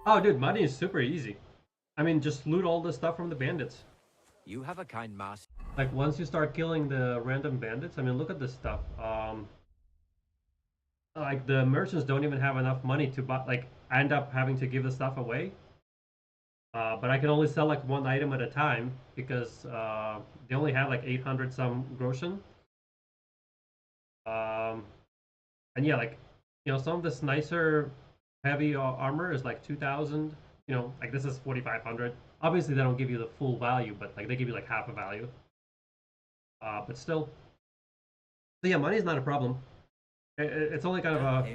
S1: Oh, dude, money is super easy. I mean, just loot all the stuff from the bandits.
S17: You have a kind master.
S1: Like, once you start killing the random bandits, I mean, look at this stuff. Like, the merchants don't even have enough money to buy, like, I end up having to give the stuff away. But I can only sell, like, one item at a time, because they only have, like, 800 some groschen. And yeah, like, you know, some of this nicer heavy armor is like 2,000. You know, like this is 4,500. Obviously, they don't give you the full value, but like they give you like half a value. But still, so yeah, money is not a problem. It's only kind of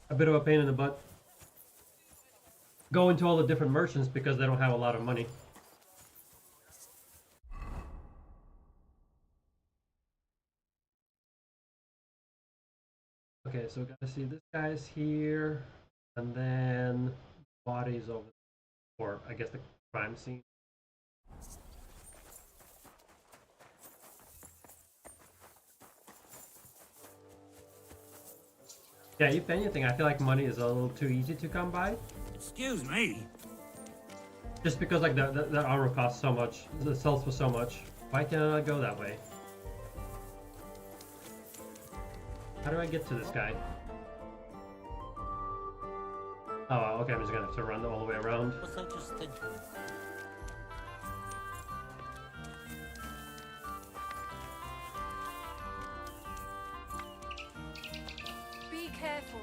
S1: a bit of a pain in the butt going to all the different merchants because they don't have a lot of money. Okay, so we gotta see this guy's here, and then bodies over, or I guess the crime scene. Yeah, if anything, I feel like money is a little too easy to come by.
S10: Excuse me?
S1: Just because like the armor costs so much, it sells for so much. Why can't I go that way? How do I get to this guy? Oh, okay, I'm just gonna have to run all the way around.
S10: What's I just thinking?
S11: Be careful.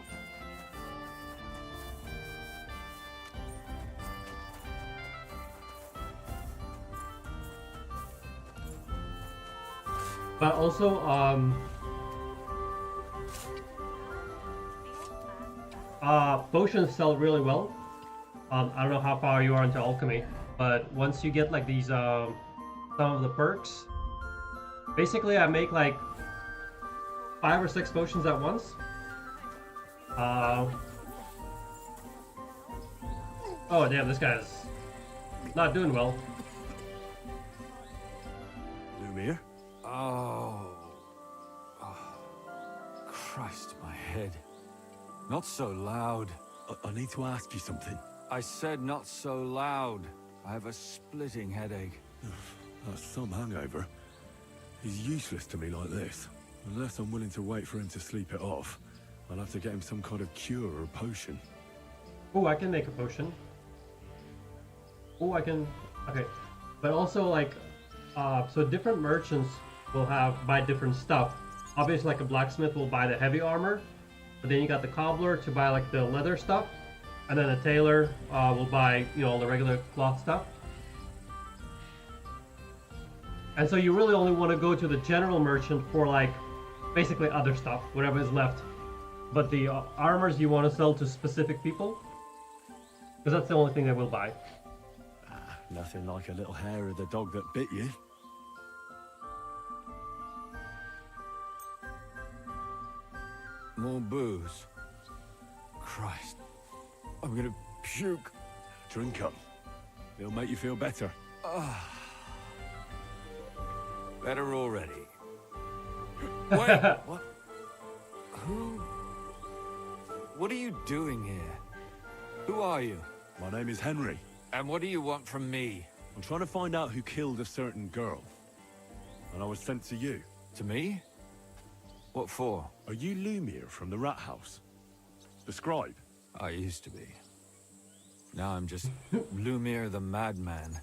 S1: But also, potions sell really well. I don't know how far you are into alchemy, but once you get like these, some of the perks, basically I make like 5 or 6 potions at once. Oh damn, this guy's not doing well.
S22: Lumir?
S6: Oh. Christ, my head. Not so loud.
S22: I need to ask you something.
S6: I said not so loud. I have a splitting headache.
S22: That's some hangover. He's useless to me like this. Unless I'm willing to wait for him to sleep it off, I'll have to get him some kind of cure or potion.
S1: Oh, I can make a potion. Oh, I can... Okay. But also, like... so different merchants will buy different stuff. Obviously, like a blacksmith will buy the heavy armor. But then you got the cobbler to buy, like, the leather stuff. And then a tailor will buy, you know, all the regular cloth stuff. And so you really only want to go to the general merchant for, like, basically other stuff, whatever is left. But the armors you want to sell to specific people. Because that's the only thing they will buy.
S22: Nothing like a little hair of the dog that bit you.
S6: More booze. Christ. I'm gonna puke.
S22: Drink 'em. It'll make you feel better.
S6: Better already. Wait, what? Who? What are you doing here? Who are you?
S22: My name is Henry.
S6: And what do you want from me?
S22: I'm trying to find out who killed a certain girl. And I was sent to you.
S6: To me? What for?
S22: Are you Lumiere from the Rat House? The scribe?
S6: I used to be. Now I'm just Lumiere the Madman.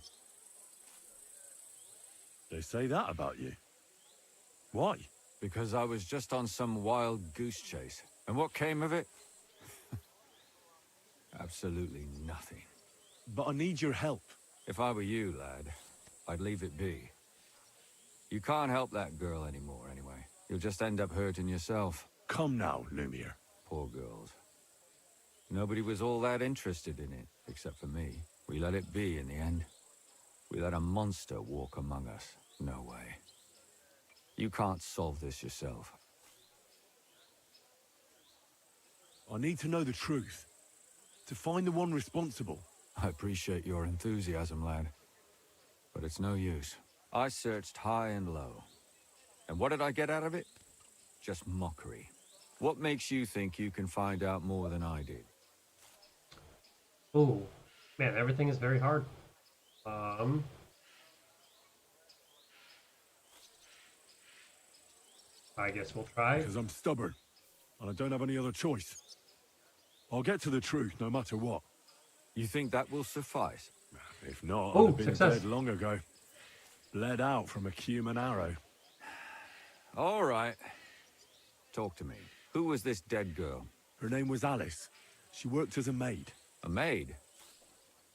S22: They say that about you. Why?
S6: Because I was just on some wild goose chase. And what came of it? Absolutely nothing.
S22: But I need your help.
S6: If I were you, lad, I'd leave it be. You can't help that girl anymore, anyway. You'll just end up hurting yourself.
S22: Come now, Lumiere.
S6: Poor girls. Nobody was all that interested in it, except for me. We let it be in the end. We let a monster walk among us. No way. You can't solve this yourself.
S22: I need to know the truth. To find the one responsible.
S6: I appreciate your enthusiasm, lad. But it's no use. I searched high and low. And what did I get out of it? Just mockery. What makes you think you can find out more than I did?
S1: Oh, man, everything is very hard. I guess we'll try.
S22: Because I'm stubborn, and I don't have any other choice. I'll get to the truth no matter what.
S6: You think that will suffice?
S22: If not,
S1: Oh,
S22: I'd have been
S1: success.
S22: dead long ago. Bled out from a human arrow.
S6: All right. Talk to me. Who was this dead girl?
S22: Her name was Alice. She worked as a maid.
S6: A maid?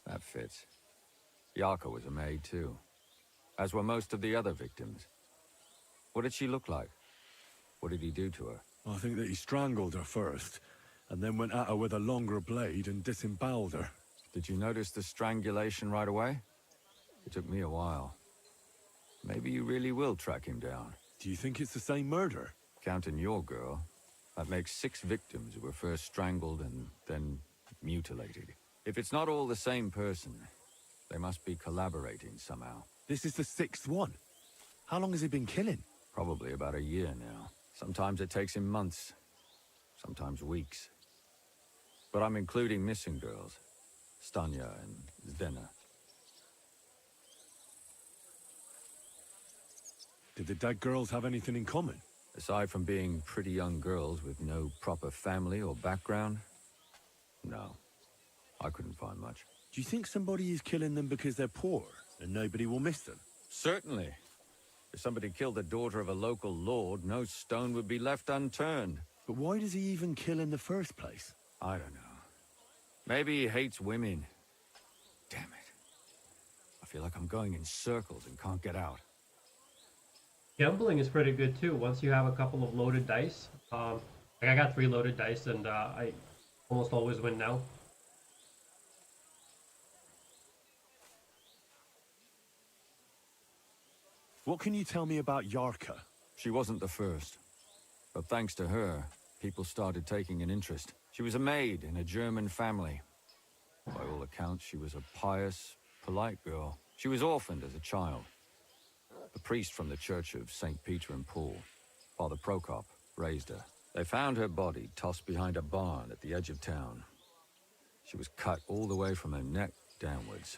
S6: That fits. Yarka was a maid too. As were most of the other victims. What did she look like? What did he do to her?
S22: I think that he strangled her first, and then went at her with a longer blade and disemboweled her.
S6: Did you notice the strangulation right away? It took me a while. Maybe you really will track him down.
S22: Do you think it's the same murder?
S6: Counting your girl, that makes 6 victims who were first strangled and then mutilated. If it's not all the same person, they must be collaborating somehow.
S22: This is the 6th one. How long has he been killing?
S6: Probably about a year now. Sometimes it takes him months, sometimes weeks. But I'm including missing girls, Stanya and Zdena.
S22: Did the dead girls have anything in common?
S6: Aside from being pretty young girls with no proper family or background, no. I couldn't find much.
S22: Do you think somebody is killing them because they're poor and nobody will miss them?
S6: Certainly. If somebody killed the daughter of a local lord, no stone would be left unturned.
S22: But why does he even kill in the first place?
S6: I don't know. Maybe he hates women. Damn it. I feel like I'm going in circles and can't get out.
S1: Gambling is pretty good too. Once you have a couple of loaded dice, like I got 3 loaded dice, and I almost always win now.
S22: What can you tell me about Yarka?
S6: She wasn't the first. But thanks to her, people started taking an interest. She was a maid in a German family. By all accounts, she was a pious, polite girl. She was orphaned as a child. The priest from the Church of St. Peter and Paul, Father Prokop, raised her. They found her body tossed behind a barn at the edge of town. She was cut all the way from her neck downwards.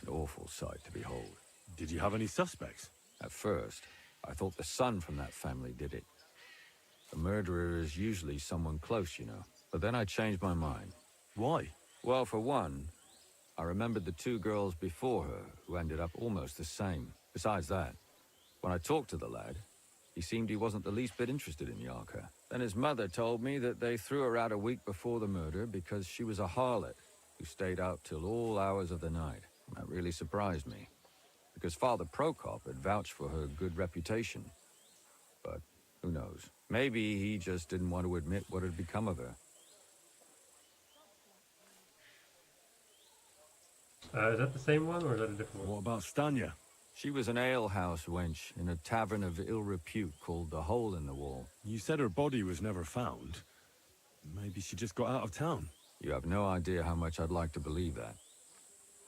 S6: An awful sight to behold.
S22: Did you have any suspects?
S6: At first,
S12: I thought the son from that family did it. The murderer is usually someone close, you know. But then I changed my mind.
S22: Why?
S12: Well, for one, I remembered the two girls before her who ended up almost the same. Besides that, when I talked to the lad, he seemed he wasn't the least bit interested in Yarka. Then his mother told me that they threw her out a week before the murder because she was a harlot who stayed out till all hours of the night. That really surprised me, because Father Prokop had vouched for her good reputation. But who knows? Maybe he just didn't want to admit what had become of her.
S1: Is that the same one, or is that a different one?
S22: What about Stanya?
S12: She was an alehouse wench in a tavern of ill repute called the Hole in the Wall.
S22: You said her body was never found. Maybe she just got out of town.
S12: You have no idea how much I'd like to believe that.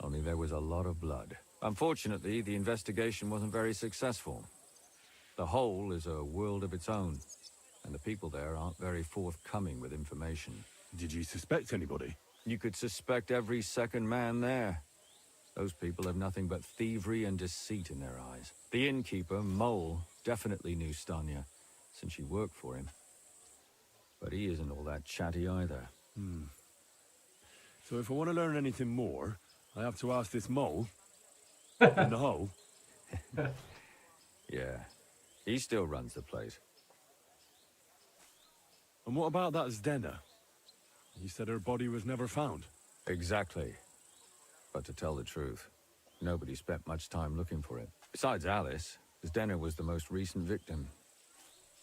S12: Only there was a lot of blood. Unfortunately, the investigation wasn't very successful. The Hole is a world of its own, and the people there aren't very forthcoming with information.
S22: Did you suspect anybody?
S12: You could suspect every second man there. Those people have nothing but thievery and deceit in their eyes. The innkeeper, Mole, definitely knew Stanya, since she worked for him. But he isn't all that chatty either.
S22: So if I want to learn anything more, I have to ask this Mole in the hole.
S12: Yeah, he still runs the place.
S22: And what about that Zdena? You said her body was never found.
S12: Exactly. But to tell the truth, nobody spent much time looking for it. Besides Alice, Zdena was the most recent victim.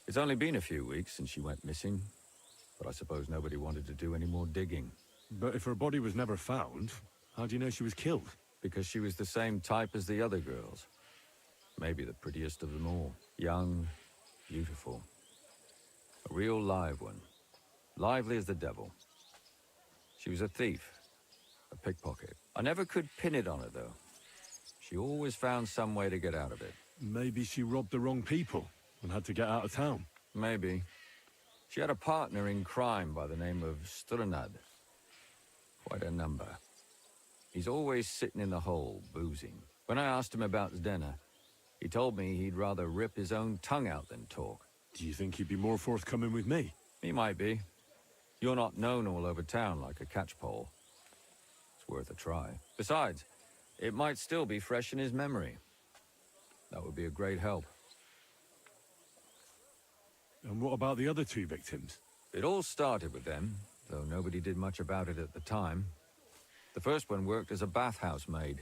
S12: It's only been a few weeks since she went missing, but I suppose nobody wanted to do any more digging.
S22: But if her body was never found, how do you know she was killed?
S12: Because she was the same type as the other girls. Maybe the prettiest of them all. Young, beautiful. A real live one. Lively as the devil. She was a thief. A pickpocket. I never could pin it on her, though. She always found some way to get out of it.
S22: Maybe she robbed the wrong people and had to get out of town.
S12: Maybe. She had a partner in crime by the name of Strunad. Quite a number. He's always sitting in the hole, boozing. When I asked him about Zdena, he told me he'd rather rip his own tongue out than talk.
S22: Do you think he'd be more forthcoming with me?
S12: He might be. You're not known all over town like a catchpole. It's worth a try. Besides, it might still be fresh in his memory. That would be a great help.
S22: And what about the other two victims?
S12: It all started with them, though nobody did much about it at the time. The first one worked as a bathhouse maid.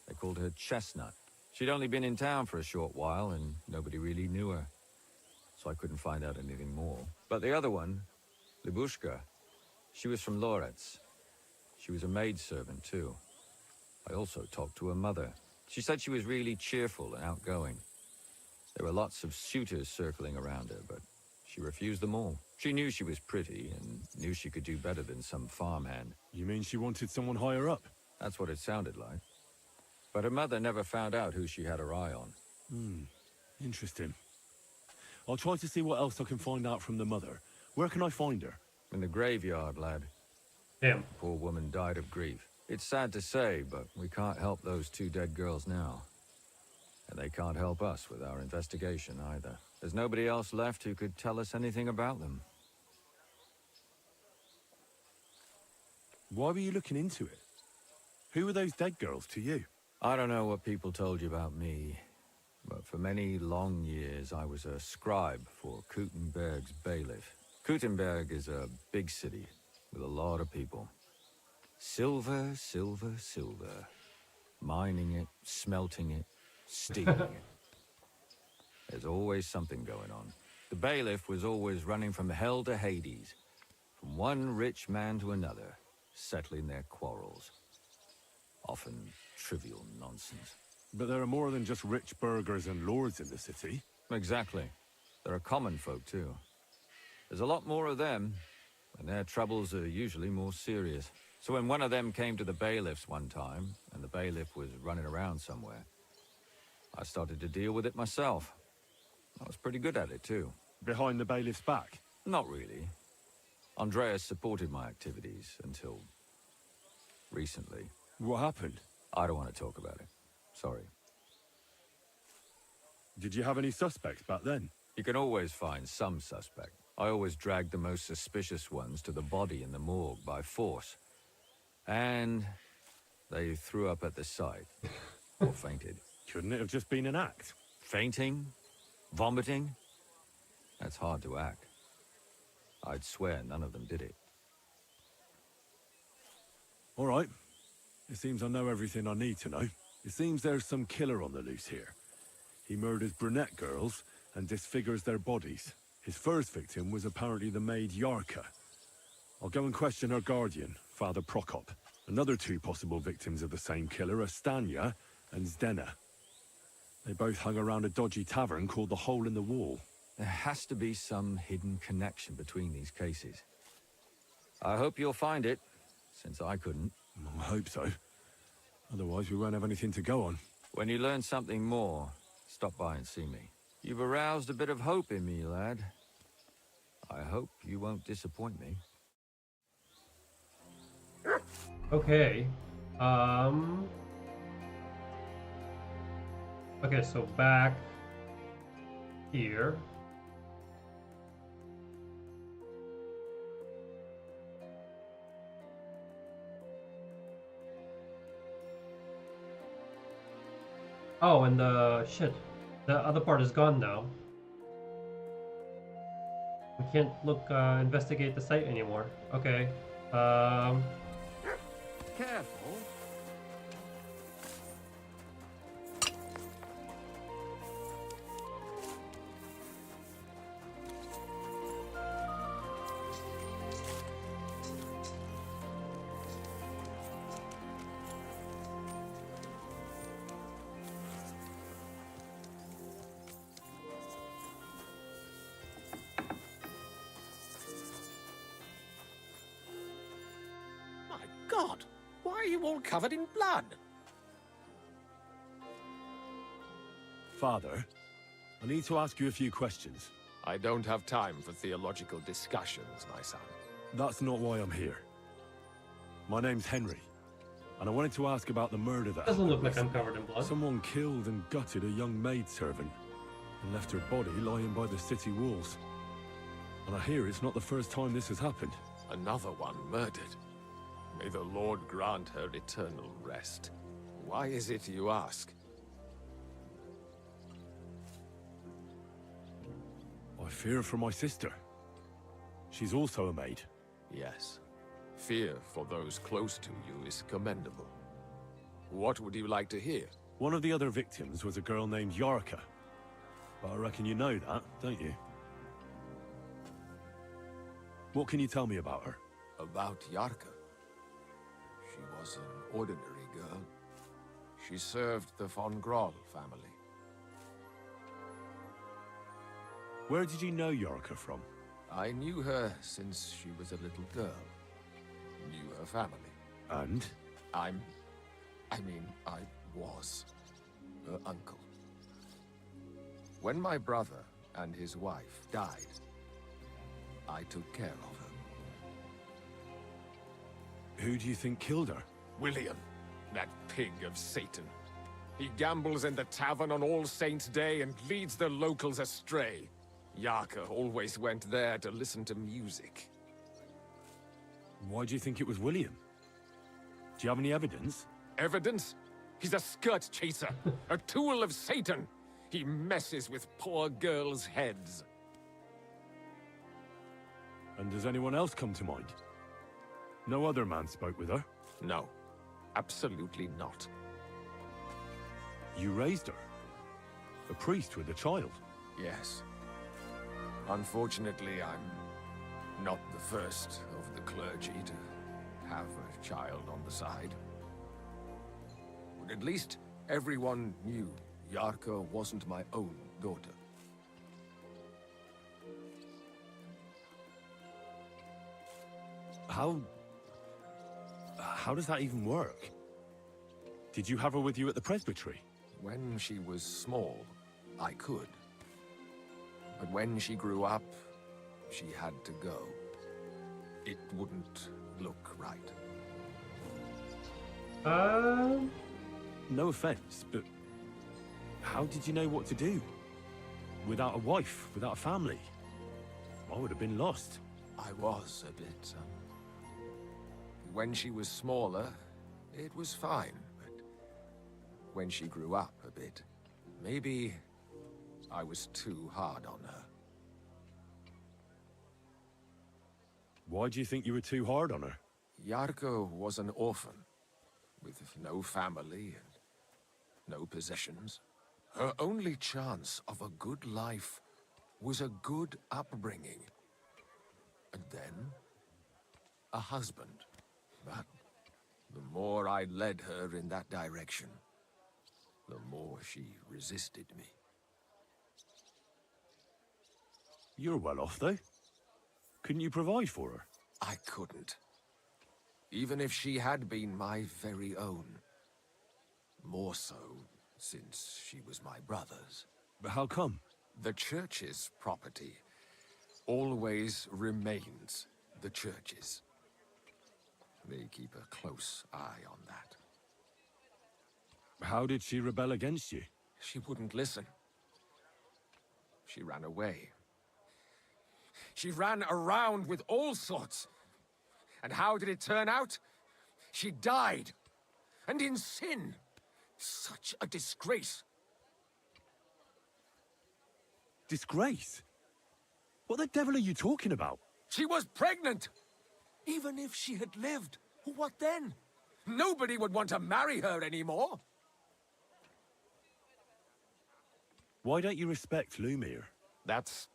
S12: They called her Chestnut. She'd only been in town for a short while, and nobody really knew her. So I couldn't find out anything more. But the other one, Libushka, she was from Loretz. She was a maidservant, too. I also talked to her mother. She said she was really cheerful and outgoing. There were lots of suitors circling around her, but she refused them all. She knew she was pretty and knew she could do better than some farmhand.
S22: You mean she wanted someone higher up?
S12: That's what it sounded like. But her mother never found out who she had her eye on.
S22: Interesting. I'll try to see what else I can find out from the mother. Where can I find her?
S12: In the graveyard, lad.
S1: Damn.
S12: The poor woman died of grief. It's sad to say, but we can't help those two dead girls now. And they can't help us with our investigation either. There's nobody else left who could tell us anything about them.
S22: Why were you looking into it? Who were those dead girls to you?
S12: I don't know what people told you about me, but for many long years I was a scribe for Kuttenberg's bailiff. Kuttenberg is a big city with a lot of people. Silver, silver, silver. Mining it, smelting it, stealing it. There's always something going on. The bailiff was always running from hell to Hades, from one rich man to another, settling their quarrels. Often trivial nonsense.
S22: But there are more than just rich burghers and lords in the city.
S12: Exactly. There are common folk, too. There's a lot more of them, and their troubles are usually more serious. So when one of them came to the bailiff's one time, and the bailiff was running around somewhere, I started to deal with it myself. I was pretty good at it, too.
S22: Behind the bailiff's back?
S12: Not really. Andreas supported my activities until recently.
S22: What happened?
S12: I don't want to talk about it. Sorry.
S6: Did you have any suspects back then?
S12: You can always find some suspect. I always dragged the most suspicious ones to the body in the morgue by force. And they threw up at the sight. Or fainted.
S6: Couldn't it have just been an act?
S12: Fainting? Vomiting? That's hard to act. I'd swear none of them did it.
S6: All right. It seems I know everything I need to know. It seems there's some killer on the loose here. He murders brunette girls and disfigures their bodies. His first victim was apparently the maid Yarka. I'll go and question her guardian, Father Prokop. Another two possible victims of the same killer are Stanya and Zdena. They both hung around a dodgy tavern called the Hole in the Wall.
S12: There has to be some hidden connection between these cases. I hope you'll find it, since I couldn't.
S6: I hope so. Otherwise we won't have anything to go on.
S12: When you learn something more, stop by and see me. You've aroused a bit of hope in me, lad. I hope you won't disappoint me.
S1: Okay. Okay, so back here. Oh, and the shit. The other part is gone now. We can't look, investigate the site anymore. Okay.
S17: Careful.
S10: God, why are you all covered in blood?
S6: Father, I need to ask you a few questions.
S13: I don't have time for theological discussions, my son.
S6: That's not why I'm here. My name's Henry, and I wanted to ask about the murder that
S1: Doesn't look
S6: happened
S1: like I'm
S6: recently.
S1: covered in blood.
S6: Someone killed and gutted a young maidservant and left her body lying by the city walls. And I hear it's not the first time this has happened.
S13: Another one murdered. May the Lord grant her eternal rest. Why is it you ask?
S6: I fear for my sister. She's also a maid.
S13: Yes. Fear for those close to you is commendable. What would you like to hear?
S6: One of the other victims was a girl named Yarka. But I reckon you know that, don't you? What can you tell me about her?
S13: About Yarka? She was an ordinary girl. She served the von Groll family.
S6: Where did you know Yarka from?
S13: I knew her since she was a little girl. Knew her family.
S6: And?
S13: I was her uncle. When my brother and his wife died, I took care of her.
S6: Who do you think killed her?
S13: William, that pig of Satan. He gambles in the tavern on All Saints' Day and leads the locals astray. Yarka always went there to listen to music.
S6: Why do you think it was William? Do you have any evidence?
S13: Evidence? He's a skirt chaser, a tool of Satan. He messes with poor girls' heads.
S6: And does anyone else come to mind? No other man spoke with her?
S13: No, absolutely not.
S6: You raised her? A priest with a child?
S13: Yes. Unfortunately, I'm not the first of the clergy to have a child on the side. But at least everyone knew Yarka wasn't my own daughter.
S6: How does that even work? Did you have her with you at the presbytery?
S13: When she was small, I could. But when she grew up, she had to go. It wouldn't look right.
S6: No offense, but how did you know what to do?
S22: without a wife, without a family. I would have been lost.
S16: I was a bit, when she was smaller, it was fine, but when she grew up a bit, maybe I was too hard on her.
S22: Why do you think you were too hard on her?
S16: Yarko was an orphan, with no family and no possessions. Her only chance of a good life was a good upbringing. And then, a husband. But the more I led her in that direction, the more she resisted me.
S22: You're well off, though. Couldn't you provide for her?
S16: I couldn't. Even if she had been my very own. More so, since she was my brother's.
S22: But how come?
S16: The church's property always remains the church's. They keep a close eye on that.
S22: How did she rebel against you?
S16: She wouldn't listen. She ran away. She ran around with all sorts. And how did it turn out? She died. And in sin. Such a disgrace.
S22: Disgrace? What the devil are you talking about?
S16: She was pregnant! Even if she had lived, what then? Nobody would want to marry her anymore.
S22: Why don't you respect Lumiere?
S16: That's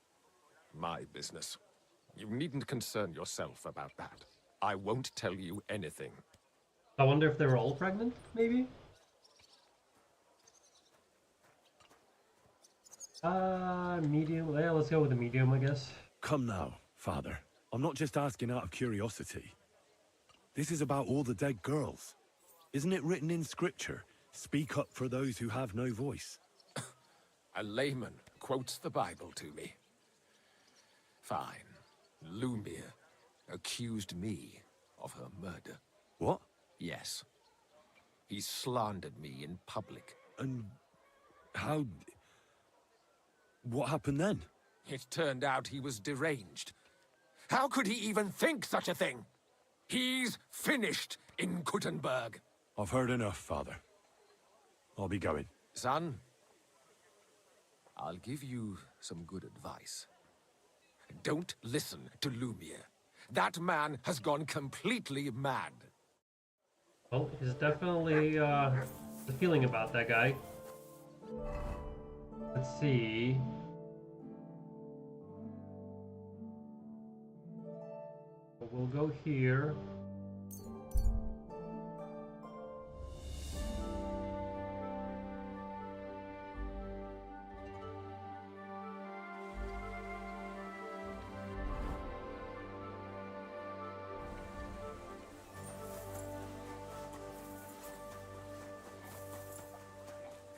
S16: my business. You needn't concern yourself about that. I won't tell you anything.
S1: I wonder if they were all pregnant, maybe? Medium. Yeah, let's go with the medium, I guess.
S22: Come now, Father. I'm not just asking out of curiosity. This is about all the dead girls. Isn't it written in scripture? Speak up for those who have no voice.
S16: A layman quotes the Bible to me. Fine. Lumiere accused me of her murder.
S22: What?
S16: Yes. He slandered me in public.
S22: And how... What happened then?
S16: It turned out he was deranged. How could he even think such a thing? He's finished in Kuttenberg.
S22: I've heard enough, Father. I'll be going.
S16: Son, I'll give you some good advice. Don't listen to Lumiere. That man has gone completely mad.
S1: Well, he's definitely the feeling about that guy. Let's see. We'll go here.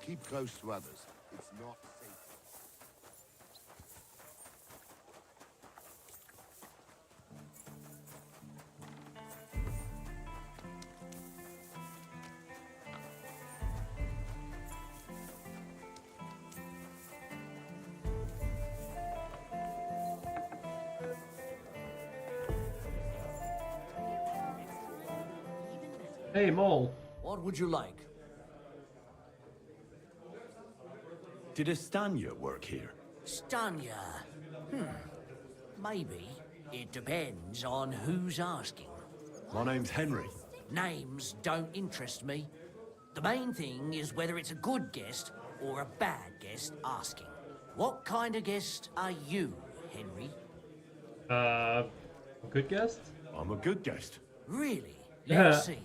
S10: Keep close to others. It's not safe.
S1: Hey, Mole.
S5: What would you like?
S22: Did a Stanya work here?
S5: Stanya? Maybe. It depends on who's asking.
S22: My name's Henry.
S5: Names don't interest me. The main thing is whether it's a good guest or a bad guest asking. What kind of guest are you, Henry?
S1: Good guest?
S22: I'm a good guest.
S5: Really? Let's see.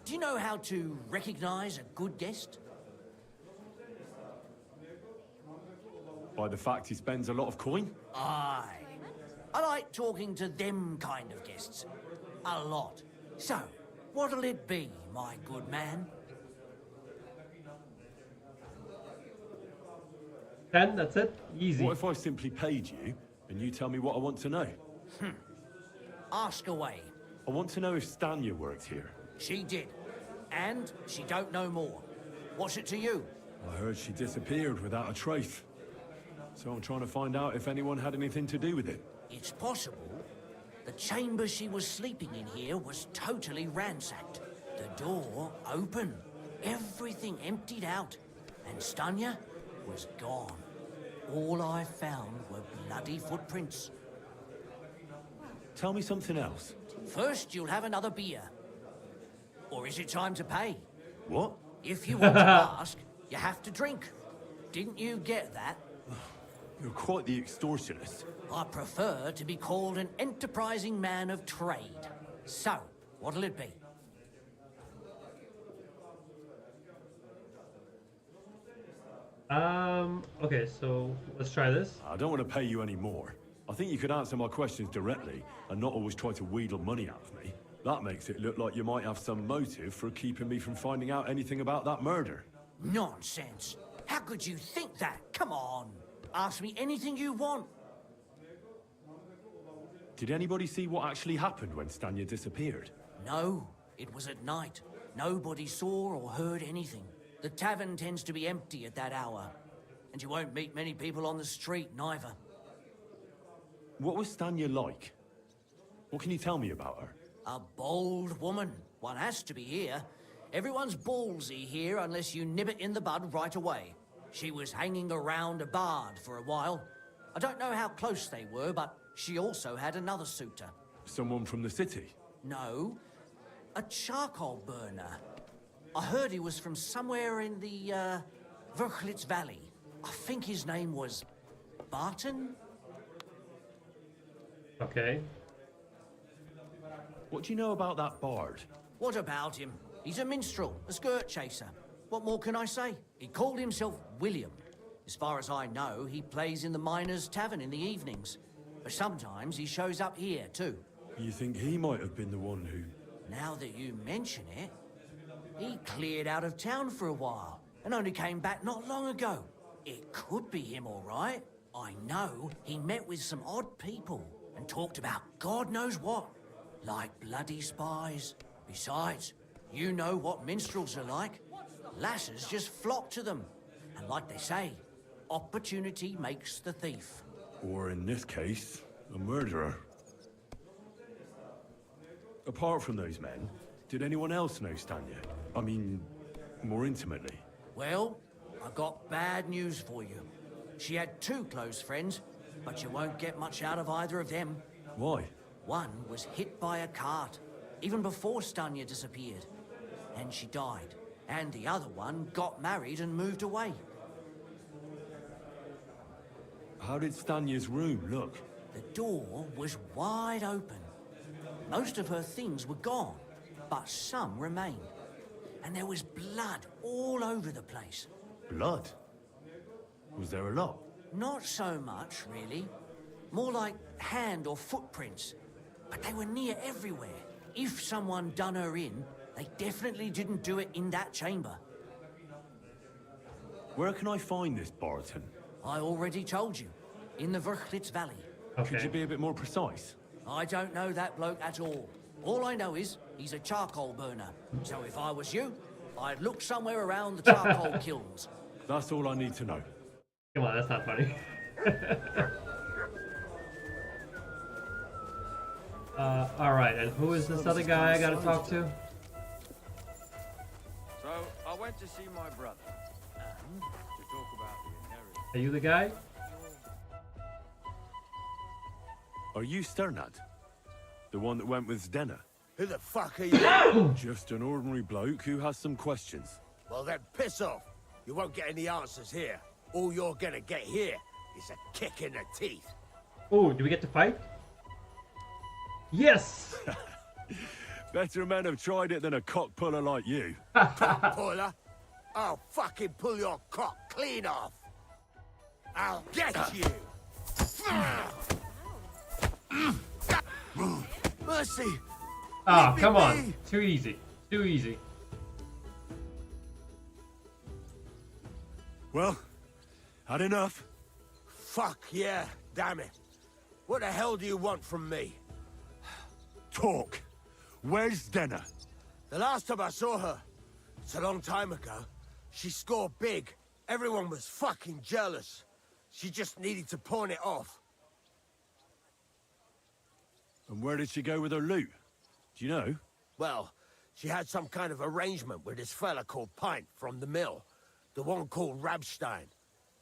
S5: Do you know how to recognize a good guest?
S22: By the fact he spends a lot of coin?
S5: Aye. I like talking to them kind of guests. A lot. So, what'll it be, my good man?
S1: 10, that's it? Easy.
S22: What if I simply paid you, and you tell me what I want to know?
S5: Ask away.
S22: I want to know if Stanya worked here.
S5: She did. And she don't know more. What's it to you?
S22: I heard she disappeared without a trace. So I'm trying to find out if anyone had anything to do with it.
S5: It's possible. The chamber she was sleeping in here was totally ransacked. The door open. Everything emptied out. And Stanya was gone. All I found were bloody footprints.
S22: Tell me something else.
S5: First, you'll have another beer. Or is it time to pay?
S22: What?
S5: If you want to ask, you have to drink. Didn't you get that?
S22: You're quite the extortionist.
S5: I prefer to be called an enterprising man of trade. So, what'll it be?
S1: Okay, so let's try this.
S22: I don't want to pay you any more. I think you could answer my questions directly and not always try to wheedle money out of me. That makes it look like you might have some motive for keeping me from finding out anything about that murder.
S5: Nonsense. How could you think that? Come on. Ask me anything you want.
S22: Did anybody see what actually happened when Stanya disappeared?
S5: No, it was at night. Nobody saw or heard anything. The tavern tends to be empty at that hour. And you won't meet many people on the street, neither.
S22: What was Stanya like? What can you tell me about her?
S5: A bold woman. One has to be here. Everyone's ballsy here unless you nib it in the bud right away. She was hanging around a bard for a while. I don't know how close they were, but she also had another suitor.
S22: Someone from the city?
S5: No, a charcoal burner. I heard he was from somewhere in the, Verchlitz Valley. I think his name was Barton?
S1: Okay.
S22: What do you know about that bard?
S5: What about him? He's a minstrel, a skirt chaser. What more can I say? He called himself William. As far as I know, he plays in the Miners' Tavern in the evenings. But sometimes he shows up here, too.
S22: You think he might have been the one who...
S5: Now that you mention it, he cleared out of town for a while and only came back not long ago. It could be him, all right. I know he met with some odd people and talked about God knows what, like bloody spies. Besides, you know what minstrels are like. Lasses just flock to them. And like they say, opportunity makes the thief.
S22: Or in this case, a murderer. Apart from those men, did anyone else know Stanya? I mean, more intimately.
S5: Well, I've got bad news for you. She had two close friends, but you won't get much out of either of them.
S22: Why?
S5: One was hit by a cart, even before Stanya disappeared. And she died. And the other one got married and moved away.
S22: How did Stanya's room look?
S5: The door was wide open. Most of her things were gone, but some remained. And there was blood all over the place.
S22: Blood? Was there a lot?
S5: Not so much, really. More like hand or footprints. But they were near everywhere. If someone done her in, they definitely didn't do it in that chamber.
S22: Where can I find this Barton?
S5: I already told you. In the Verchlitz Valley.
S1: Okay.
S22: Could you be a bit more precise?
S5: I don't know that bloke at all. All I know is he's a charcoal burner. So if I was you, I'd look somewhere around the charcoal kilns.
S22: That's all I need to know.
S1: Come on, that's not funny. Alright, and who is this other guy I gotta talk to?
S12: So, I went to see my brother. To talk about the inheritance.
S1: Are you the guy?
S22: Are you Sternad? The one that went with Zdenna?
S10: Who the fuck are you?
S22: Just an ordinary bloke who has some questions.
S10: Well then, piss off. You won't get any answers here. All you're gonna get here is a kick in the teeth.
S1: Oh, do we get to fight? Yes!
S22: Better men have tried it than a cock puller like you.
S10: Cock puller? I'll fucking pull your cock clean off. I'll get you. Mercy.
S1: Oh, come on. Too easy. Too easy.
S22: Well, had enough?
S10: Fuck yeah, damn it. What the hell do you want from me?
S22: Talk. Where's Zdenna?
S10: The last time I saw her, it's a long time ago, she scored big. Everyone was fucking jealous. She just needed to pawn it off.
S22: And where did she go with her loot? Do you know?
S10: Well, she had some kind of arrangement with this fella called Pint from the mill. The one called Rabstein.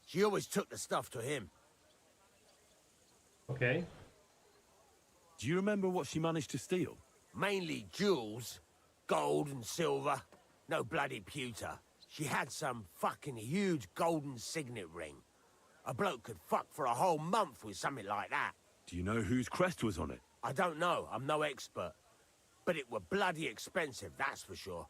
S10: She always took the stuff to him.
S1: Okay.
S22: Do you remember what she managed to steal?
S10: Mainly jewels. Gold and silver. No bloody pewter. She had some fucking huge golden signet ring. A bloke could fuck for a whole month with something like that.
S22: Do you know whose crest was on it?
S10: I don't know. I'm no expert. But it were bloody expensive, that's for sure.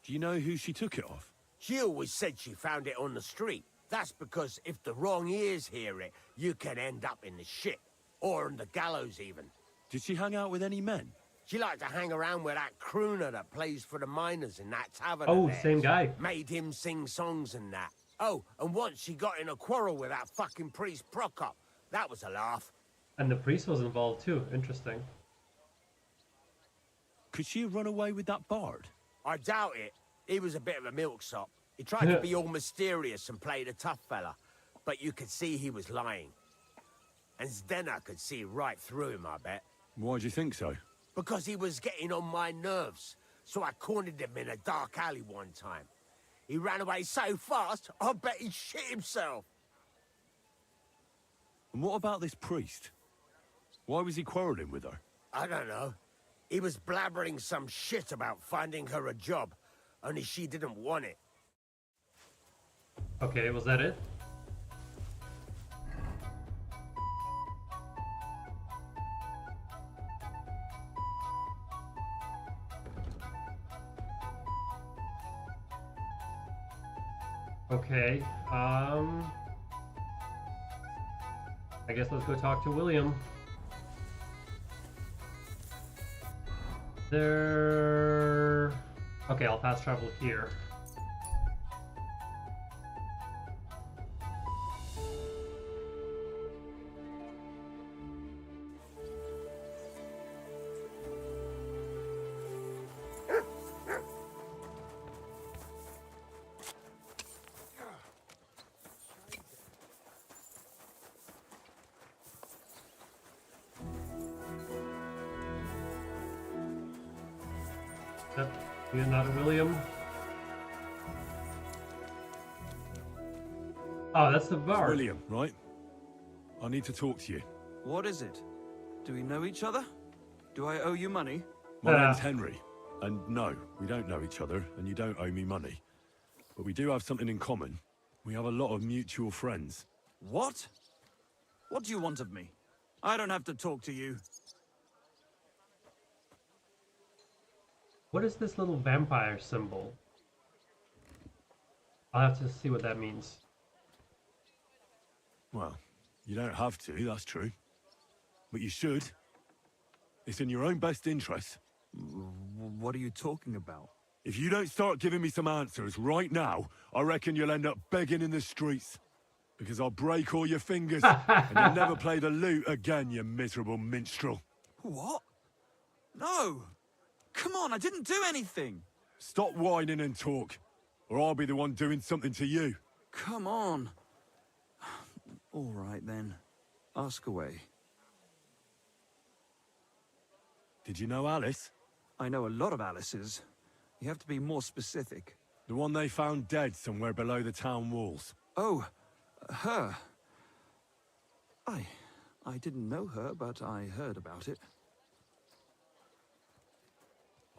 S22: Do you know who she took it off?
S10: She always said she found it on the street. That's because if the wrong ears hear it, you can end up in the shit. Or on the gallows, even.
S22: Did she hang out with any men?
S10: She liked to hang around with that crooner that plays for the miners in that tavern.
S1: Oh, same guy.
S10: Made him sing songs and that. Oh, and once she got in a quarrel with that fucking priest Prokop. That was a laugh.
S1: And the priest was involved too. Interesting.
S22: Could she have run away with that bard?
S10: I doubt it. He was a bit of a milksop. He tried to be all mysterious and play the tough fella. But you could see he was lying. And Zdena could see right through him, I bet.
S22: Why do you think so?
S10: Because he was getting on my nerves. So I cornered him in a dark alley one time. He ran away so fast, I bet he shit himself.
S22: And what about this priest? Why was he quarrelling with her?
S10: I don't know. He was blabbering some shit about finding her a job. Only she didn't want it.
S1: Okay, was that it? Okay, I guess let's go talk to William. Okay, I'll fast travel here. You're not a William. Oh, that's the bar.
S22: William, right? I need to talk to you.
S19: What is it? Do we know each other? Do I owe you money?
S22: My name's Henry. And no, we don't know each other, and you don't owe me money. But we do have something in common. We have a lot of mutual friends.
S19: What? What do you want of me? I don't have to talk to you.
S1: What is this little vampire symbol? I'll have to see what that means.
S22: Well, you don't have to, that's true. But you should. It's in your own best interest.
S19: What are you talking about?
S22: If you don't start giving me some answers right now, I reckon you'll end up begging in the streets. Because I'll break all your fingers, and you'll never play the lute again, you miserable minstrel.
S19: What? No! Come on, I didn't do anything!
S22: Stop whining and talk, or I'll be the one doing something to you.
S19: Come on. All right, then. Ask away.
S22: Did you know Alice?
S19: I know a lot of Alices. You have to be more specific.
S22: The one they found dead somewhere below the town walls.
S19: Oh, her. I didn't know her, but I heard about it.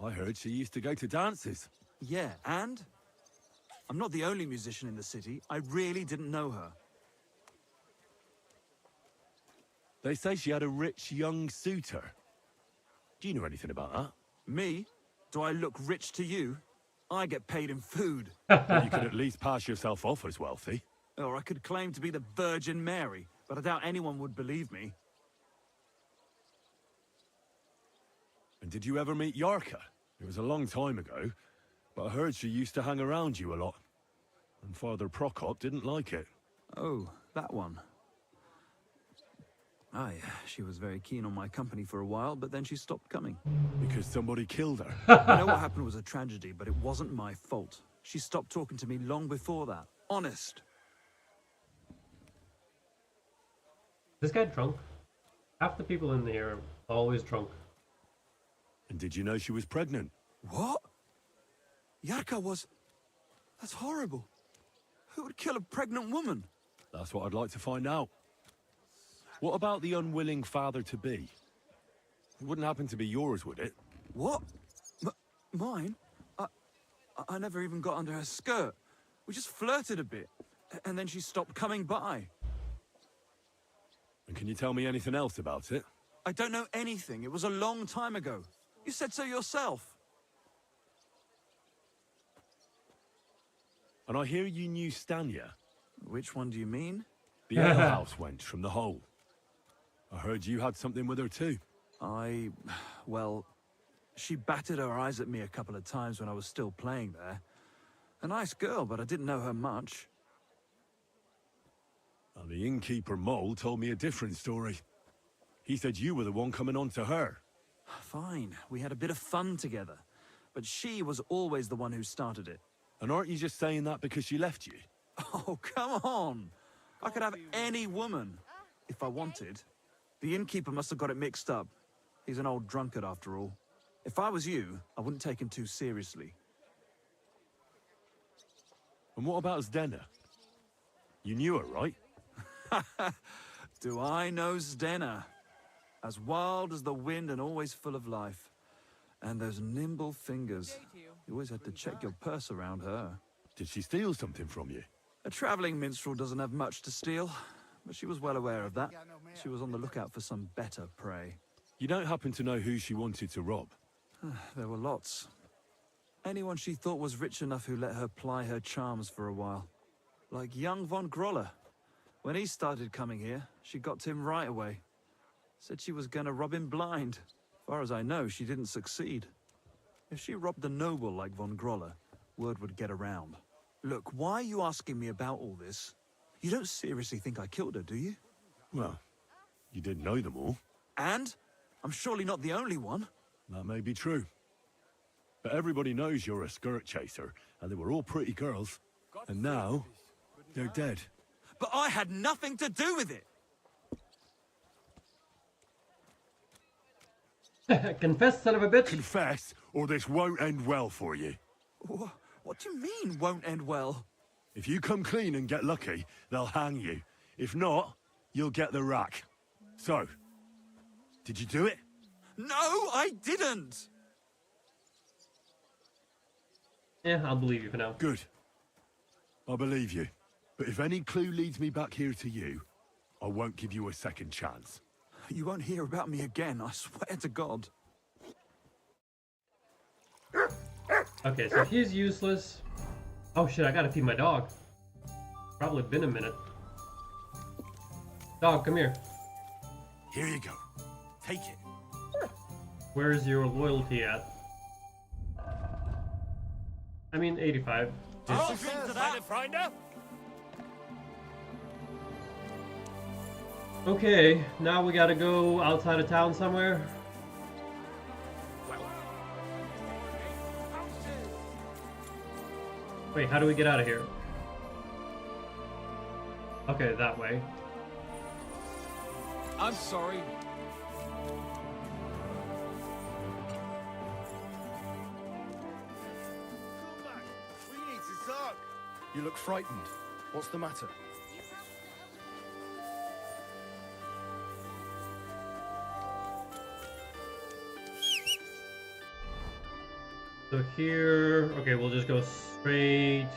S22: I heard she used to go to dances.
S19: Yeah, and? I'm not the only musician in the city. I really didn't know her.
S22: They say she had a rich young suitor. Do you know anything about that?
S19: Me? Do I look rich to you? I get paid in food.
S22: Well, you could at least pass yourself off as wealthy.
S19: Or I could claim to be the Virgin Mary, but I doubt anyone would believe me.
S22: And did you ever meet Yarka? It was a long time ago, but I heard she used to hang around you a lot. And Father Prokop didn't like it.
S19: Oh, that one. Aye, she was very keen on my company for a while, but then she stopped coming.
S22: Because somebody killed her?
S19: I know what happened was a tragedy, but it wasn't my fault. She stopped talking to me long before that. Honest.
S1: This guy drunk? Half the people in here are always drunk.
S22: And did you know she was pregnant?
S19: What? Yarka was... That's horrible. Who would kill a pregnant woman?
S22: That's what I'd like to find out. What about the unwilling father-to-be? It wouldn't happen to be yours, would it?
S19: What? Mine? I never even got under her skirt. We just flirted a bit, and then she stopped coming by.
S22: And can you tell me anything else about it?
S19: I don't know anything. It was a long time ago. You said so yourself.
S22: And I hear you knew Stanya.
S19: Which one do you mean?
S22: The alehouse wench from the hole. I heard you had something with her too.
S19: Well, she batted her eyes at me a couple of times when I was still playing there. A nice girl, but I didn't know her much.
S22: And the innkeeper Mole told me a different story. He said you were the one coming on to her.
S19: Fine, we had a bit of fun together. But she was always the one who started it.
S22: And aren't you just saying that because she left you?
S19: Oh, come on! I could have any woman, if I wanted. The innkeeper must have got it mixed up. He's an old drunkard after all. If I was you, I wouldn't take him too seriously.
S22: And what about Zdena? You knew her, right?
S19: Do I know Zdena? As wild as the wind and always full of life. And those nimble fingers. You always had to check your purse around her.
S22: Did she steal something from you?
S19: A traveling minstrel doesn't have much to steal, but she was well aware of that. She was on the lookout for some better prey.
S22: You don't happen to know who she wanted to rob?
S19: There were lots. Anyone she thought was rich enough who let her ply her charms for a while. Like young von Groller. When he started coming here, she got to him right away. Said she was gonna rob him blind. Far as I know, she didn't succeed. If she robbed a noble like von Groller, word would get around. Look, why are you asking me about all this? You don't seriously think I killed her, do you?
S22: Well, you did know them all.
S19: And? I'm surely not the only one.
S22: That may be true. But everybody knows you're a skirt chaser, and they were all pretty girls. And now, they're dead.
S19: But I had nothing to do with it!
S1: Confess, son of a bitch!
S22: Confess, or this won't end well for you.
S19: What do you mean, won't end well?
S22: If you come clean and get lucky, they'll hang you. If not, you'll get the rack. So, did you do it?
S19: No, I didn't!
S1: Yeah, I'll believe you for now.
S22: Good. I believe you. But if any clue leads me back here to you, I won't give you a second chance.
S19: You won't hear about me again, I swear to God.
S1: Okay, so he's useless. Oh shit, I gotta feed my dog. Probably been a minute. Dog, come here.
S22: Here you go. Take it.
S1: Where's your loyalty at? I mean, 85. Okay, now we gotta go outside of town somewhere. Wait, how do we get out of here? Okay, that way.
S4: I'm sorry.
S8: We need to talk.
S20: You look frightened. What's the matter?
S1: So here, okay, we'll just go straight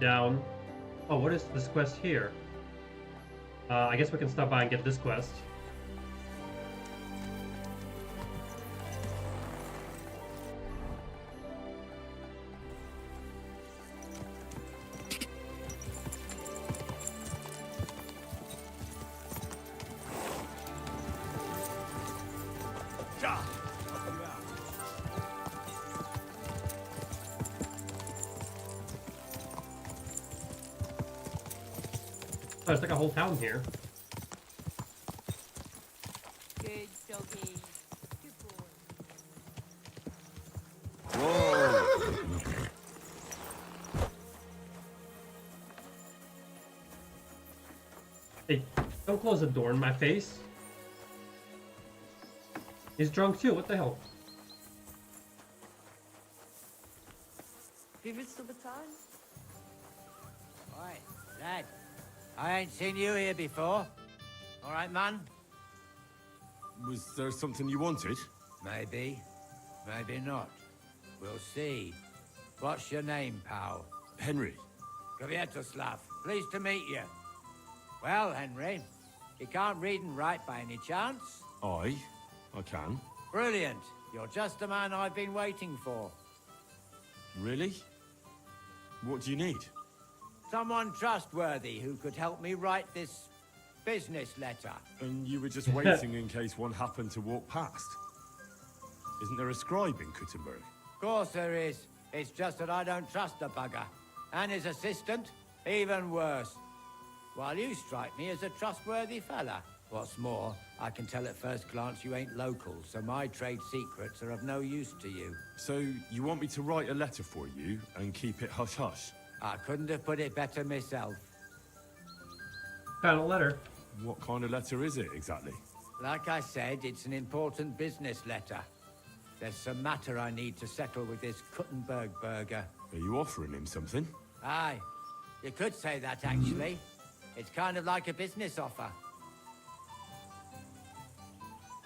S1: down. Oh, what is this quest here? I guess we can stop by and get this quest. Oh, there's like a whole town here.
S11: Good doggy. Good boy.
S1: Hey, don't close the door in my face. He's drunk too, what the hell?
S17: Wie willst du bezahlen? Right, lad. I ain't seen you here before. All right, man?
S22: Was there something you wanted?
S17: Maybe. Maybe not. We'll see. What's your name, pal?
S22: Henry.
S17: Kvietoslav. Pleased to meet you. Well, Henry, you can't read and write by any chance?
S22: I can.
S17: Brilliant. You're just the man I've been waiting for.
S22: Really? What do you need?
S17: Someone trustworthy who could help me write this business letter.
S22: And you were just waiting in case one happened to walk past? Isn't there a scribe in Kuttenberg?
S17: Of course there is. It's just that I don't trust the bugger. And his assistant, even worse. While you strike me as a trustworthy fella. What's more, I can tell at first glance you ain't local, so my trade secrets are of no use to you.
S22: So, you want me to write a letter for you and keep it hush-hush?
S17: I couldn't have put it better myself.
S1: Kind of letter.
S22: What kind of letter is it, exactly?
S17: Like I said, it's an important business letter. There's some matter I need to settle with this Kuttenberg burger.
S22: Are you offering him something?
S17: Aye. You could say that, actually. It's kind of like a business offer.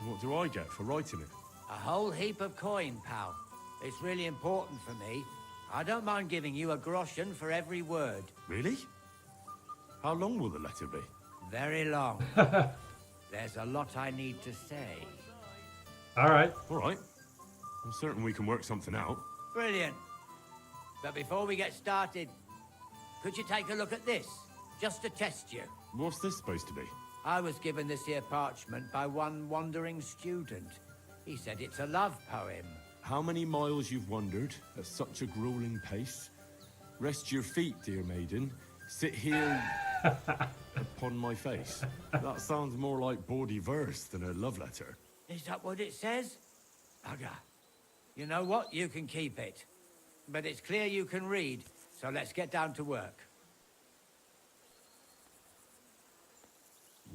S22: What do I get for writing it?
S17: A whole heap of coin, pal. It's really important for me. I don't mind giving you a groschen for every word.
S22: Really? How long will the letter be?
S17: Very long. There's a lot I need to say.
S1: Alright.
S22: Alright. I'm certain we can work something out.
S17: Brilliant. But before we get started, could you take a look at this? Just to test you.
S22: What's this supposed to be?
S17: I was given this here parchment by one wandering student. He said it's a love poem.
S22: How many miles you've wandered at such a grueling pace? Rest your feet, dear maiden. Sit here upon my face. That sounds more like bawdy verse than a love letter.
S17: Is that what it says? Bugger. You know what? You can keep it. But it's clear you can read, so let's get down to work.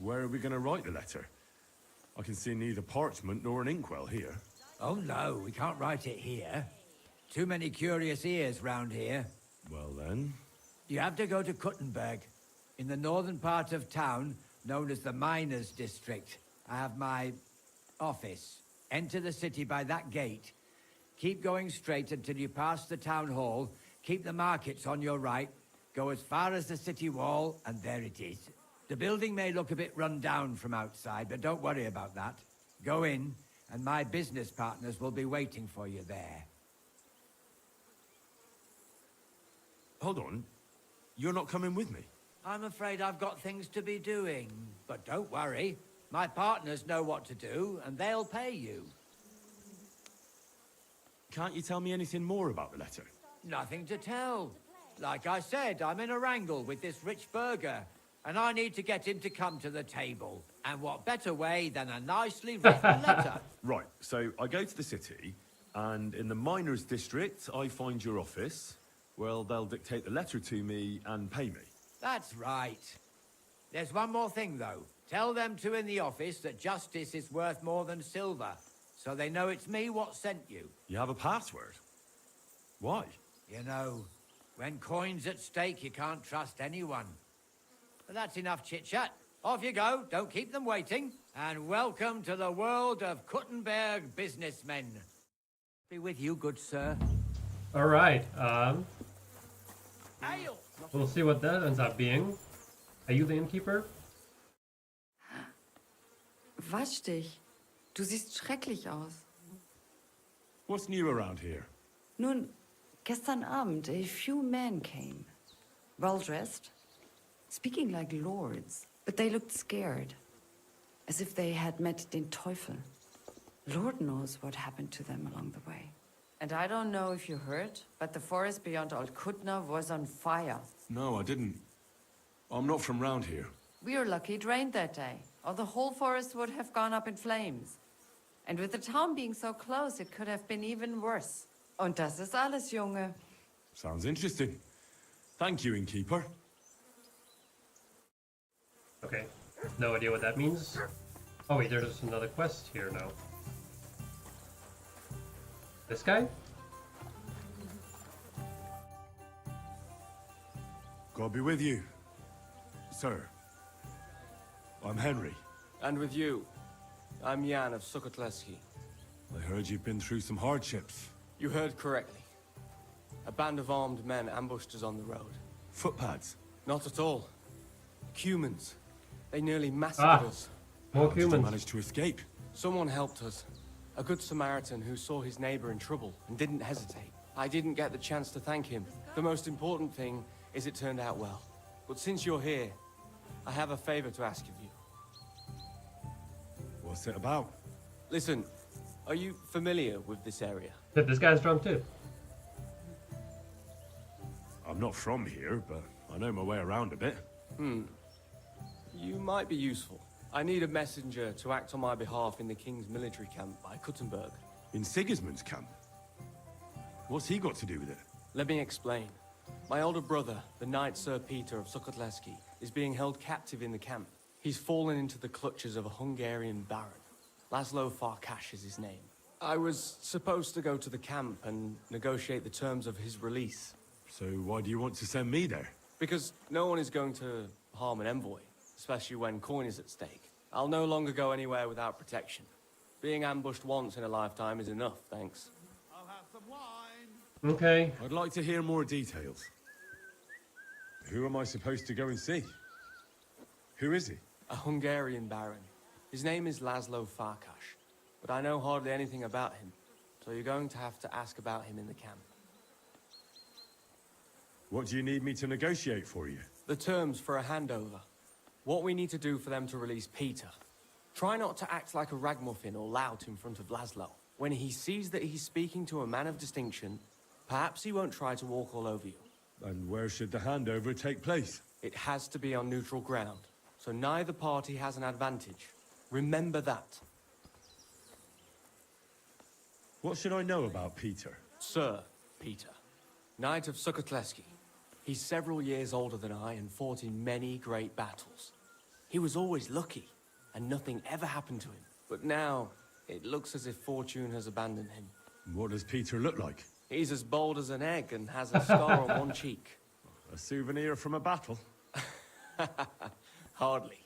S22: Where are we going to write the letter? I can see neither parchment nor an inkwell here.
S17: Oh no, we can't write it here. Too many curious ears round here.
S22: Well then...
S17: You have to go to Kuttenberg, in the northern part of town, known as the Miners' District. I have my office. Enter the city by that gate. Keep going straight until you pass the town hall. Keep the markets on your right. Go as far as the city wall, and there it is. The building may look a bit run down from outside, but don't worry about that. Go in, and my business partners will be waiting for you there.
S22: Hold on. You're not coming with me?
S17: I'm afraid I've got things to be doing. But don't worry. My partners know what to do, and they'll pay you.
S22: Can't you tell me anything more about the letter?
S17: Nothing to tell. Like I said, I'm in a wrangle with this rich burger, and I need to get him to come to the table. And what better way than a nicely written letter?
S22: Right, so I go to the city, and in the Miners' District, I find your office. Well, they'll dictate the letter to me and pay me.
S17: That's right. There's one more thing, though. Tell them two in the office that justice is worth more than silver, so they know it's me what sent you.
S22: You have a password? Why?
S17: You know, when coin's at stake, you can't trust anyone. But that's enough chit-chat. Off you go, don't keep them waiting. And welcome to the world of Kuttenberg businessmen. Be with you, good sir.
S1: Alright, we'll see what that ends up being. Are you the innkeeper?
S11: Wasch dich. Du siehst schrecklich aus.
S22: What's new around here?
S11: Nun, gestern Abend a few men came. Well dressed. Speaking like lords. But they looked scared. As if they had met den Teufel. Lord knows what happened to them along the way. And I don't know if you heard, but the forest beyond Old Kutna was on fire.
S22: No, I didn't. I'm not from round here.
S11: We were lucky it rained that day, or the whole forest would have gone up in flames. And with the town being so close, it could have been even worse. Und das ist alles, Junge.
S22: Sounds interesting. Thank you, innkeeper.
S1: Okay, no idea what that means. Oh wait, there's another quest here now. This guy?
S22: God be with you, sir. I'm Henry.
S13: And with you. I'm Jan of Sukotleski.
S22: I heard you've been through some hardships.
S13: You heard correctly. A band of armed men ambushed us on the road.
S22: Footpads?
S13: Not at all. Humans. They nearly massacred us.
S1: More
S22: How did you
S1: humans.
S22: manage to escape?
S13: Someone helped us. A good Samaritan who saw his neighbor in trouble and didn't hesitate. I didn't get the chance to thank him. The most important thing is it turned out well. But since you're here, I have a favor to ask of you.
S22: What's it about?
S13: Listen, are you familiar with this area?
S1: This guy's drunk too.
S22: I'm not from here, but I know my way around a bit.
S13: You might be useful. I need a messenger to act on my behalf in the King's military camp by Kuttenberg.
S22: In Sigismund's camp? What's he got to do with it?
S13: Let me explain. My older brother, the Knight Sir Peter of Sukotleski, is being held captive in the camp. He's fallen into the clutches of a Hungarian baron. Laszlo Farkas is his name. I was supposed to go to the camp and negotiate the terms of his release.
S22: So why do you want to send me there?
S13: Because no one is going to harm an envoy, especially when coin is at stake. I'll no longer go anywhere without protection. Being ambushed once in a lifetime is enough, thanks.
S8: I'll have some wine.
S1: Okay.
S22: I'd like to hear more details. Who am I supposed to go and see? Who is he?
S13: A Hungarian baron. His name is Laszlo Farkas, but I know hardly anything about him, so you're going to have to ask about him in the camp.
S22: What do you need me to negotiate for you?
S13: The terms for a handover. What we need to do for them to release Peter. Try not to act like a ragamuffin or lout in front of Laszlo. When he sees that he's speaking to a man of distinction, perhaps he won't try to walk all over you.
S22: And where should the handover take place?
S13: It has to be on neutral ground, so neither party has an advantage. Remember that.
S22: What should I know about Peter?
S13: Sir Peter, Knight of Sukotleski. He's several years older than I and fought in many great battles. He was always lucky, and nothing ever happened to him. But now, it looks as if fortune has abandoned him.
S22: What does Peter look like?
S13: He's as bold as an egg and has a scar on one cheek.
S22: A souvenir from a battle?
S13: Hardly.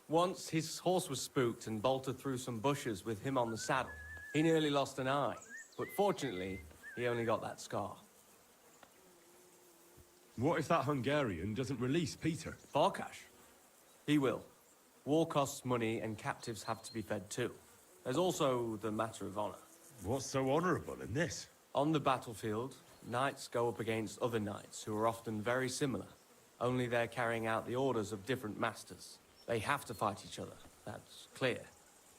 S13: Once, his horse was spooked and bolted through some bushes with him on the saddle. He nearly lost an eye, but fortunately, he only got that scar.
S22: What if that Hungarian doesn't release Peter?
S13: Farkas? He will. War costs money and captives have to be fed too. There's also the matter of honor.
S22: What's so honorable in this?
S13: On the battlefield, knights go up against other knights who are often very similar. Only they're carrying out the orders of different masters. They have to fight each other, that's clear.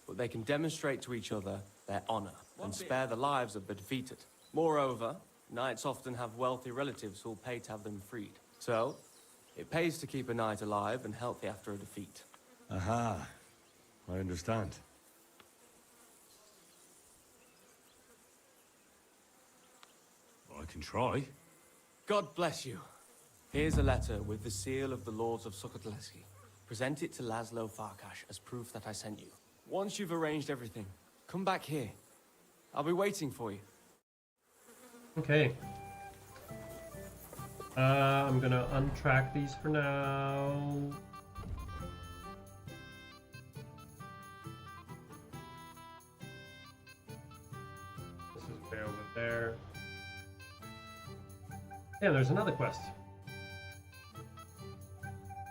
S13: But they can demonstrate to each other their honor and spare the lives of the defeated. Moreover, knights often have wealthy relatives who'll pay to have them freed. So, it pays to keep a knight alive and healthy after a defeat.
S22: Aha. I understand. I can try.
S13: God bless you. Here's a letter with the seal of the Lords of Sukotleski. Present it to Laszlo Farkas as proof that I sent you. Once you've arranged everything, come back here. I'll be waiting for you.
S1: Okay. I'm gonna untrack these for now. This is way over there. Yeah, there's another quest.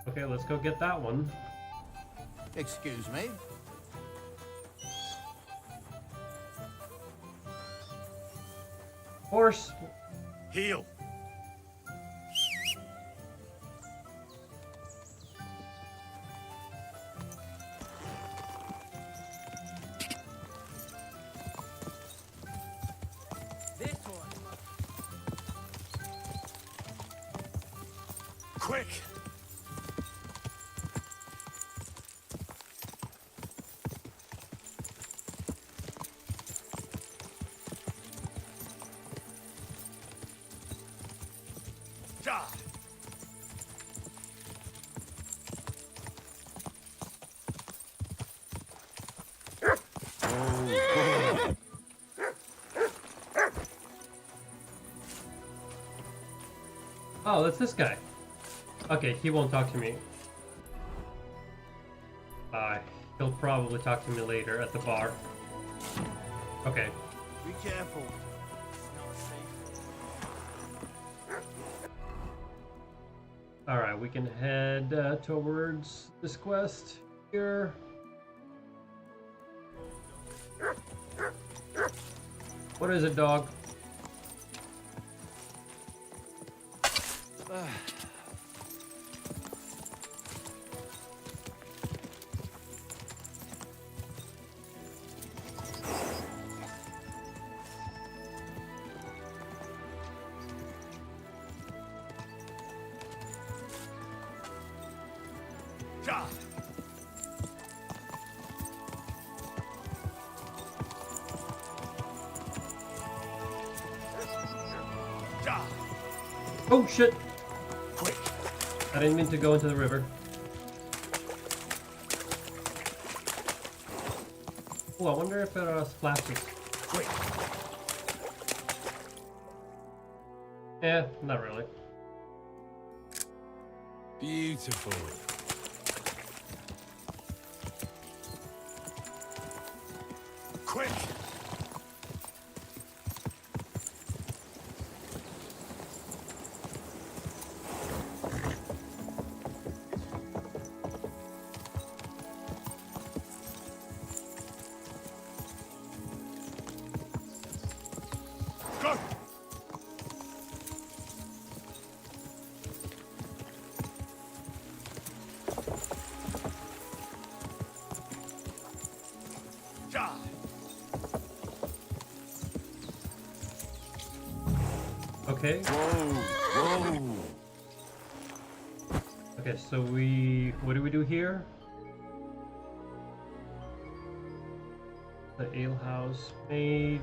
S1: Okay, let's go get that one.
S8: Excuse me?
S1: Horse!
S22: Heel!
S5: This one.
S22: Quick!
S1: Oh, that's this guy. Okay, he won't talk to me. He'll probably talk to me later at the bar. Okay.
S10: Be careful.
S1: Alright, we can head towards this quest here. What is it, dog? Oh shit!
S10: Quick!
S1: I didn't mean to go into the river. Oh, I wonder if it splashes.
S10: Quick!
S1: Yeah, not really.
S6: Beautiful.
S10: Quick! Go! Ja!
S1: Okay.
S6: Whoa!
S1: Okay, so what do we do here? The alehouse made.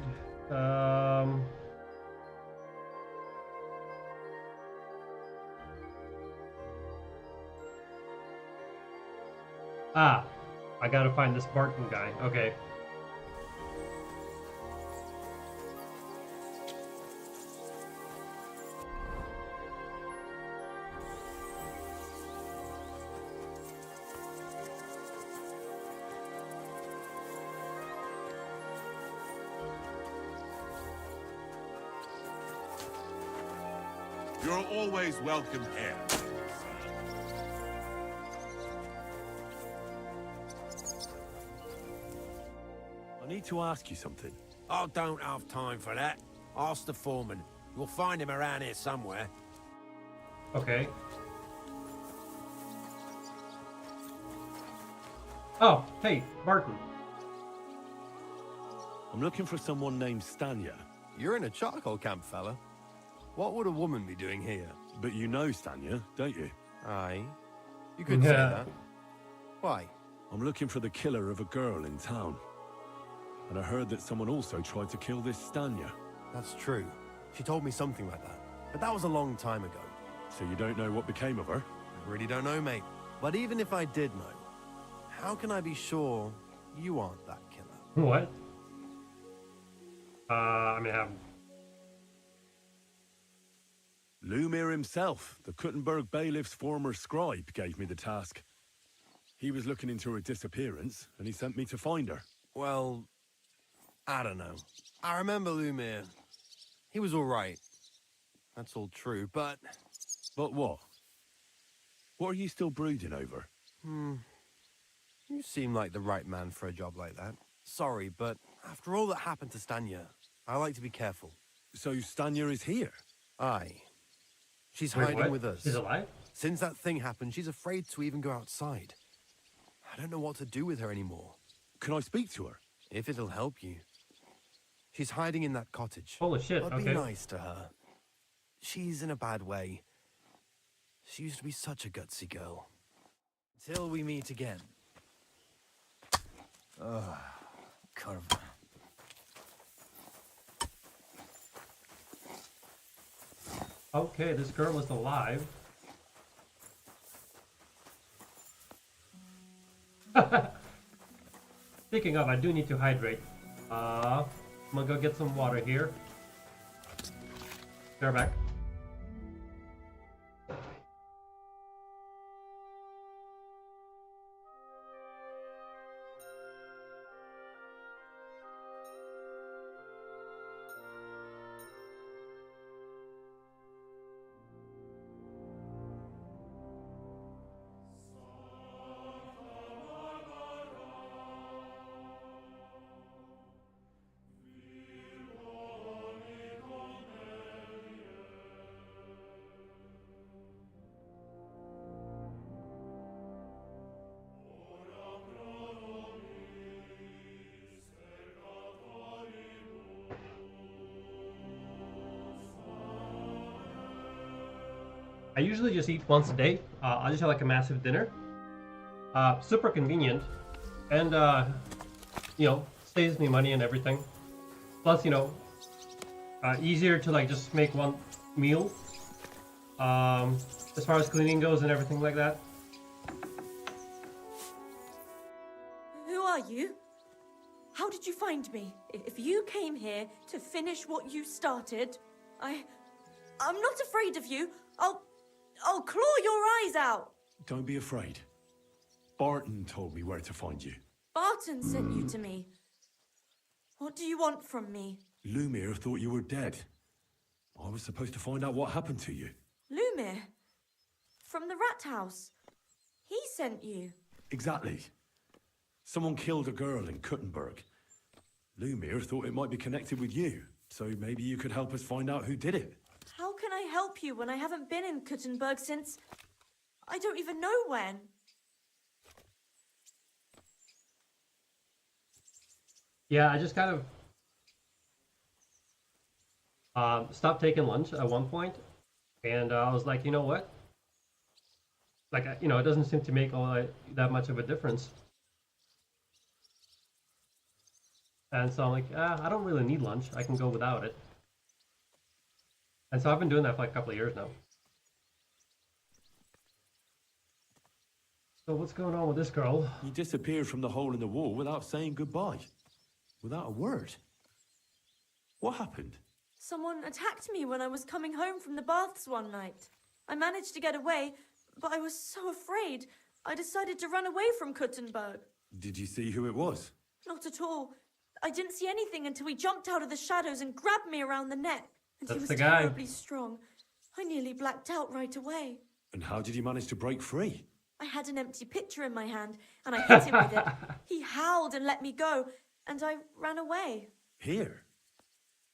S1: Ah, I gotta find this Barton guy. Okay.
S3: You're always welcome here.
S22: I need to ask you something.
S10: I don't have time for that. Ask the foreman. You'll find him around here somewhere.
S1: Okay. Oh, hey, Barton.
S22: I'm looking for someone named Stanya.
S21: You're in a charcoal camp, fella. What would a woman be doing here?
S22: But you know Stanya, don't you?
S21: Aye. You could say that. Why?
S22: I'm looking for the killer of a girl in town. And I heard that someone also tried to kill this Stanya.
S21: That's true. She told me something like that. But that was a long time ago.
S22: So you don't know what became of her?
S21: I really don't know, mate. But even if I did know, how can I be sure you aren't that killer?
S1: What? I mean, I have...
S22: Lumir himself, the Kuttenberg bailiff's former scribe, gave me the task. He was looking into her disappearance, and he sent me to find her.
S21: Well, I don't know. I remember Lumir. He was all right. That's all true, but...
S22: But what? What are you still brooding over?
S21: You seem like the right man for a job like that. Sorry, but after all that happened to Stanya, I like to be careful.
S22: So Stanya is here?
S21: Aye. She's
S1: Wait,
S21: hiding
S1: what?
S21: with us.
S1: She's alive?
S21: Since that thing happened, she's afraid to even go outside. I don't know what to do with her anymore.
S22: Can I speak to her?
S21: If it'll help you. She's hiding in that cottage.
S1: Holy shit,
S21: But
S1: okay.
S21: be nice to her. She's in a bad way. She used to be such a gutsy girl. Till we meet again. Ugh, curve.
S1: Okay, this girl is alive. Speaking of, I do need to hydrate. I'm gonna go get some water here. They're back. I usually just eat once a day. I just have like a massive dinner. Super convenient, and you know, saves me money and everything. Plus, you know, easier to like just make one meal. As far as cleaning goes and everything like that.
S9: Who are you? How did you find me? If you came here to finish what you started, I'm not afraid of you. I'll claw your eyes out.
S22: Don't be afraid. Barton told me where to find you.
S9: Barton sent you to me. What do you want from me?
S22: Lumir thought you were dead. I was supposed to find out what happened to you.
S9: Lumir? From the rat house. He sent you.
S22: Exactly. Someone killed a girl in Kuttenberg. Lumir thought it might be connected with you, so maybe you could help us find out who did it.
S9: How can I help you when I haven't been in Kuttenberg since... I don't even know when.
S1: Yeah, I just kind of stopped taking lunch at one point, and I was like, you know what? Like, you know, it doesn't seem to make that much of a difference. And so I'm like, I don't really need lunch. I can go without it. And so I've been doing that for like a couple of years now. So what's going on with this girl?
S22: You disappeared from the hole in the wall without saying goodbye. Without a word. What happened?
S9: Someone attacked me when I was coming home from the baths one night. I managed to get away, but I was so afraid. I decided to run away from Kuttenberg.
S22: Did you see who it was?
S9: Not at all. I didn't see anything until he jumped out of the shadows and grabbed me around the neck. And
S1: That's
S9: he was
S1: the guy.
S9: terribly strong. I nearly blacked out right away.
S22: And how did you manage to break free?
S9: I had an empty pitcher in my hand, and I hit him with it. He howled and let me go, and I ran away.
S22: Here?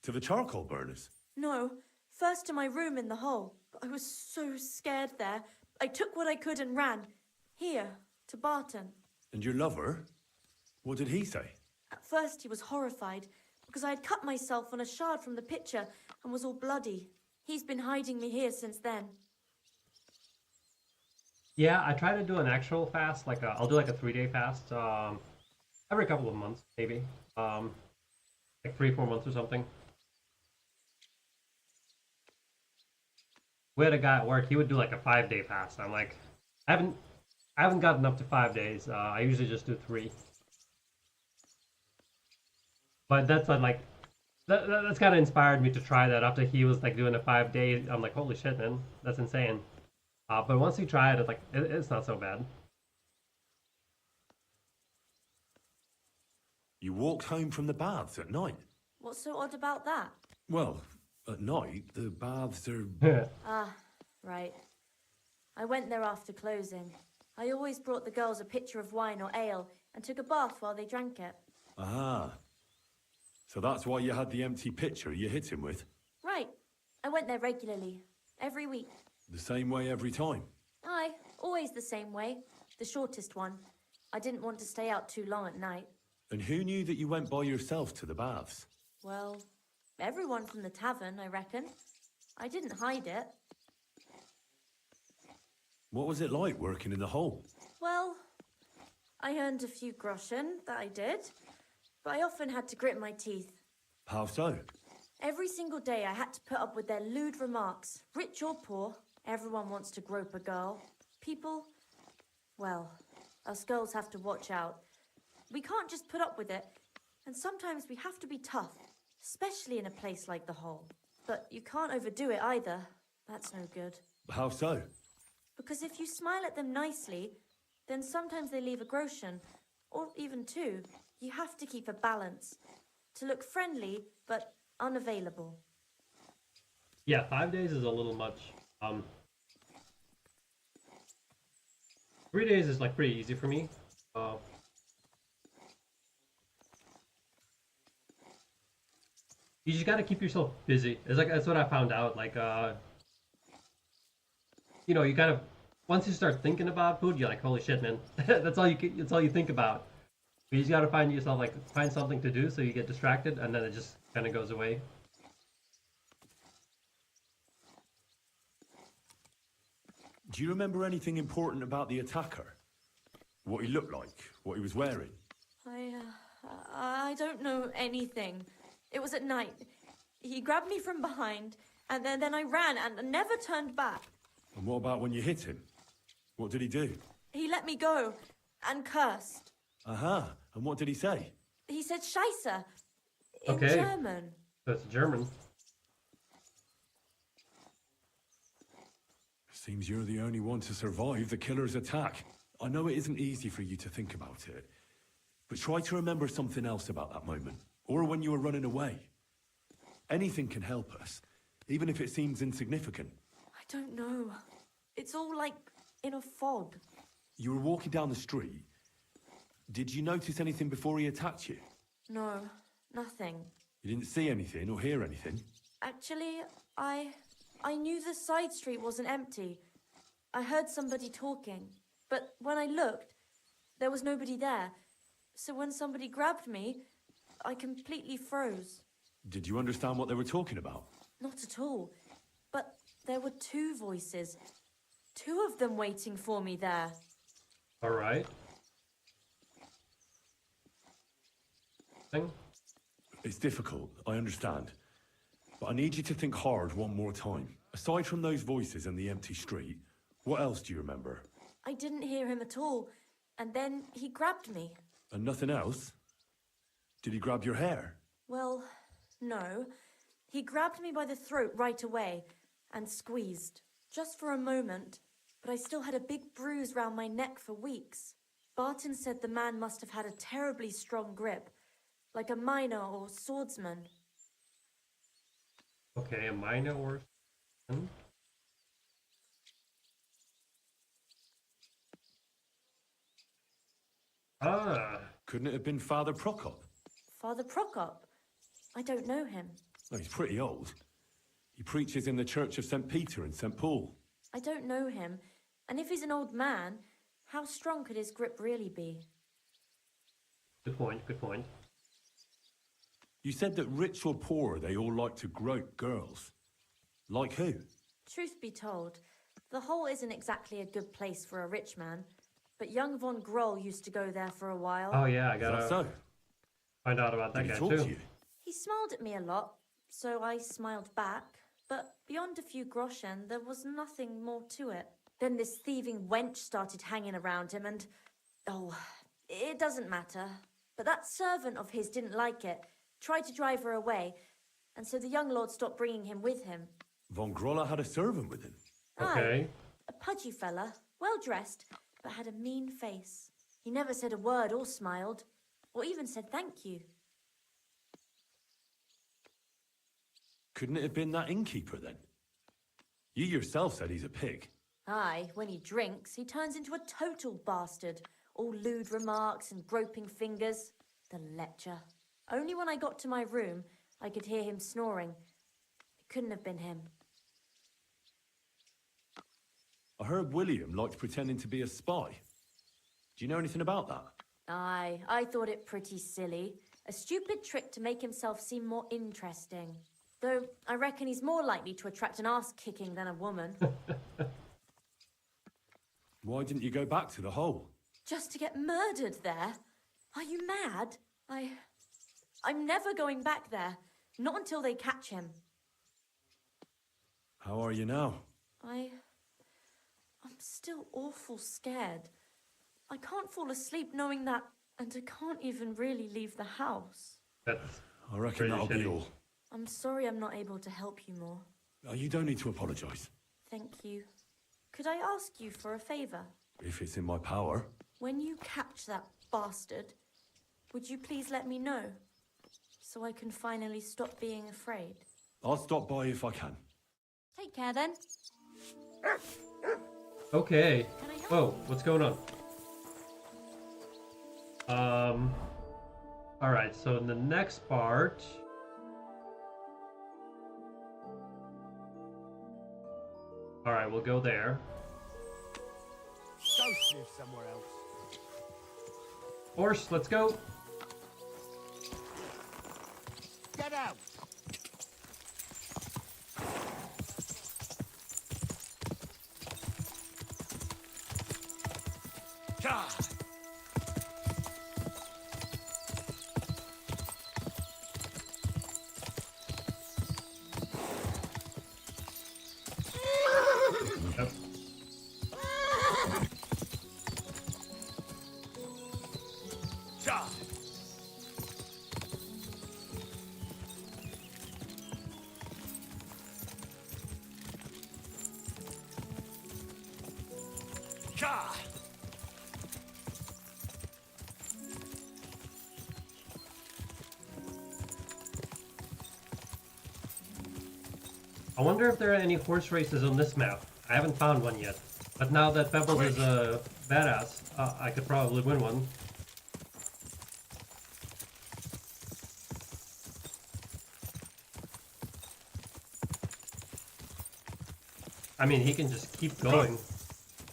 S22: To the charcoal burners?
S9: No, first to my room in the hole. But I was so scared there. I took what I could and ran. Here, to Barton.
S22: And your lover? What did he say?
S9: At first he was horrified, because I had cut myself on a shard from the pitcher and was all bloody. He's been hiding me here since then.
S1: Yeah, I try to do an actual fast, like I'll do like a 3-day fast, every couple of months, maybe, like 3-4 months or something. We had a guy at work; he would do like a 5-day fast. I'm like, I haven't gotten up to 5 days. I usually just do 3. But that's like, that's kind of inspired me to try that. After he was like doing a 5 day, I'm like, holy shit, man, that's insane. But once you try it, it's not so bad.
S22: You walked home from the baths at night?
S9: What's so odd about that?
S22: Well, at night, the baths are...
S9: Ah, right. I went there after closing. I always brought the girls a pitcher of wine or ale and took a bath while they drank it.
S22: Ah. So that's why you had the empty pitcher you hit him with?
S9: Right. I went there regularly. Every week.
S22: The same way every time?
S9: Aye, always the same way. The shortest one. I didn't want to stay out too long at night.
S22: And who knew that you went by yourself to the baths?
S9: Well, everyone from the tavern, I reckon. I didn't hide it.
S22: What was it like working in the hole?
S9: Well, I earned a few groschen, that I did. But I often had to grit my teeth.
S22: How so?
S9: Every single day I had to put up with their lewd remarks. Rich or poor, everyone wants to grope a girl. People, well, us girls have to watch out. We can't just put up with it. And sometimes we have to be tough, especially in a place like the hole. But you can't overdo it either. That's no good.
S22: How so?
S9: Because if you smile at them nicely, then sometimes they leave a groschen, or even 2. You have to keep a balance. To look friendly, but unavailable.
S1: Yeah, 5 days is a little much. 3 days is like pretty easy for me. You just gotta keep yourself busy. It's like, that's what I found out. Like, you know, you kind of, once you start thinking about food, you're like, holy shit, man. That's all you think about. You just gotta find yourself, like, find something to do so you get distracted, and then it just kind of goes away.
S22: Do you remember anything important about the attacker? What he looked like? What he was wearing?
S9: I don't know anything. It was at night. He grabbed me from behind, and then I ran and never turned back.
S22: And what about when you hit him? What did he do?
S9: He let me go and cursed.
S22: Aha. And what did he say?
S9: He said Scheisse in
S1: Okay.
S9: German.
S1: That's German.
S22: Seems you're the only one to survive the killer's attack. I know it isn't easy for you to think about it, but try to remember something else about that moment, or when you were running away. Anything can help us, even if it seems insignificant.
S9: I don't know. It's all like in a fog.
S22: You were walking down the street. Did you notice anything before he attacked you?
S9: No, nothing.
S22: You didn't see anything or hear anything?
S9: Actually, I knew the side street wasn't empty. I heard somebody talking, but when I looked, there was nobody there. So when somebody grabbed me, I completely froze.
S22: Did you understand what they were talking about?
S9: Not at all. But there were two voices. Two of them waiting for me there.
S1: All right. Thing?
S22: It's difficult, I understand. But I need you to think hard one more time. Aside from those voices and the empty street, what else do you remember?
S9: I didn't hear him at all. And then he grabbed me.
S22: And nothing else? Did he grab your hair?
S9: Well, no. He grabbed me by the throat right away and squeezed. Just for a moment. But I still had a big bruise round my neck for weeks. Barton said the man must have had a terribly strong grip. Like a miner or swordsman.
S1: Okay, a miner or... Ah.
S22: Couldn't it have been Father Prokop?
S9: Father Prokop? I don't know him.
S22: Well, he's pretty old. He preaches in the Church of St. Peter and St. Paul.
S9: I don't know him. And if he's an old man, how strong could his grip really be?
S1: Good point, good point.
S22: You said that rich or poor, they all like to grope girls. Like who?
S9: Truth be told, the hole isn't exactly a good place for a rich man. But young von Groll used to go there for a while.
S1: Oh yeah, I gotta
S22: so?
S1: find out about that
S22: Did
S1: guy
S22: he talk
S1: too.
S22: to you?
S9: He smiled at me a lot, so I smiled back. But beyond a few groschen, there was nothing more to it. Then this thieving wench started hanging around him and... Oh, it doesn't matter. But that servant of his didn't like it, tried to drive her away, and so the young lord stopped bringing him with him.
S22: Von Groller had a servant with him.
S1: Okay.
S9: Aye, a pudgy fella, well-dressed, but had a mean face. He never said a word or smiled, or even said thank you.
S22: Couldn't it have been that innkeeper then? You yourself said he's a pig.
S9: Aye, when he drinks, he turns into a total bastard. All lewd remarks and groping fingers. The lecher. Only when I got to my room, I could hear him snoring. It couldn't have been him.
S22: I heard William liked pretending to be a spy. Do you know anything about that?
S9: Aye, I thought it pretty silly. A stupid trick to make himself seem more interesting. Though, I reckon he's more likely to attract an ass-kicking than a woman.
S22: Why didn't you go back to the hole?
S9: Just to get murdered there? Are you mad? I'm never going back there. Not until they catch him.
S22: How are you now?
S9: I'm still awful scared. I can't fall asleep knowing that, and I can't even really leave the house.
S1: That's
S22: I reckon
S1: pretty
S22: that'll be
S1: shitty.
S22: all.
S9: I'm sorry I'm not able to help you more.
S22: You don't need to apologise.
S9: Thank you. Could I ask you for a favour?
S22: If it's in my power.
S9: When you catch that bastard, would you please let me know? So I can finally stop being afraid.
S22: I'll stop by if I can.
S9: Take care then.
S1: Okay. Oh, what's going on? Alright, so in the next part... Alright, we'll go there.
S10: Go sniff somewhere else.
S1: Horse, let's go!
S10: Get out!
S1: Yep. I wonder if there are any horse races on this map. I haven't found one yet. But now that Pebbles is a badass, I could probably win one. I mean, he can just keep going.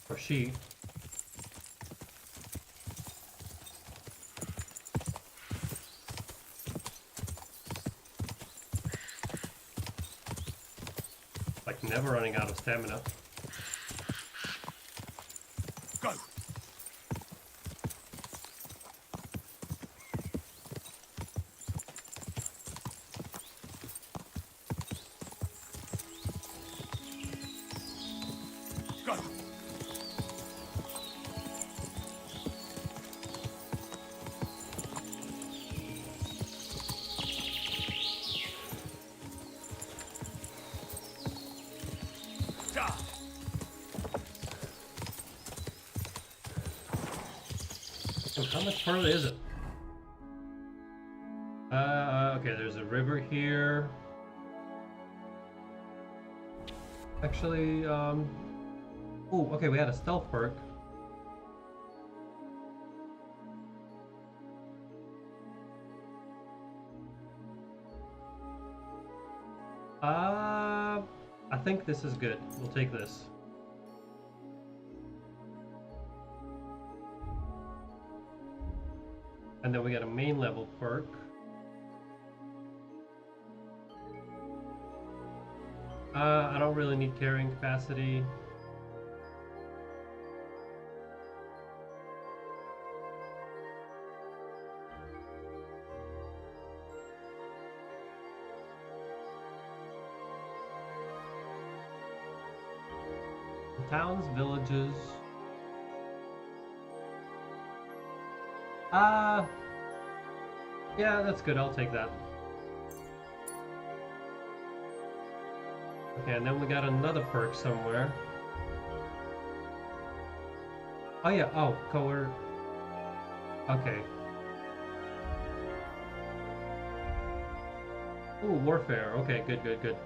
S1: Or she. Like never running out of stamina.
S10: Go. Go.
S1: How much further is it? Okay, there's a river here. Actually, oh, okay, we had a stealth perk. I think this is good. We'll take this. And then we got a main level perk. I don't really need carrying capacity. Towns, villages. Yeah, that's good. I'll take that. Okay, and then we got another perk somewhere. Oh yeah, oh, coer. Okay. Ooh, warfare. Okay, good, good, good.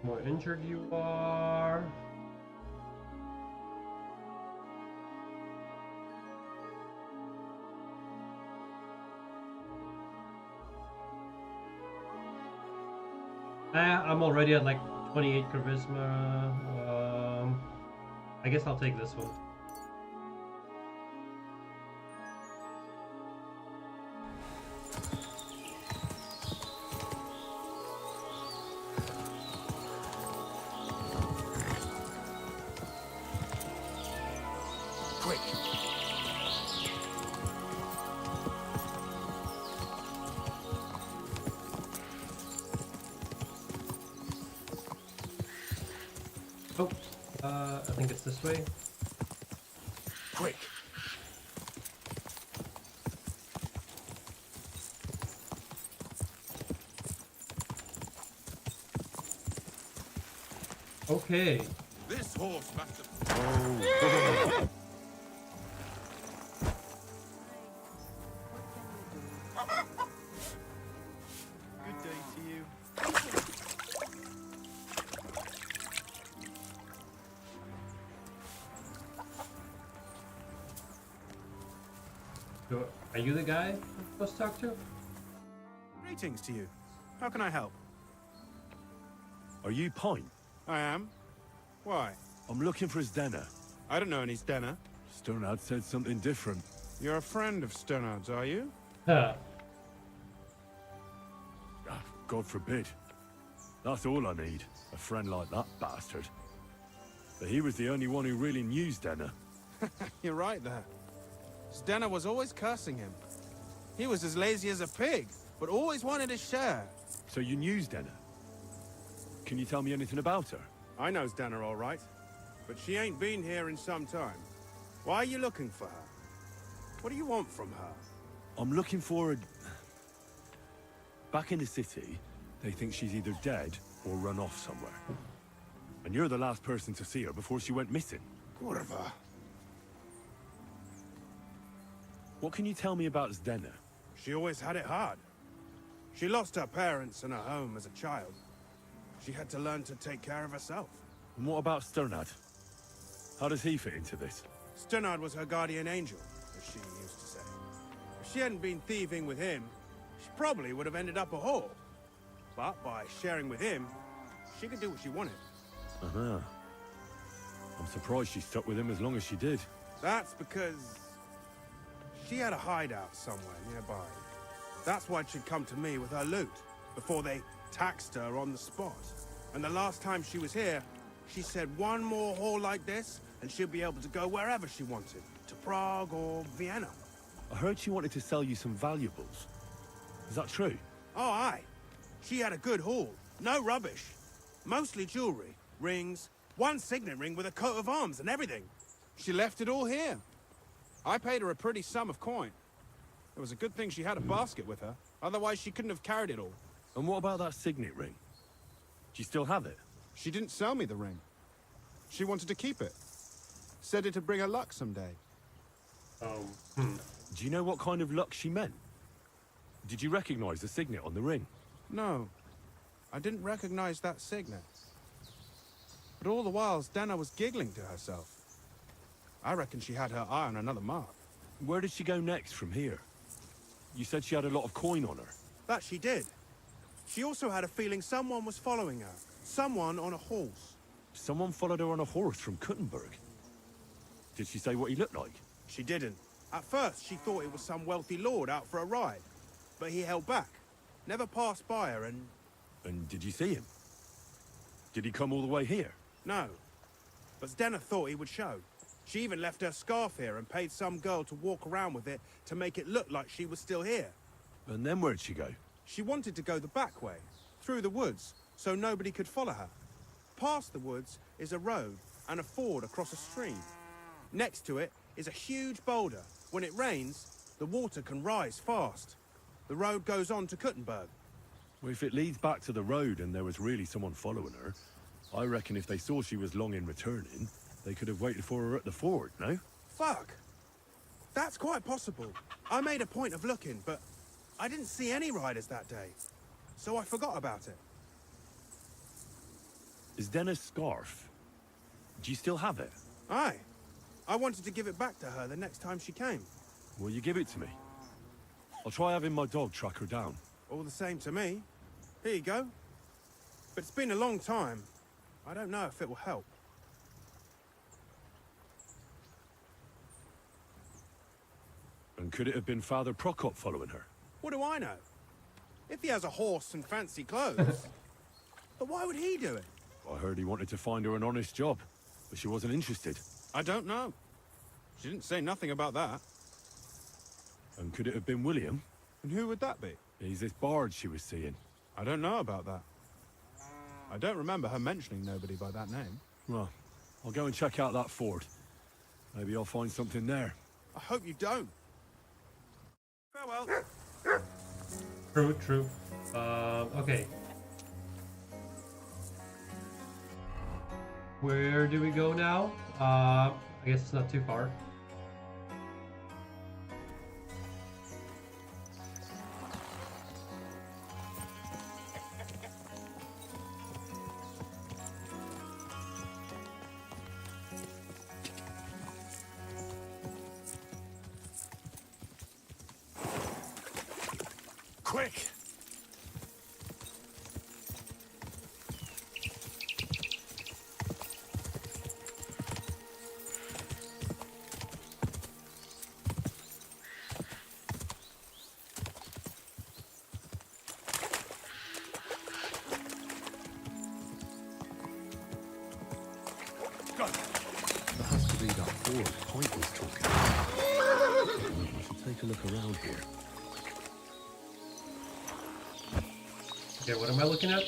S1: The more injured you are. I'm already at like 28 charisma. I guess I'll take this one.
S10: Quick.
S1: Oh, I think it's this way.
S10: Quick.
S1: Okay.
S10: This horse must have...
S1: Oh.
S8: Good day to you.
S1: So, are you the guy I'm supposed to talk to?
S3: Greetings to you. How can I help?
S22: Are you Pint?
S3: I am. Why?
S22: I'm looking for his denner.
S3: I don't know any Stenner.
S22: Sternard said something different.
S3: You're a friend of Sternard's, are you?
S1: Huh.
S22: God forbid. That's all I need. A friend like that bastard. But he was the only one who really knew Zdenna.
S3: You're right there. Zdenna was always cursing him. He was as lazy as a pig, but always wanted his share.
S22: So you knew Zdenna? Can you tell me anything about her?
S3: I know Zdenna all right, but she ain't been here in some time. Why are you looking for her? What do you want from her?
S22: I'm looking for a... Back in the city, they think she's either dead or run off somewhere. And you're the last person to see her before she went missing.
S3: Kurva.
S22: What can you tell me about Zdenna?
S3: She always had it hard. She lost her parents and her home as a child. She had to learn to take care of herself.
S22: And what about Sternad? How does he fit into this?
S3: Sternad was her guardian angel, as she used to say. If she hadn't been thieving with him, she probably would have ended up a whore. But by sharing with him, she could do what she wanted.
S22: Uh-huh. I'm surprised she stuck with him as long as she did.
S3: That's because she had a hideout somewhere nearby. That's why she'd come to me with her loot, before they taxed her on the spot. And the last time she was here, she said one more haul like this, and she'll be able to go wherever she wanted. To Prague or Vienna.
S22: I heard she wanted to sell you some valuables. Is that true?
S3: Oh, aye. She had a good haul. No rubbish. Mostly jewelry, rings, one signet ring with a coat of arms and everything.
S7: She left it all here. I paid her a pretty sum of coin. It was a good thing she had a basket with her. Otherwise, she couldn't have carried it all.
S22: And what about that signet ring? Do you still have it?
S7: She didn't sell me the ring. She wanted to keep it. Said it'd bring her luck someday.
S22: Do you know what kind of luck she meant? Did you recognize the signet on the ring?
S7: No. I didn't recognize that signet. But all the while, Zdenna was giggling to herself. I reckon she had her eye on another mark.
S22: Where did she go next from here? You said she had a lot of coin on her.
S3: That she did. She also had a feeling someone was following her. Someone on a horse.
S22: Someone followed her on a horse from Kuttenberg. Did she say what he looked like?
S3: She didn't. At first, she thought it was some wealthy lord out for a ride. But he held back. Never passed by her and...
S22: And did you see him? Did he come all the way here?
S3: No. But Zdenna thought he would show. She even left her scarf here and paid some girl to walk around with it to make it look like she was still here.
S22: And then where'd she go?
S3: She wanted to go the back way, through the woods, so nobody could follow her. Past the woods is a road and a ford across a stream. Next to it is a huge boulder. When it rains, the water can rise fast. The road goes on to Kuttenberg.
S22: Well, if it leads back to the road and there was really someone following her, I reckon if they saw she was long in returning, they could have waited for her at the ford, no?
S3: Fuck! That's quite possible. I made a point of looking, but I didn't see any riders that day. So I forgot about it.
S22: Is Denna's scarf? Do you still have it?
S3: Aye. I wanted to give it back to her the next time she came.
S22: Will you give it to me? I'll try having my dog track her down.
S3: All the same to me. Here you go. But it's been a long time. I don't know if it will help.
S22: And could it have been Father Prokop following her?
S3: What do I know? If he has a horse and fancy clothes. But why would he do it?
S22: I heard he wanted to find her an honest job, but she wasn't interested.
S7: I don't know. She didn't say nothing about that.
S22: And could it have been William?
S7: And who would that be?
S22: He's this bard she was seeing.
S7: I don't know about that. I don't remember her mentioning nobody by that name.
S22: Well, I'll go and check out that fort. Maybe I'll find something there.
S3: I hope you don't. Farewell.
S1: True. Okay. Where do we go now? I guess it's not too far.
S22: Quick! Pint was talking. We should take a look around here.
S1: Okay, what am I looking at?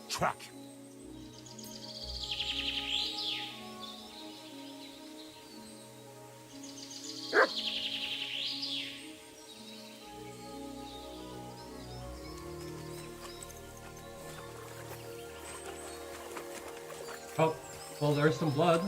S10: Truck.
S1: Oh, well, there's some blood.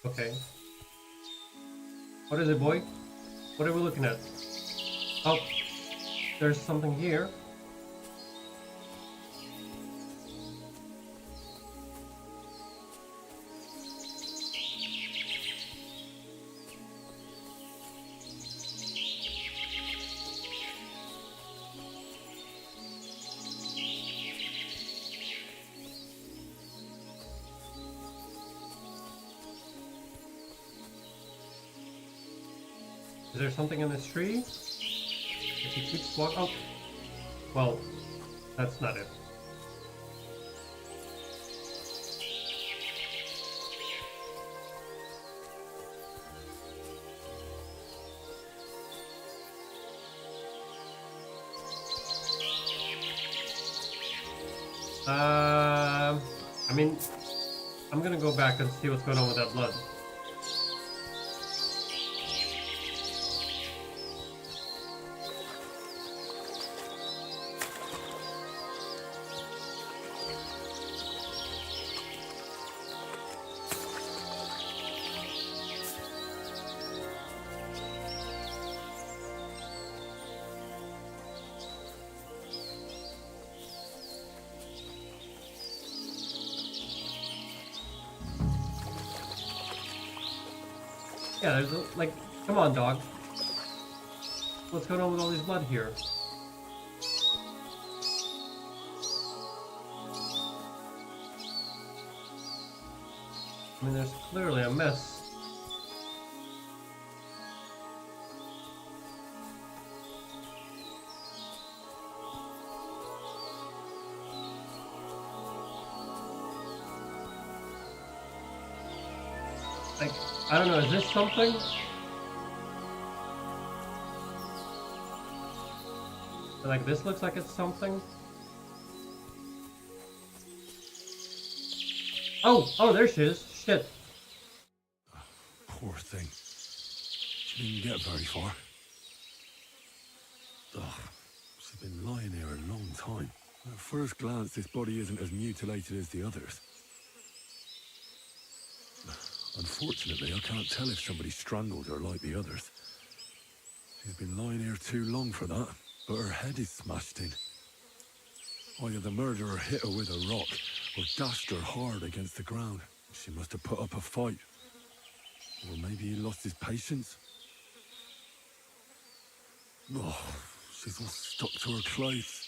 S1: Okay. What is it, boy? What are we looking at? Oh, there's something here. Is there something in this tree? If he keeps walking, oh, well, that's not it. I mean, I'm gonna go back and see what's going on with that blood. Yeah, there's like, come on, dog. What's going on with all this blood here? I mean, there's clearly a mess. Like, I don't know, is this something? Like, this looks like it's something. Oh, there she is. Shit.
S22: Poor thing. She didn't get very far. Ugh, she's been lying here a long time. At first glance, this body isn't as mutilated as the others. Unfortunately, I can't tell if somebody strangled her like the others. She's been lying here too long for that, but her head is smashed in. Either the murderer hit her with a rock, or dashed her hard against the ground. She must have put up a fight. Or maybe he lost his patience. Oh, she's all stuck to her clothes.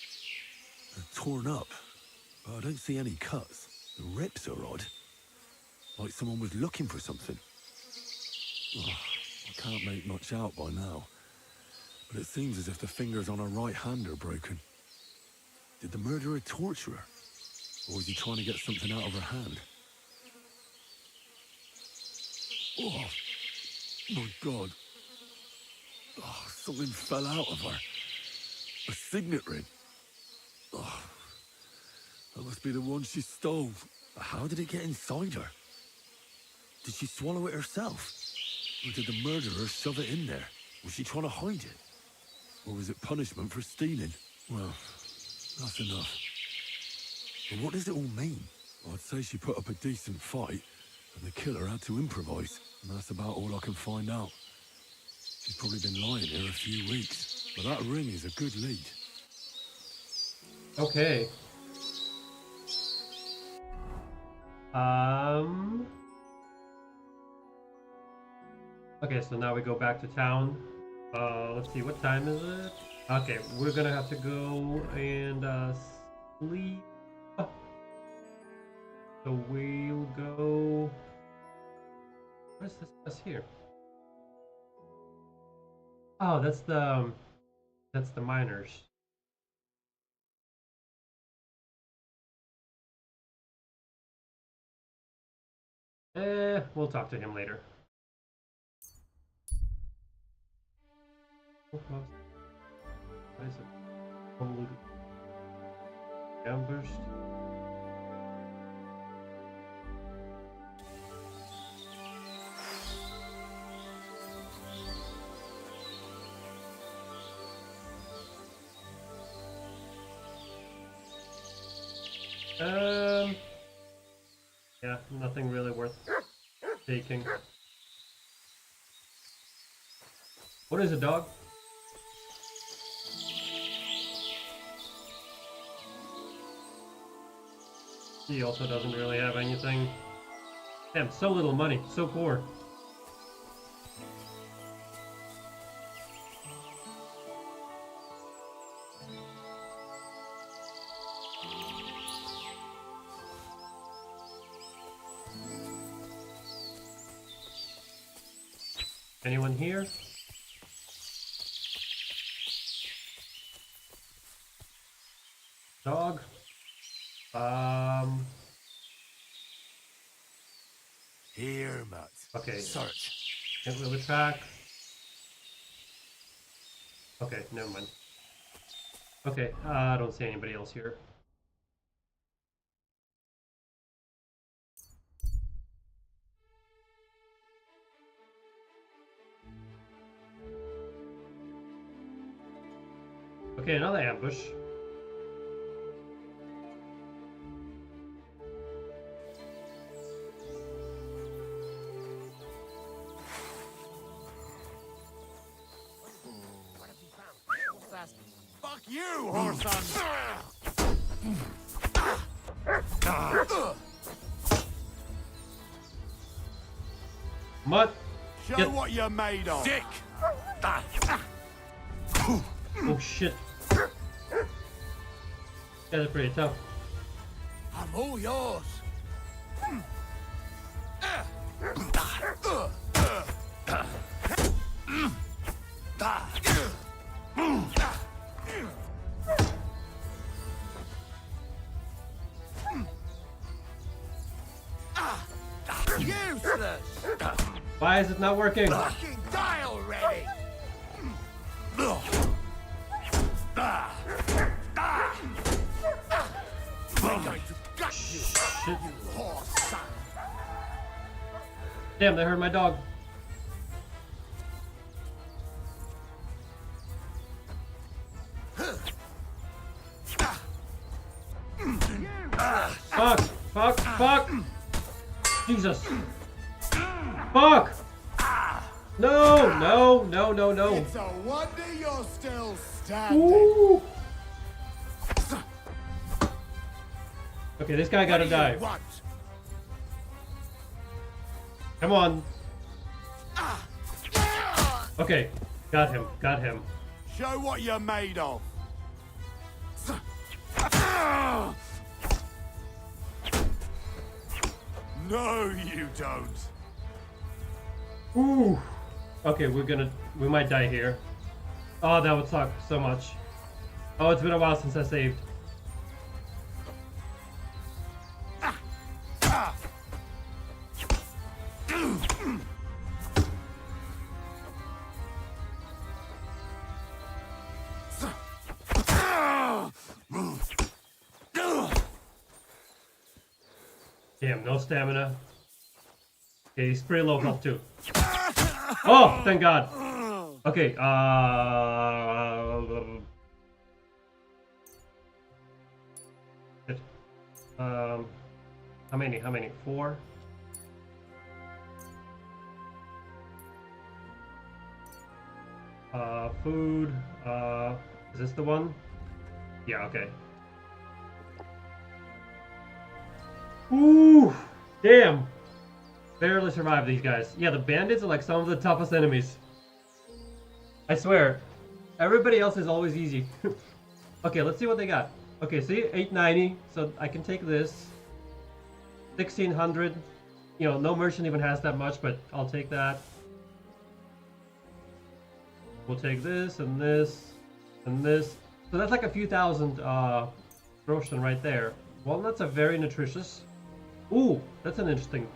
S22: They're torn up, but I don't see any cuts. The rips are odd. Like someone was looking for something. Oh, I can't make much out by now. But it seems as if the fingers on her right hand are broken. Did the murderer torture her? Or was he trying to get something out of her hand? Oh, my God. Oh, something fell out of her. A signet ring. Oh, that must be the one she stole. How did it get inside her? Did she swallow it herself? Or did the murderer shove it in there? Was she trying to hide it? Or was it punishment for stealing? Well, that's enough. But what does it all mean? I'd say she put up a decent fight, and the killer had to improvise. And that's about all I can find out. She's probably been lying here a few weeks. But that ring is a good lead.
S1: Okay. Okay, so now we go back to town. Let's see, what time is it? Okay, we're gonna have to go and sleep. So we'll go. What is this here? Oh, that's the miners. We'll talk to him later. What is it? Ambush. Yeah, nothing really worth taking. What is a dog? He also doesn't really have anything. Damn, so little money, so poor. Anyone here? Dog?
S10: Here, Matt.
S1: Okay.
S10: Search.
S1: Can't really track. Okay, never mind. Okay, I don't see anybody else here. Okay, another ambush.
S10: Fuck you, Horson!
S1: Mutt!
S10: Show what you're made of! Dick!
S1: Oh shit. Guys are pretty tough.
S10: I'm all yours. Useless!
S1: Why is it not working?
S10: Fucking die already! I'm going to gut you,
S1: Shit.
S10: you horse son!
S1: Damn, they heard my dog. Fuck! Fuck! Fuck! Jesus! Fuck! No! No! No! No! No!
S10: It's a wonder you're still standing.
S1: Ooh. Okay, this guy gotta die.
S10: Want?
S1: Come on. Okay, got him. Got him.
S10: Show what you're made of. No, you don't.
S1: Ooh. Okay, we might die here. Oh, that would suck so much. Oh, it's been a while since I saved. Damn, no stamina. Okay, he's pretty low health too. Oh, thank God. Okay, shit. How many? How many? 4? Food. Is this the one? Yeah, okay. Ooh! Damn! Barely survived these guys. Yeah, the bandits are like some of the toughest enemies. I swear. Everybody else is always easy. Okay, let's see what they got. Okay, see, 890, so I can take this. 1600. You know, no merchant even has that much, but I'll take that. We'll take this, and this, and this. So that's like a few thousand groschen right there. Walnuts are very nutritious. Ooh, that's an interesting.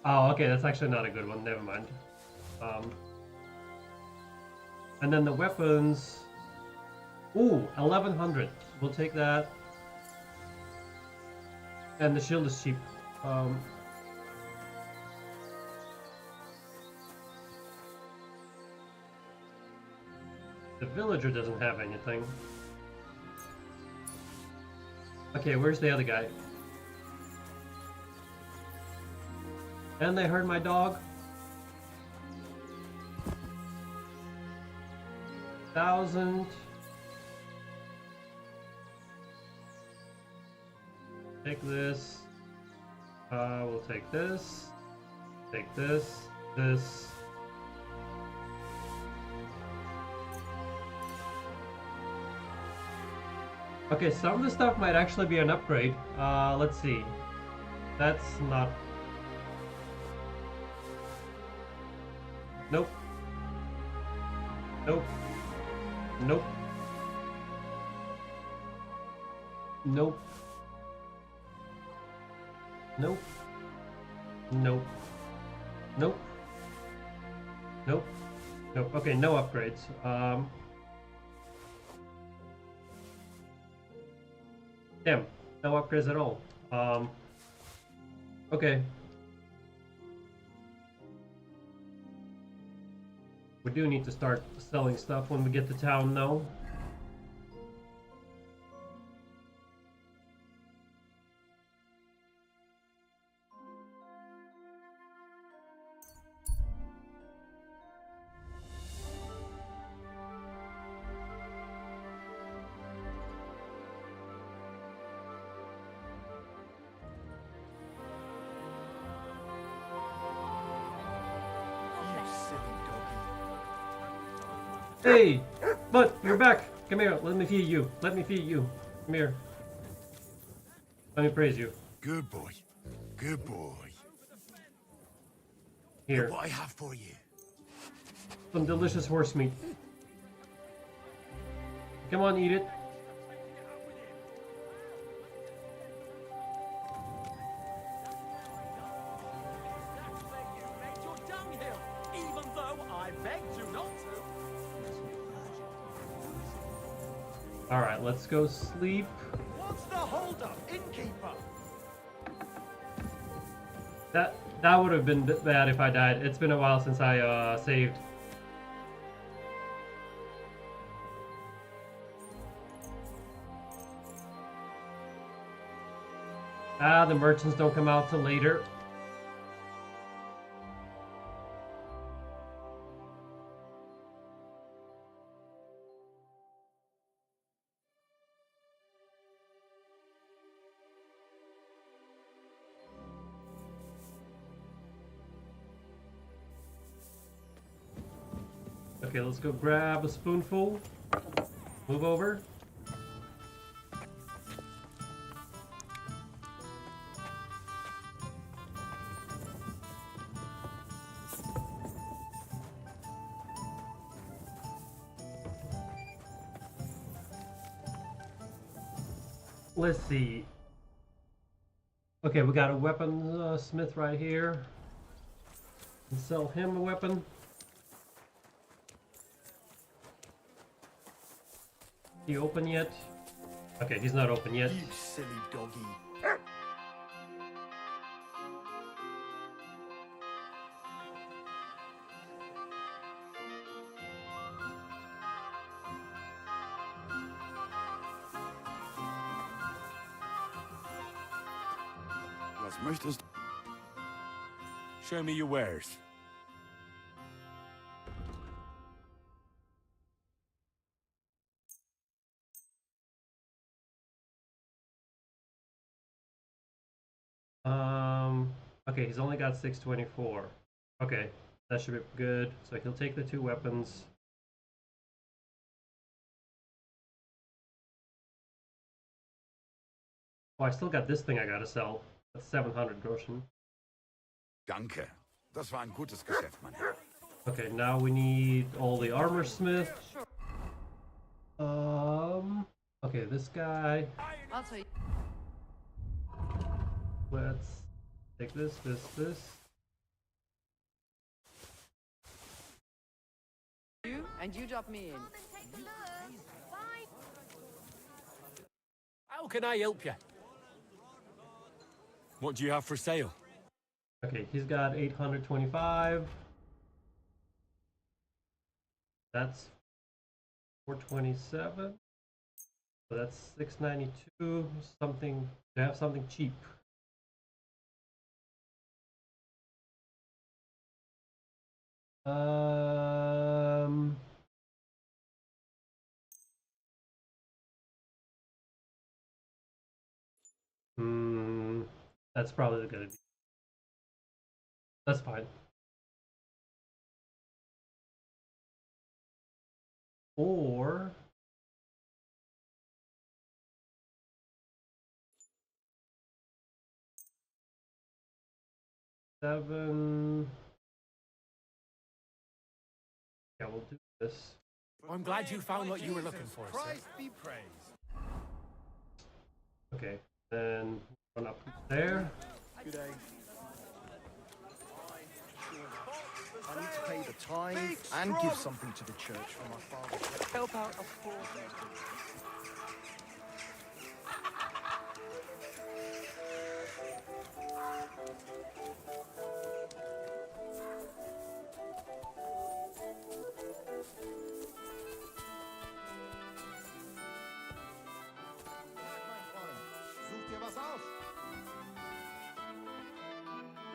S1: Oh, okay, that's actually not a good one. Never mind. And then the weapons. Ooh, 1100. We'll take that. And the shield is cheap. The villager doesn't have anything. Okay, where's the other guy? And they heard my dog. 1,000. Take this. We'll take this. Take this. This. Okay, some of the stuff might actually be an upgrade. Let's see. That's not... Nope. Nope. Nope. Nope. Nope. Nope. Nope. Nope. Nope. Okay, no upgrades. Damn, no upgrades at all. Okay. We do need to start selling stuff when we get to town, though. Hey! Bud, you're back! Come here, let me feed you. Let me feed you. Come here. Let me praise you.
S15: Good boy. Good boy.
S1: Here.
S15: Look what I have for you.
S1: Some delicious horse meat. Come on, eat it. Alright, let's go sleep.
S8: What's the holdup, innkeeper?
S1: That would have been bad if I died. It's been a while since I saved. Ah, the merchants don't come out till later. Okay, let's go grab a spoonful. Move over. Let's see. Okay, we got a weapon smith right here. Can sell him a weapon. He open yet? Okay, he's not open yet.
S8: You silly doggy.
S15: Was möchtest?
S6: Show me your wares.
S1: Okay, he's only got 624. Okay, that should be good. So he'll take the 2 weapons. Oh, I still got this thing I gotta sell. That's 700 Groschen.
S15: Danke. Das war ein gutes Geschäft, mein Herr.
S1: Okay, now we need all the armor smith. Okay, this guy.
S11: I'll tell you.
S1: Let's take this.
S11: You and you drop me in.
S10: How can I help you?
S6: What do you have for sale?
S1: Okay, he's got 825. That's 427. So that's 692. Something. They have something cheap. That's probably gonna be. That's fine. Or seven. Yeah, we'll do this.
S10: I'm glad you found what you were looking for, sir.
S8: Christ be praised.
S1: Okay, then run up there.
S20: Good day. I need to pay the tithe and give something to the church for my father. Help out a poor
S8: Such dir was aus.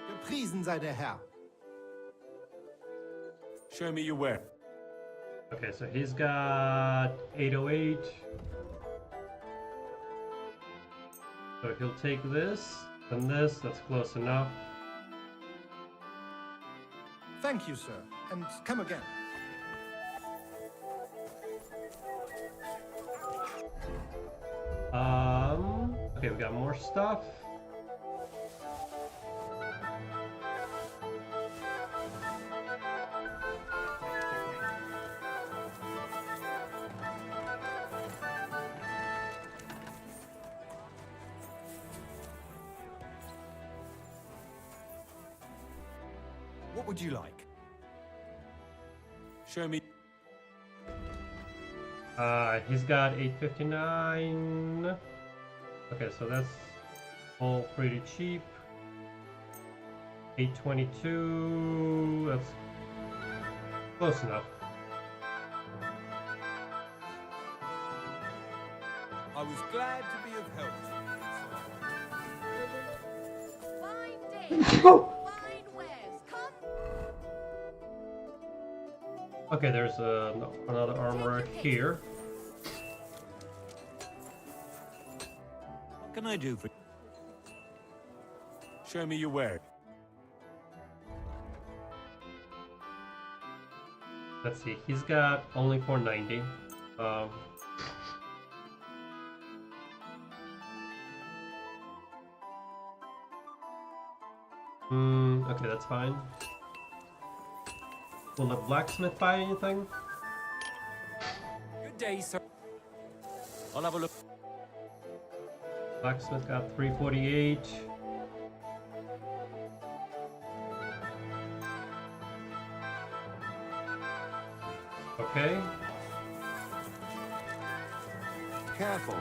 S8: Gepriesen sei der Herr.
S6: Show me your ware.
S1: Okay, so he's got 808. So he'll take this and this. That's close enough.
S8: Thank you, sir. And come again.
S1: Okay, we got more stuff.
S20: What would you like?
S6: Show me.
S1: He's got 859. Okay, so that's all pretty cheap. 822. That's close enough.
S3: I was glad to be of help.
S1: Okay, there's another armorer here.
S6: What can I do for you? Show me your ware.
S1: Let's see, he's got only 490. Okay, that's fine. Will the blacksmith buy anything?
S10: Good day, sir.
S6: I'll have a look.
S1: Blacksmith got 348. Okay.
S10: Careful.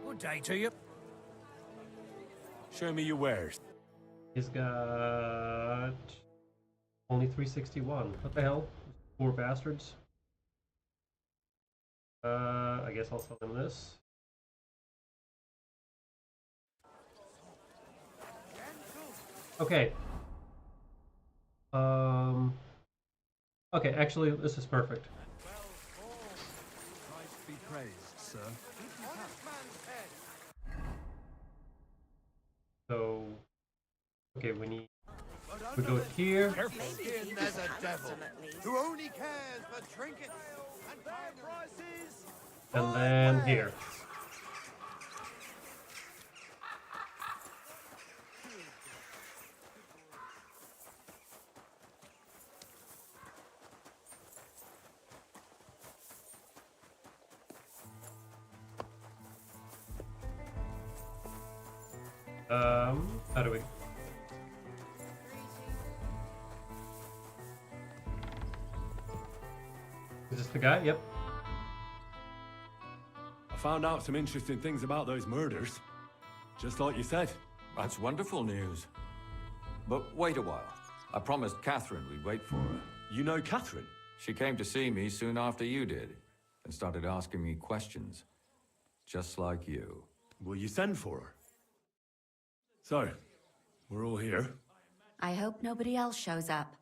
S10: Good day to you.
S6: Show me your wares.
S1: He's got only 361. What the hell? Poor bastards. I guess I'll sell them this. Okay. Okay, actually, this is perfect.
S19: be praised, sir.
S1: So, okay, we go here.
S10: There's a devil who only cares for trinkets and fair prices.
S1: And then here. How do we? Is this the guy? Yep.
S22: I found out some interesting things about those murders. Just like you said.
S12: That's wonderful news. But wait a while. I promised Catherine we'd wait for her.
S22: You know Catherine?
S12: She came to see me soon after you did, and started asking me questions. Just like you.
S22: Will you send for her? So, we're all here.
S14: I hope nobody else shows up.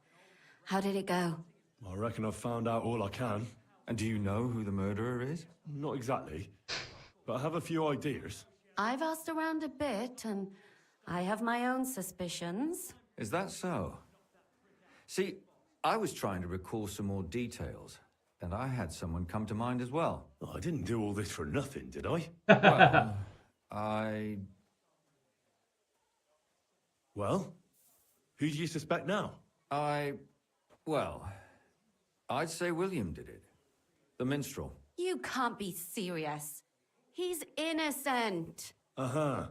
S14: How did it go?
S22: I reckon I've found out all I can.
S12: And do you know who the murderer is?
S22: Not exactly, but I have a few ideas.
S14: I've asked around a bit, and I have my own suspicions.
S12: Is that so? See, I was trying to recall some more details, and I had someone come to mind as well.
S22: Oh, I didn't do all this for nothing, did I? Well, who do you suspect now?
S12: Well, I'd say William did it. The minstrel.
S14: You can't be serious. He's innocent.
S22: Uh-huh.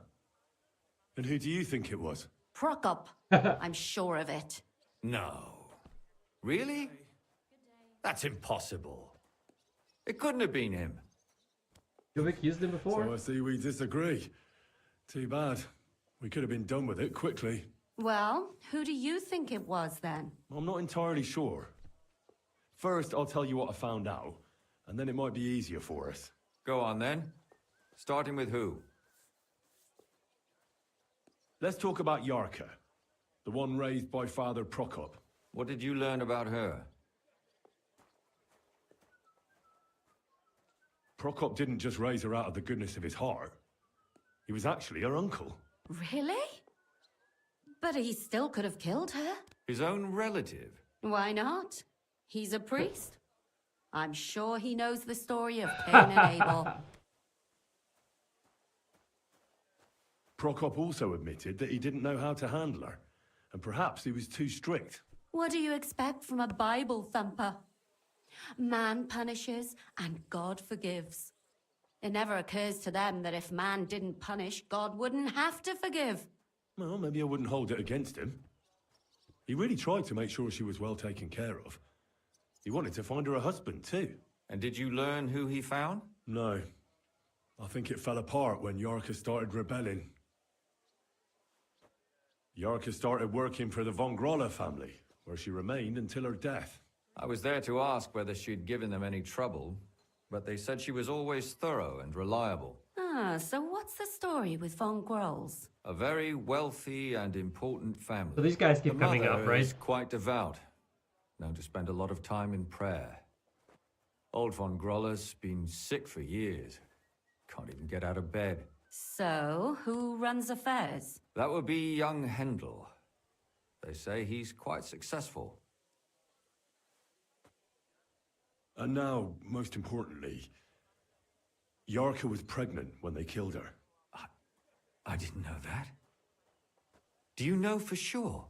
S22: And who do you think it was?
S14: Prokop. I'm sure of it.
S12: No. Really? That's impossible. It couldn't have been him.
S1: You've accused him before?
S22: So I see we disagree. Too bad. We could have been done with it quickly.
S14: Well, who do you think it was then?
S22: I'm not entirely sure. First, I'll tell you what I found out, and then it might be easier for us.
S12: Go on then. Starting with who?
S22: Let's talk about Yarka, the one raised by Father Prokop.
S12: What did you learn about her?
S22: Prokop didn't just raise her out of the goodness of his heart. He was actually her uncle.
S14: Really? But he still could have killed her.
S12: His own relative?
S14: Why not? He's a priest. I'm sure he knows the story of Cain and Abel.
S22: Prokop also admitted that he didn't know how to handle her, and perhaps he was too strict.
S14: What do you expect from a Bible thumper? Man punishes and God forgives. It never occurs to them that if man didn't punish, God wouldn't have to forgive.
S22: Well, maybe I wouldn't hold it against him. He really tried to make sure she was well taken care of. He wanted to find her a husband, too.
S12: And did you learn who he found?
S22: No. I think it fell apart when Yarka started rebelling. Yarka started working for the von Groller family, where she remained until her death.
S12: I was there to ask whether she'd given them any trouble, but they said she was always thorough and reliable.
S14: Ah, so what's the story with von Grolls?
S12: A very wealthy and important family.
S1: So these guys keep
S12: The
S1: coming
S12: mother
S1: up, right?
S12: is quite devout, known to spend a lot of time in prayer. Old von Groller's been sick for years. Can't even get out of bed.
S14: So, who runs affairs?
S12: That would be young Hendel. They say he's quite successful.
S22: And now, most importantly, Yarka was pregnant when they killed her.
S12: I didn't know that. Do you know for sure?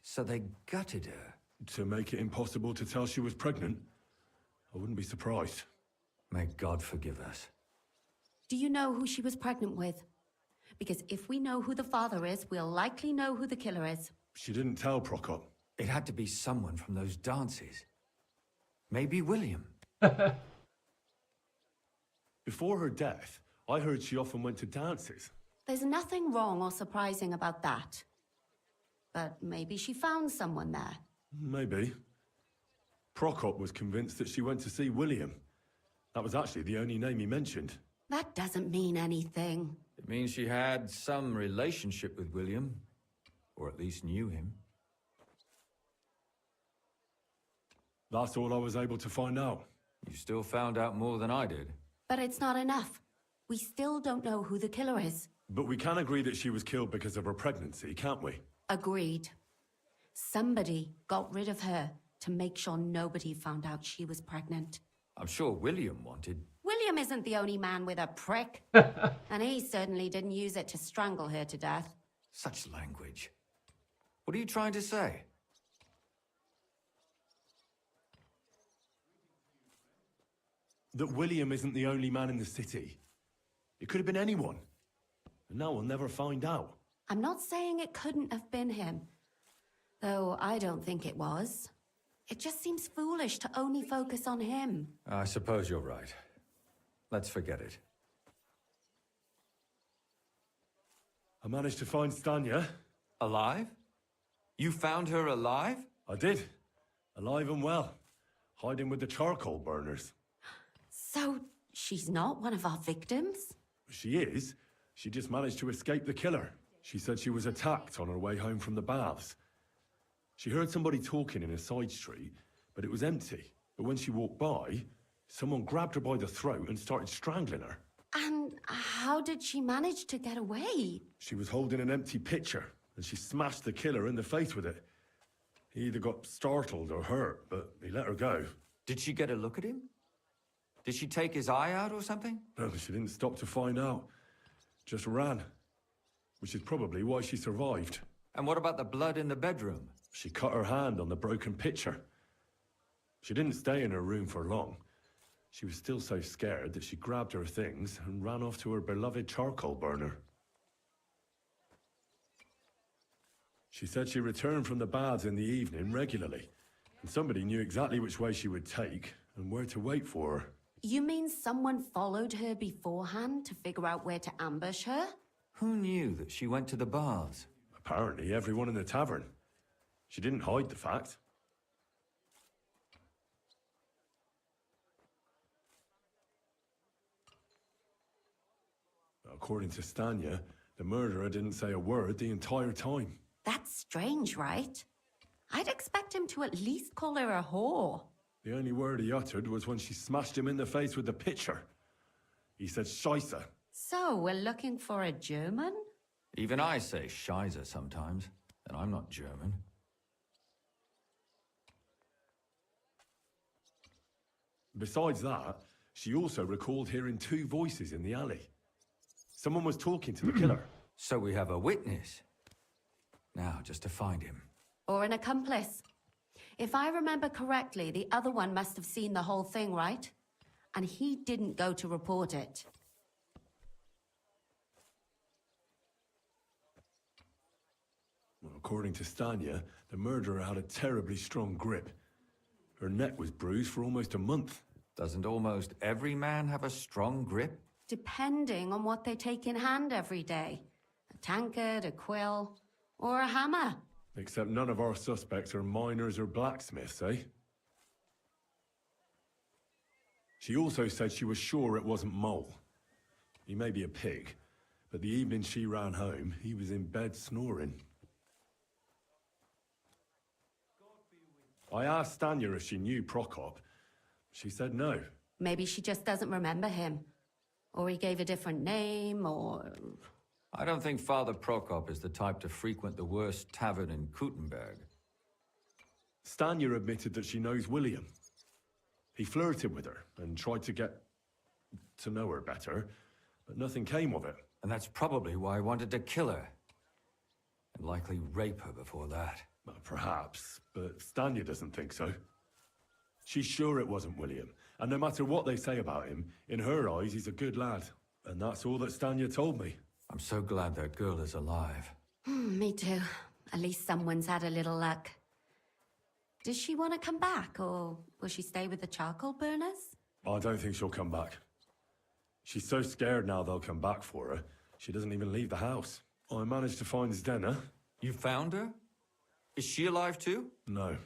S12: So they gutted her?
S22: To make it impossible to tell she was pregnant? I wouldn't be surprised.
S12: May God forgive us.
S14: Do you know who she was pregnant with? Because if we know who the father is, we'll likely know who the killer is.
S22: She didn't tell Prokop.
S12: It had to be someone from those dances. Maybe William.
S22: Before her death, I heard she often went to dances.
S14: There's nothing wrong or surprising about that. But maybe she found someone there.
S22: Maybe. Prokop was convinced that she went to see William. That was actually the only name he mentioned.
S14: That doesn't mean anything.
S12: It means she had some relationship with William, or at least knew him.
S22: That's all I was able to find out.
S12: You still found out more than I did.
S14: But it's not enough. We still don't know who the killer is.
S22: But we can agree that she was killed because of her pregnancy, can't we?
S14: Agreed. Somebody got rid of her to make sure nobody found out she was pregnant.
S12: I'm sure William wanted...
S14: William isn't the only man with a prick. And he certainly didn't use it to strangle her to death.
S12: Such language. What are you trying to say?
S22: That William isn't the only man in the city. It could have been anyone. And now we'll never find out.
S14: I'm not saying it couldn't have been him. Though I don't think it was. It just seems foolish to only focus on him.
S12: I suppose you're right. Let's forget it.
S22: I managed to find Stanya.
S12: Alive? You found her alive?
S22: I did. Alive and well. Hiding with the charcoal burners.
S14: So, she's not one of our victims?
S22: She is. She just managed to escape the killer. She said she was attacked on her way home from the baths. She heard somebody talking in a side street, but it was empty. But when she walked by, someone grabbed her by the throat and started strangling her.
S14: And how did she manage to get away?
S22: She was holding an empty pitcher, and she smashed the killer in the face with it. He either got startled or hurt, but he let her go.
S12: Did she get a look at him? Did she take his eye out or something?
S22: No, she didn't stop to find out. Just ran. Which is probably why she survived.
S12: And what about the blood in the bedroom?
S22: She cut her hand on the broken pitcher. She didn't stay in her room for long. She was still so scared that she grabbed her things and ran off to her beloved charcoal burner. She said she returned from the baths in the evening regularly, and somebody knew exactly which way she would take and where to wait for her.
S14: You mean someone followed her beforehand to figure out where to ambush her?
S12: Who knew that she went to the baths?
S22: Apparently everyone in the tavern. She didn't hide the fact. According to Stanya, the murderer didn't say a word the entire time.
S14: That's strange, right? I'd expect him to at least call her a whore.
S22: The only word he uttered was when she smashed him in the face with the pitcher. He said Scheisse.
S14: So, we're looking for a German?
S12: Even I say Scheiße sometimes, and I'm not German.
S22: Besides that, she also recalled hearing two voices in the alley. Someone was talking to the killer.
S12: So we have a witness. Now, just to find him.
S14: Or an accomplice. If I remember correctly, the other one must have seen the whole thing, right? And he didn't go to report it.
S22: Well, according to Stanya, the murderer had a terribly strong grip. Her neck was bruised for almost a month.
S12: Doesn't almost every man have a strong grip?
S14: Depending on what they take in hand every day. A tankard, a quill, or a hammer.
S22: Except none of our suspects are miners or blacksmiths, eh? She also said she was sure it wasn't Mole. He may be a pig, but the evening she ran home, he was in bed snoring. I asked Stanya if she knew Prokop. She said no.
S14: Maybe she just doesn't remember him. Or he gave a different name, or...
S12: I don't think Father Prokop is the type to frequent the worst tavern in Kuttenberg.
S22: Stanya admitted that she knows William. He flirted with her and tried to get to know her better, but nothing came of it.
S12: And that's probably why he wanted to kill her. And likely rape her before that.
S22: Well, perhaps, but Stanya doesn't think so. She's sure it wasn't William, and no matter what they say about him, in her eyes he's a good lad. And that's all that Stanya told me.
S12: I'm so glad that girl is alive.
S14: Me too. At least someone's had a little luck. Does she want to come back, or will she stay with the charcoal burners?
S22: I don't think she'll come back. She's so scared now they'll come back for her, she doesn't even leave the house. I managed to find Zdena.
S12: You found her? Is she alive too?
S22: No.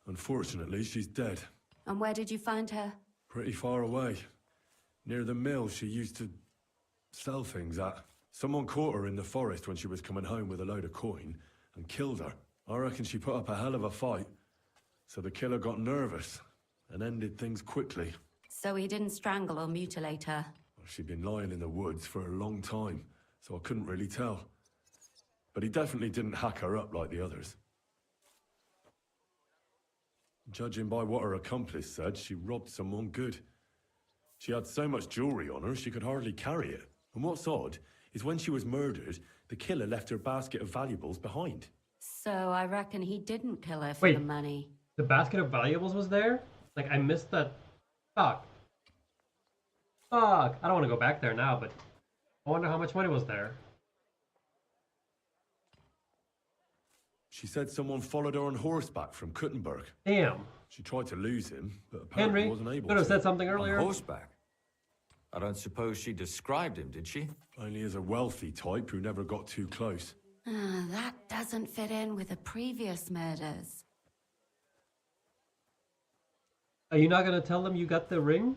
S22: Unfortunately, she's dead.
S14: And where did you find her?
S22: Pretty far away. Near the mill she used to sell things at. Someone caught her in the forest when she was coming home with a load of coin and killed her. I reckon she put up a hell of a fight. So the killer got nervous and ended things quickly.
S14: So he didn't strangle or mutilate her?
S22: She'd been lying in the woods for a long time, so I couldn't really tell. But he definitely didn't hack her up like the others. Judging by what her accomplice said, she robbed someone good. She had so much jewelry on her, she could hardly carry it. And what's odd is when she was murdered, the killer left her basket of valuables behind.
S14: So I reckon he didn't kill her for
S1: Wait.
S14: the money.
S1: The basket of valuables was there? Like, I missed that. Fuck. Fuck. I don't want to go back there now, but I wonder how much money was there.
S22: She said someone followed her on horseback from Kuttenberg.
S1: Damn.
S22: She tried to lose him, but apparently
S1: Henry,
S22: wasn't able
S1: could have
S22: to.
S1: said something earlier.
S12: On horseback? I don't suppose she described him, did she?
S22: Only as a wealthy type who never got too close.
S14: That doesn't fit in with the previous murders.
S1: Are you not going to tell them you got the ring?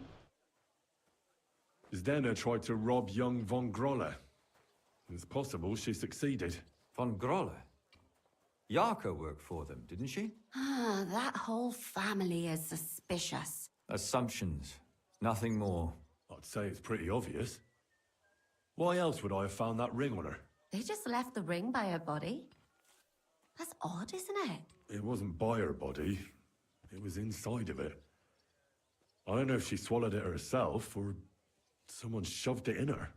S22: Zdena tried to rob young von Grolle. It's possible she succeeded.
S12: Von Grolle? Yarka worked for them, didn't she?
S14: That whole family is suspicious.
S12: Assumptions. Nothing more.
S22: I'd say it's pretty obvious. Why else would I have found that ring on her?
S14: They just left the ring by her body. That's odd, isn't it?
S22: It wasn't by her body. It was inside of it. I don't know if she swallowed it herself or someone shoved it in her.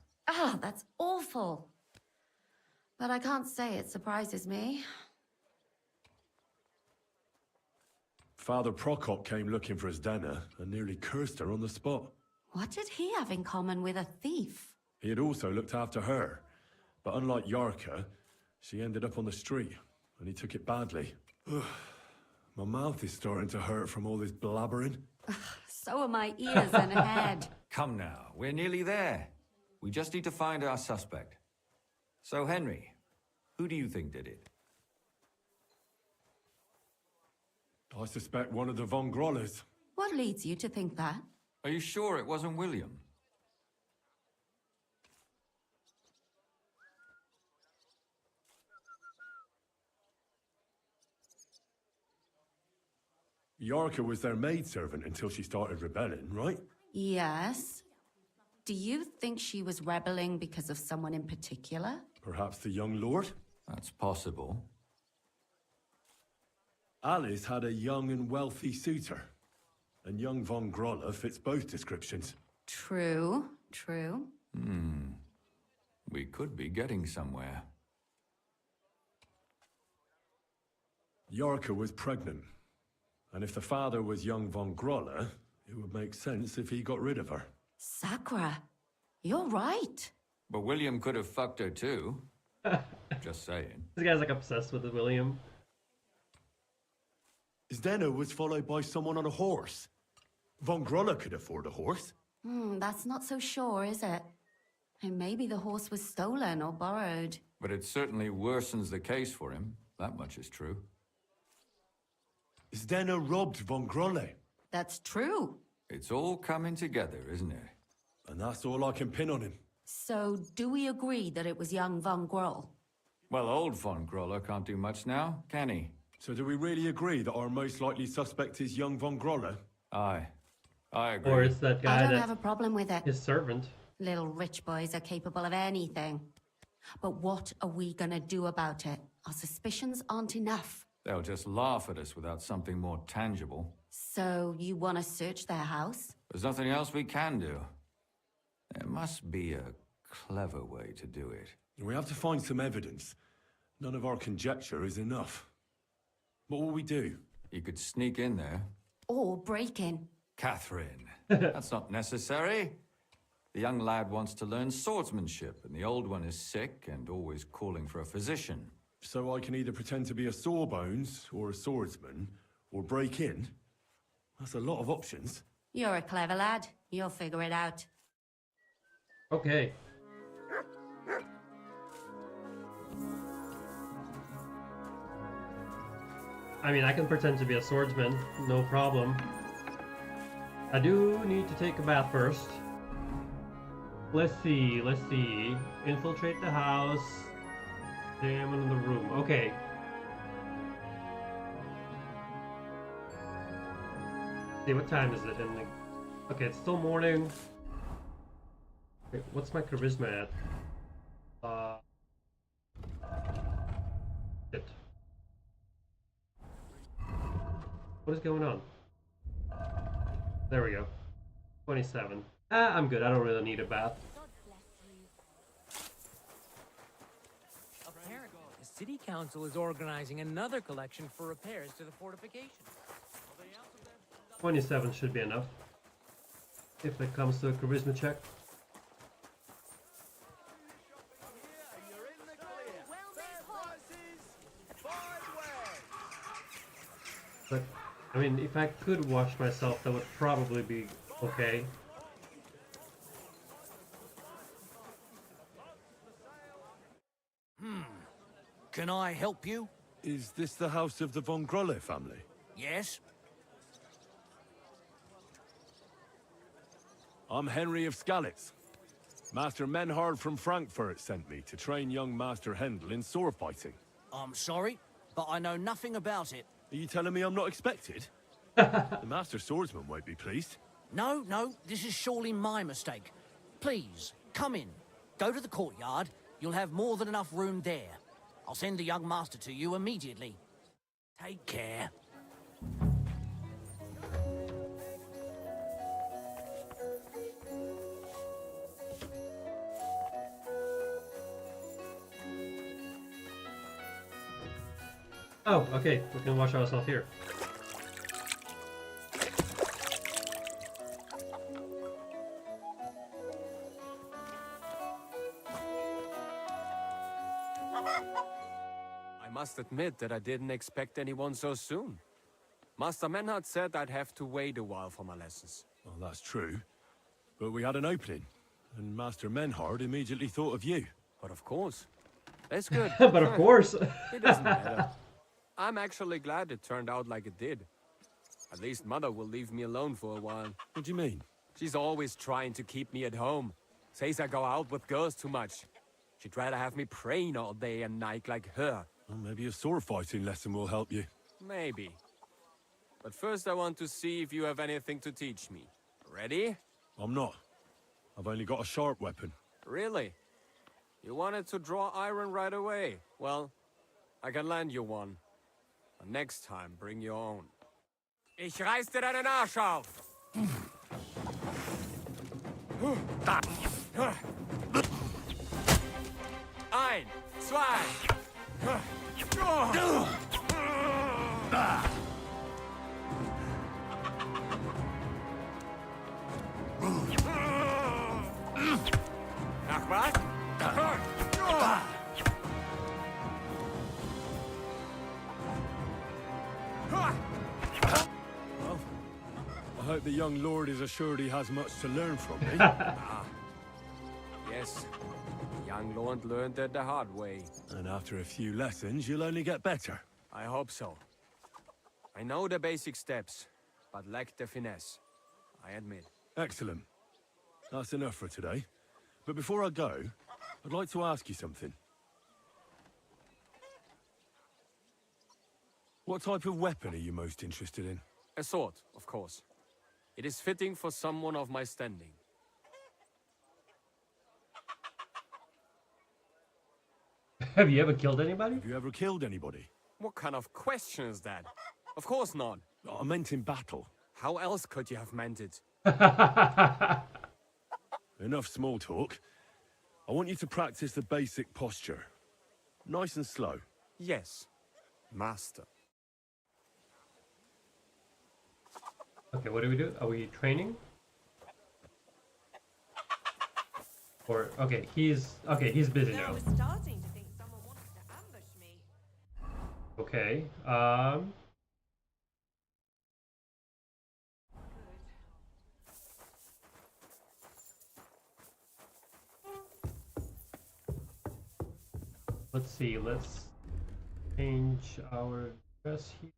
S14: That's awful. But I can't say it surprises me.
S22: Father Prokop came looking for Zdena and nearly cursed her on the spot.
S14: What did he have in common with a thief?
S22: He had also looked after her, but unlike Yarka, she ended up on the street, and he took it badly. My mouth is starting to hurt from all this blabbering.
S14: So are my ears and head.
S12: Come now, we're nearly there. We just need to find our suspect. So, Henry, who do you think did it?
S22: I suspect one of the von Grolles.
S14: What leads you to think that?
S12: Are you sure it wasn't William?
S22: Yarka was their maidservant until she started rebelling, right?
S14: Yes. Do you think she was rebelling because of someone in particular?
S22: Perhaps the young lord?
S12: That's possible.
S22: Alice had a young and wealthy suitor, and young von Grolle fits both descriptions.
S14: True, true.
S12: We could be getting somewhere.
S22: Yarka was pregnant, and if the father was young von Grolle, it would make sense if he got rid of her.
S14: Sakura, you're right.
S12: But William could have fucked her too. Just saying.
S1: This guy's like obsessed with William.
S22: Zdena was followed by someone on a horse. Von Grolle could afford a horse.
S14: That's not so sure, is it? And maybe the horse was stolen or borrowed.
S12: But it certainly worsens the case for him. That much is true.
S22: Zdena robbed von Grolle.
S14: That's true.
S12: It's all coming together, isn't it?
S22: And that's all I can pin on him.
S14: So, do we agree that it was young von Groll?
S12: Well, old von Grolle can't do much now, can he?
S22: So do we really agree that our most likely suspect is young von Grolle?
S12: Aye. I agree.
S1: Or it's that guy
S14: I don't have a problem with it.
S1: his servant.
S14: Little rich boys are capable of anything. But what are we gonna do about it? Our suspicions aren't enough.
S12: They'll just laugh at us without something more tangible.
S14: So, you wanna search their house?
S12: There's nothing else we can do. There must be a clever way to do it.
S22: We have to find some evidence. None of our conjecture is enough. What will we do?
S12: You could sneak in there.
S14: Or break in.
S12: Catherine, that's not necessary. The young lad wants to learn swordsmanship, and the old one is sick and always calling for a physician.
S22: So I can either pretend to be a sawbones, or a swordsman, or break in? That's a lot of options.
S14: You're a clever lad. You'll figure it out.
S1: Okay. I mean, I can pretend to be a swordsman, no problem. I do need to take a bath first. Let's see. Infiltrate the house. Examine the room. Okay. See, what time is it in the... Okay, it's still morning. Wait, what's my charisma at? Shit. What is going on? There we go. 27. Ah, I'm good. I don't really need a bath.
S2: Apparently, the city council is organizing another collection for repairs to the fortifications.
S1: 27 should be enough. If it comes to a charisma check. But, I mean, if I could wash myself, that would probably be okay.
S5: Can I help you?
S6: Is this the house of the von Grolle family?
S5: Yes?
S6: I'm Henry of Skalitz. Master Menhard from Frankfurt sent me to train young Master Hendel in sword fighting.
S5: I'm sorry, but I know nothing about it.
S6: Are you telling me I'm not expected? The Master Swordsman won't be pleased.
S5: No, this is surely my mistake. Please, come in. Go to the courtyard. You'll have more than enough room there. I'll send the young master to you immediately. Take care.
S1: Oh, okay. We can wash ourselves here.
S18: I must admit that I didn't expect anyone so soon. Master Menhard said I'd have to wait a while for my lessons.
S6: Well, that's true. But we had an opening, and Master Menhard immediately thought of you.
S18: But of course. That's good.
S1: But of course.
S18: It doesn't matter. I'm actually glad it turned out like it did. At least Mother will leave me alone for a while.
S6: What do you mean?
S18: She's always trying to keep me at home. Says I go out with girls too much. She'd rather have me praying all day and night like her.
S6: Well, maybe a sword fighting lesson will help you.
S18: Maybe. But first I want to see if you have anything to teach me. Ready?
S6: I'm not. I've only got a sharp weapon.
S18: Really? You wanted to draw iron right away. Well, I can lend you one. But next time, bring your own. Ich reiß dir deinen Arsch auf! Ein, zwei! Nach was?
S6: I hope the young lord is assured he has much to learn from me.
S18: Yes. The young lord learned it the hard way.
S6: And after a few lessons, you'll only get better.
S18: I hope so. I know the basic steps, but lack the finesse. I admit.
S6: Excellent. That's enough for today. But before I go, I'd like to ask you something. What type of weapon are you most interested in?
S18: A sword, of course. It is fitting for someone of my standing.
S1: Have you ever killed anybody?
S6: Have you ever killed anybody?
S18: What kind of question is that? Of course not.
S6: I meant in battle.
S18: How else could you have meant it?
S6: Enough small talk. I want you to practice the basic posture. Nice and slow.
S18: Yes, master.
S1: Okay, what do we do? Are we training? Or okay, he's busy now.
S9: I was starting to think someone wanted to ambush me.
S1: Okay. Let's see. Let's change our dress here.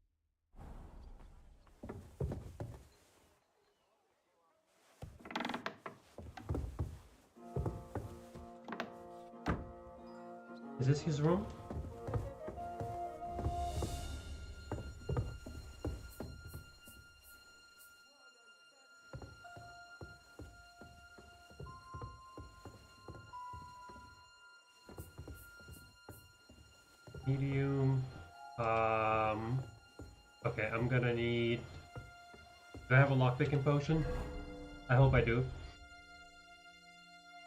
S1: Is this his room? medium. Okay, I'm gonna need... Do I have a lockpicking potion? I hope I do.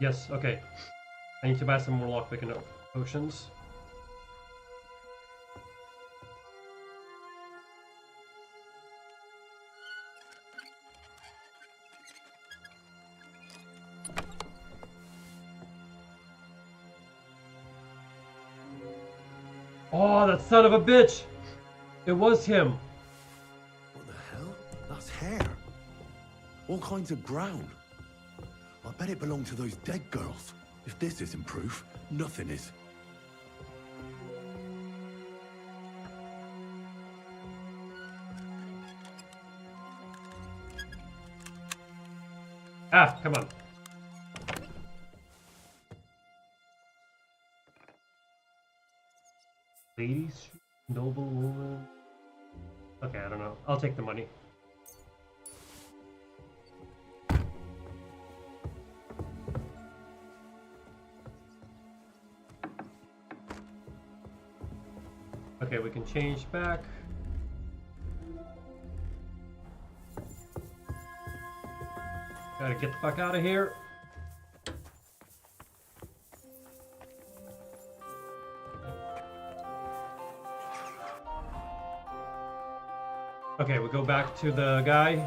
S1: Yes, okay. I need to buy some more lockpicking potions. Oh, that son of a bitch! It was him!
S22: What the hell? That's hair. All kinds of ground. I bet it belonged to those dead girls. If this isn't proof, nothing is.
S1: Ah, come on. Ladies, noble woman. Okay, I don't know. I'll take the money. Okay, we can change back. Gotta get the fuck out of here. Okay, we go back to the guy.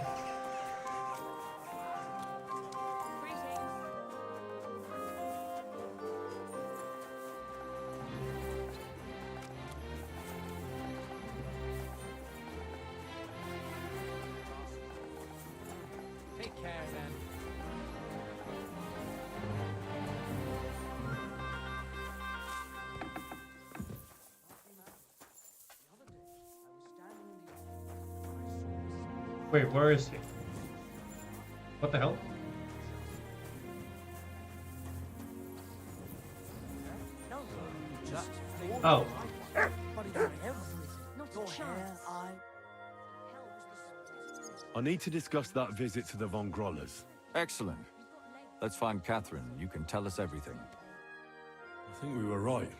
S2: Take care then.
S1: Wait, where is he? What the hell? Oh.
S22: I need to discuss that visit to the Von Grollers.
S12: Excellent. Let's find Catherine. You can tell us everything.
S22: I think we were right.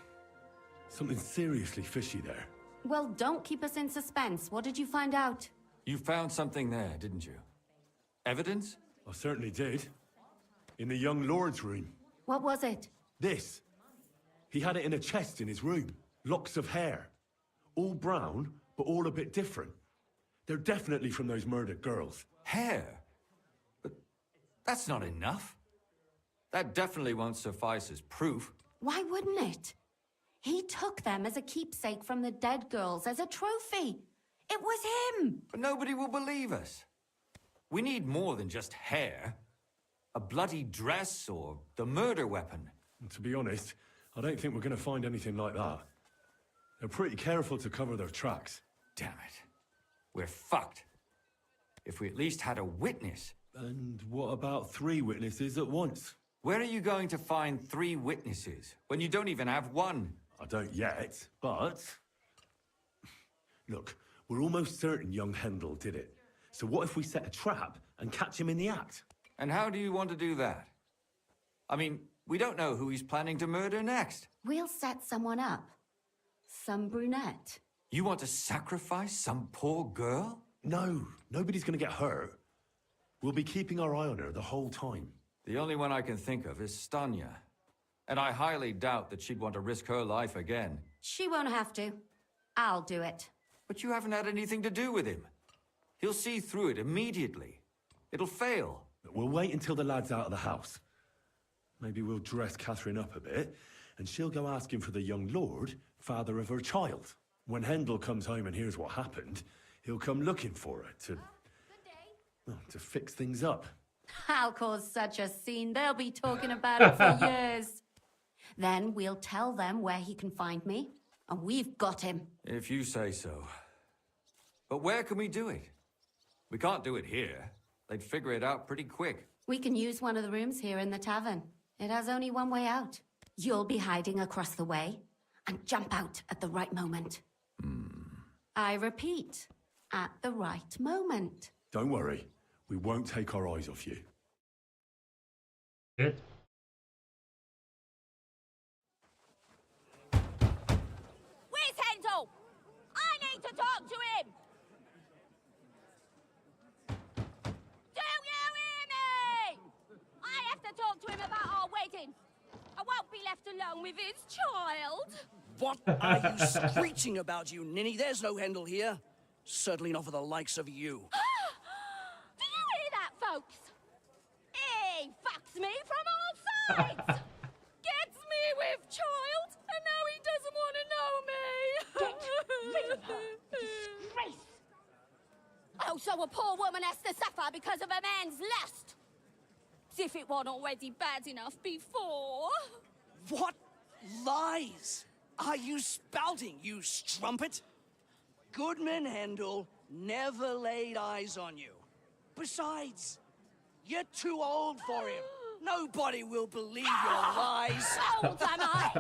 S22: Something seriously fishy there.
S14: Well, don't keep us in suspense. What did you find out?
S12: You found something there, didn't you? Evidence?
S22: I certainly did. In the young lord's room.
S14: What was it?
S22: This. He had it in a chest in his room. Locks of hair. All brown, but all a bit different. They're definitely from those murdered girls.
S12: Hair? But that's not enough. That definitely won't suffice as proof.
S14: Why wouldn't it? He took them as a keepsake from the dead girls, as a trophy. It was him!
S12: But nobody will believe us. We need more than just hair. A bloody dress or the murder weapon.
S22: And to be honest, I don't think we're going to find anything like that. They're pretty careful to cover their tracks.
S12: Damn it. We're fucked. If we at least had a witness.
S22: And what about 3 witnesses at once?
S12: Where are you going to find 3 witnesses when you don't even have one?
S22: I don't yet, but... Look, we're almost certain young Hendel did it. So what if we set a trap and catch him in the act?
S12: And how do you want to do that? I mean, we don't know who he's planning to murder next.
S14: We'll set someone up. Some brunette.
S12: You want to sacrifice some poor girl?
S22: No, nobody's going to get hurt. We'll be keeping our eye on her the whole time.
S12: The only one I can think of is Stanya. And I highly doubt that she'd want to risk her life again.
S14: She won't have to. I'll do it.
S12: But you haven't had anything to do with him. He'll see through it immediately. It'll fail.
S22: We'll wait until the lad's out of the house. Maybe we'll dress Catherine up a bit, and she'll go asking for the young lord, father of her child. When Hendel comes home and hears what happened, he'll come looking for her to... well, to fix things up.
S14: I'll cause such a scene, they'll be talking about it for years. Then we'll tell them where he can find me, and we've got him.
S12: If you say so. But where can we do it? We can't do it here. They'd figure it out pretty quick.
S14: We can use one of the rooms here in the tavern. It has only one way out. You'll be hiding across the way, and jump out at the right moment. I repeat, at the right moment.
S22: Don't worry. We won't take our eyes off you.
S1: Good.
S14: Where's
S4: with his child.
S16: What are you screeching about, you ninny? There's no Hendel here. Certainly not for the likes of you.
S4: Do you hear that, folks? He fucks me from all sides. Gets me with child, and now he doesn't want to know me. Get rid of her. Disgrace. Oh, so a poor woman has to suffer because of a man's lust. As if it wasn't already bad enough before.
S16: What lies are you spouting, you strumpet? Goodman Hendel never laid eyes on you. Besides, you're too old for him. Nobody will believe your lies.
S4: Old am I?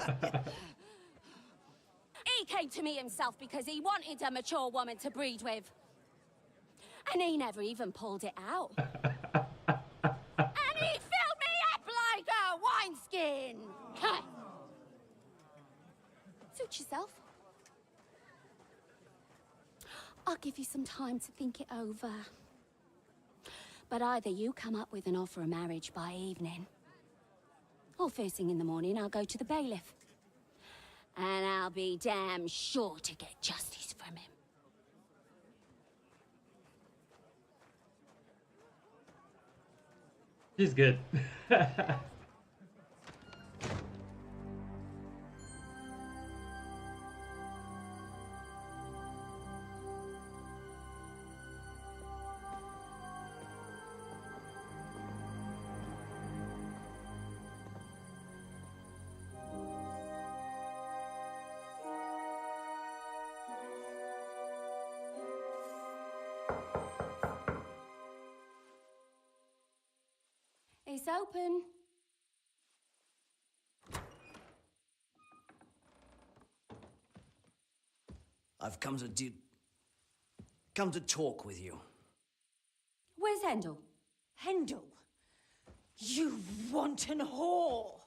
S4: He came to me himself because he wanted a mature woman to breed with. And he never even pulled it out. And he filled me up like a wineskin. Suit yourself. I'll give you some time to think it over. But either you come up with an offer of marriage by evening, or first thing in the morning I'll go to the bailiff. And I'll be damn sure to get justice from him.
S1: She's good.
S4: It's open.
S16: I've come to talk with you.
S4: Where's Hendel?
S9: Hendel? You wanton whore!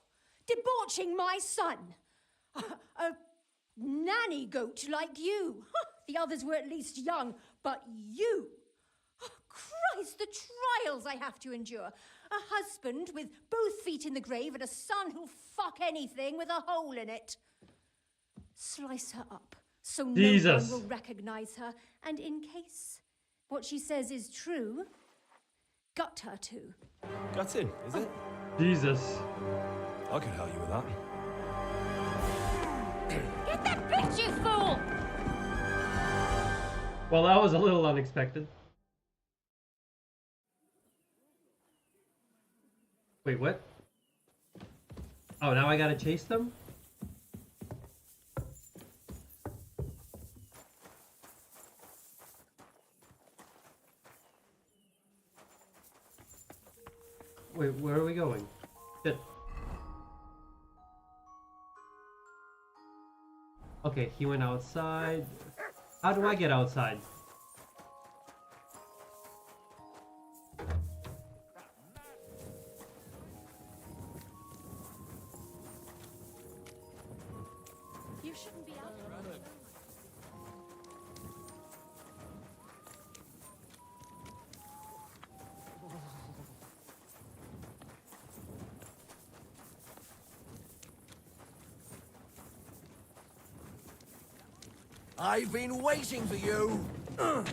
S9: Debauching my son! A nanny goat like you! The others were at least young, but you! Christ, the trials I have to endure! A husband with both feet in the grave and a son who'll fuck anything with a hole in it. Slice her up so no one will recognize her, and in case what she says is true, gut her too.
S22: Gutting, is it?
S1: Jesus.
S22: I can help you with that.
S4: Get that bitch, you fool!
S1: Well, that was a little unexpected. Wait, what? Oh, now I gotta chase them? Wait, where are we going? Shit. Okay, he went outside. How do I get outside?
S4: You shouldn't be out there.
S10: I've been waiting for you.
S1: Oh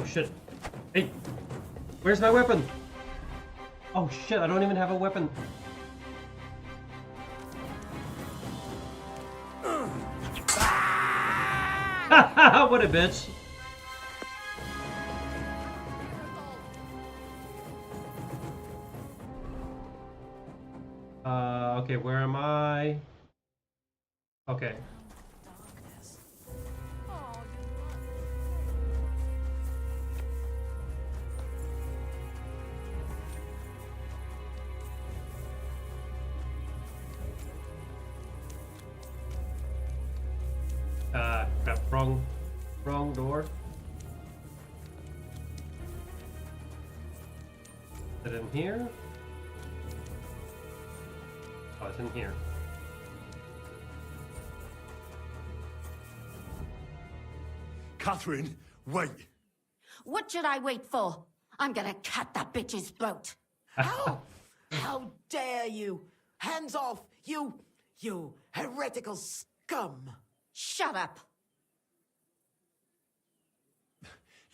S1: shit. Hey! Where's my weapon? Oh shit, I don't even have a weapon. What a bitch. Okay, where am I? Okay. Crap, wrong door. Is it in here? Oh, it's in here.
S22: Catherine, wait.
S14: What should I wait for? I'm gonna cut that bitch's throat.
S10: How dare you? Hands off, you
S13: Heretical scum!
S14: Shut up!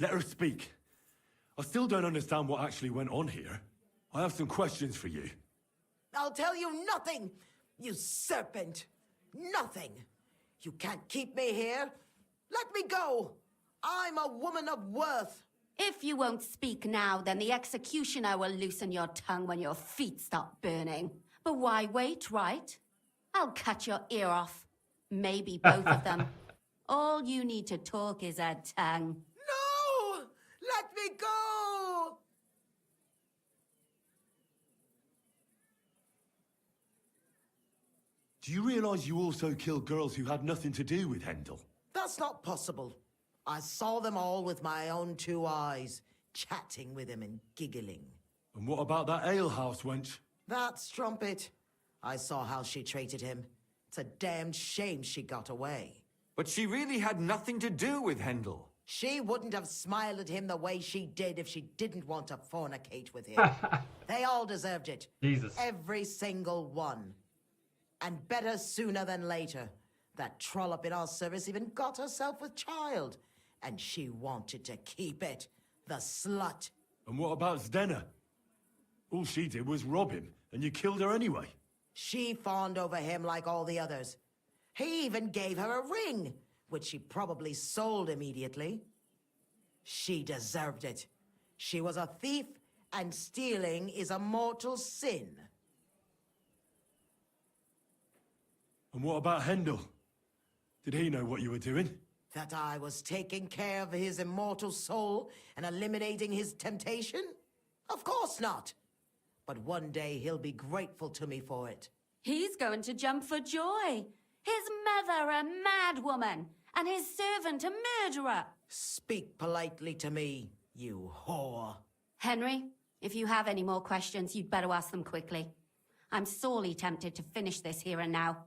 S22: Let her speak. I still don't understand what actually went on here. I have some questions for you.
S13: I'll tell you nothing, you serpent! Nothing! You can't keep me here! Let me go! I'm a woman of worth!
S14: If you won't speak now, then the executioner will loosen your tongue when your feet stop burning. But why wait, right? I'll cut your ear off. Maybe both of them. All you need to talk is a tongue.
S13: No! Let me go!
S22: Do you realize you also killed girls who had nothing to do with Hendel?
S13: That's not possible. I saw them all with my own 2 eyes, chatting with him and giggling.
S22: And what about that alehouse wench?
S13: That strumpet. I saw how she treated him. It's a damned shame she got away.
S12: But she really had nothing to do with Hendel.
S13: She wouldn't have smiled at him the way she did if she didn't want to fornicate with him. They all deserved it.
S1: Jesus.
S13: Every single one. And better sooner than later. That trollop in our service even got herself with child. And she wanted to keep it. The slut.
S22: And what about Zdenna? All she did was rob him, and you killed her anyway.
S13: She fawned over him like all the others. He even gave her a ring, which she probably sold immediately. She deserved it. She was a thief, and stealing is a mortal sin.
S22: And what about Hendel? Did he know what you were doing?
S13: That I was taking care of his immortal soul and eliminating his temptation? Of course not. But one day he'll be grateful to me for it.
S14: He's going to jump for joy. His mother a mad woman, and his servant a murderer.
S13: Speak politely to me, you whore.
S14: Henry, if you have any more questions, you'd better ask them quickly. I'm sorely tempted to finish this here and now.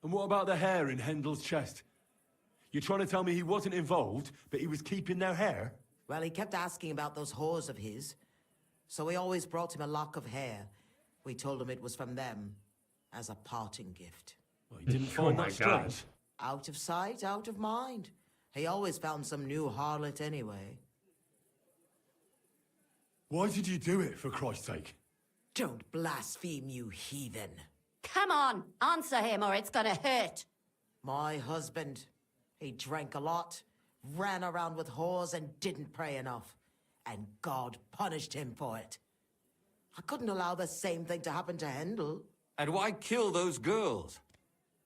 S22: And what about the hair in Hendel's chest? You're trying to tell me he wasn't involved, but he was keeping their hair?
S13: Well, he kept asking about those whores of his. So we always brought him a lock of hair. We told him it was from them, as a parting gift.
S22: Well, he didn't find that strange.
S13: Out of sight, out of mind. He always found some new harlot anyway.
S22: Why did you do it, for Christ's sake?
S13: Don't blaspheme, you heathen.
S14: Come on, answer him or it's gonna hurt.
S13: My husband. He drank a lot, ran around with whores and didn't pray enough. And God punished him for it. I couldn't allow the same thing to happen to Hendel.
S12: And why kill those girls?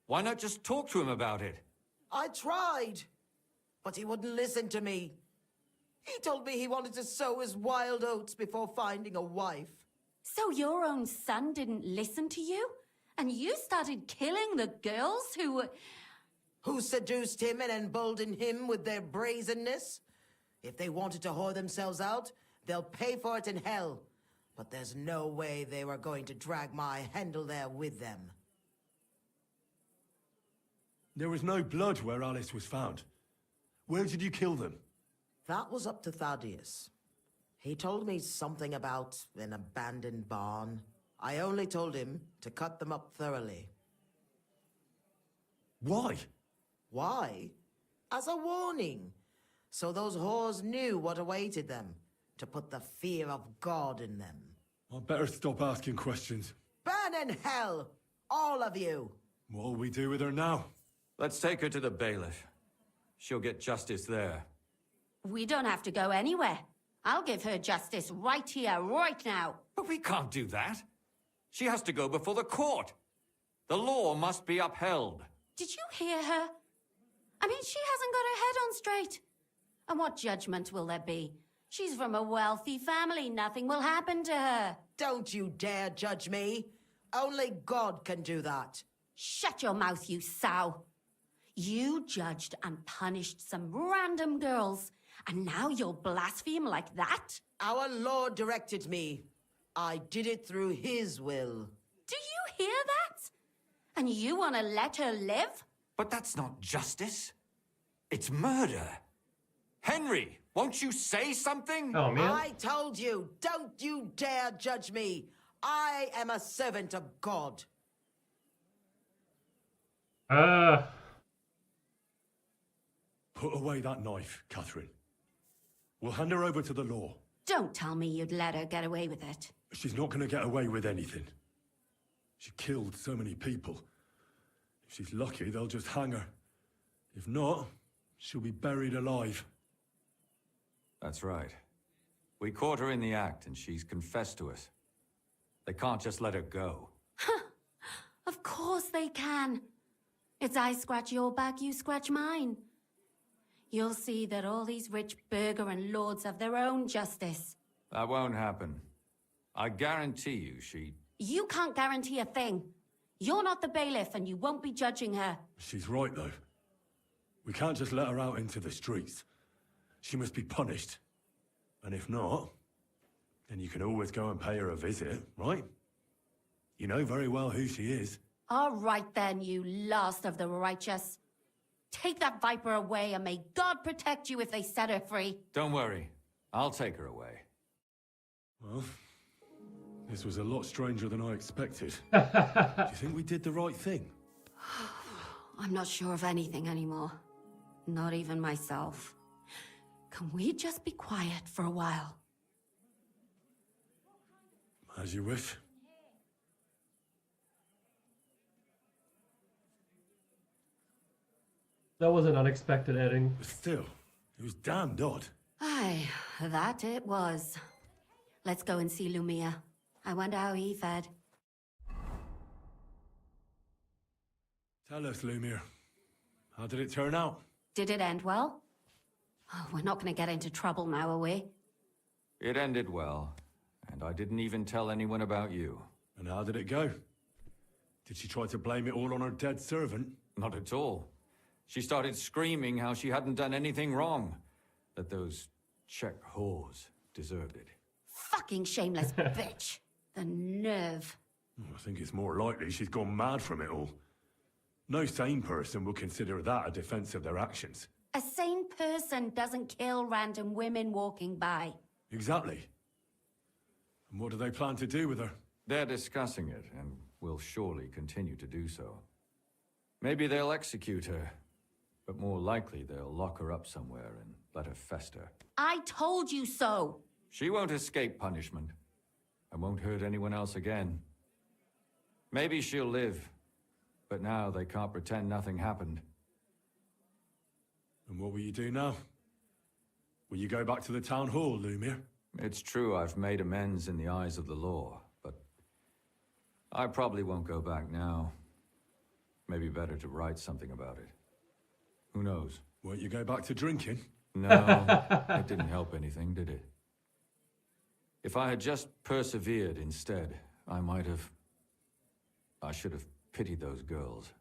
S12: Why not just talk to him about it?
S13: I tried, but he wouldn't listen to me. He told me he wanted to sow his wild oats before finding a wife.
S14: So your own son didn't listen to you? And you started killing the girls who
S13: seduced him and emboldened him with their brazenness? If they wanted to whore themselves out, they'll pay for it in hell. But there's no way they were going to drag my Hendel there with them.
S22: There was no blood where Alice was found. Where did you kill them?
S13: That was up to Thaddeus. He told me something about an abandoned barn. I only told him to cut them up thoroughly.
S22: Why?
S13: Why? As a warning. So those whores knew what awaited them. To put the fear of God in them.
S22: I'd better stop asking questions.
S13: Burn in hell! All of you!
S22: What'll we do with her now?
S12: Let's take her to the bailiff. She'll get justice there.
S14: We don't have to go anywhere. I'll give her justice right here, right now.
S12: But we can't do that. She has to go before the court. The law must be upheld.
S14: Did you hear her? I mean, she hasn't got her head on straight. And what judgment will there be? She's from a wealthy family. Nothing will happen to her.
S13: Don't you dare judge me. Only God can do that.
S14: Shut your mouth, you sow. You judged and punished some random girls, and now you'll blaspheme like that?
S13: Our Lord directed me. I did it through His will.
S14: Do you hear that? And you want to let her live?
S12: But that's not justice. It's murder. Henry, won't you say something?
S1: Oh, man.
S13: I told you, don't you dare judge me. I am a servant of God.
S22: Put away that knife, Catherine. We'll hand her over to the law.
S14: Don't tell me you'd let her get away with it.
S22: She's not going to get away with anything. She killed so many people. If she's lucky, they'll just hang her. If not, she'll be buried alive.
S12: That's right. We caught her in the act, and she's confessed to us. They can't just let her go.
S14: Of course they can. It's I scratch your back, you scratch mine. You'll see that all these rich burgher and lords have their own justice.
S12: That won't happen. I guarantee you she...
S14: You can't guarantee a thing. You're not the bailiff, and you won't be judging her.
S22: She's right, though. We can't just let her out into the streets. She must be punished. And if not, then you can always go and pay her a visit, right? You know very well who she is.
S14: All right then, you last of the righteous. Take that viper away, and may God protect you if they set her free.
S12: Don't worry. I'll take her away.
S22: Well, this was a lot stranger than I expected. Do you think we did the right thing?
S14: I'm not sure of anything anymore. Not even myself. Can we just be quiet for a while?
S22: As you wish.
S1: That was an unexpected ending.
S22: Still, it was damned odd.
S14: Aye, that it was. Let's go and see Lumia. I wonder how he fared.
S22: Tell us, Lumiere. How did it turn out?
S14: Did it end well? Oh, we're not going to get into trouble now, are we?
S12: It ended well, and I didn't even tell anyone about you.
S22: And how did it go? Did she try to blame it all on her dead servant?
S12: Not at all. She started screaming how she hadn't done anything wrong. That those Czech whores deserved it.
S14: Fucking shameless bitch. The nerve.
S22: I think it's more likely she's gone mad from it all. No sane person would consider that a defense of their actions.
S14: A sane person doesn't kill random women walking by.
S22: Exactly. And what do they plan to do with her?
S12: They're discussing it, and will surely continue to do so. Maybe they'll execute her, but more likely they'll lock her up somewhere and let her fester.
S14: I told you so!
S12: She won't escape punishment, and won't hurt anyone else again. Maybe she'll live, but now they can't pretend nothing happened.
S22: And what will you do now? Will you go back to the town hall, Lumiere?
S12: It's true I've made amends in the eyes of the law, but I probably won't go back now. Maybe better to write something about it. Who knows?
S22: Won't you go back to drinking?
S12: No, it didn't help anything, did it? If I had just persevered instead, I should have pitied those girls,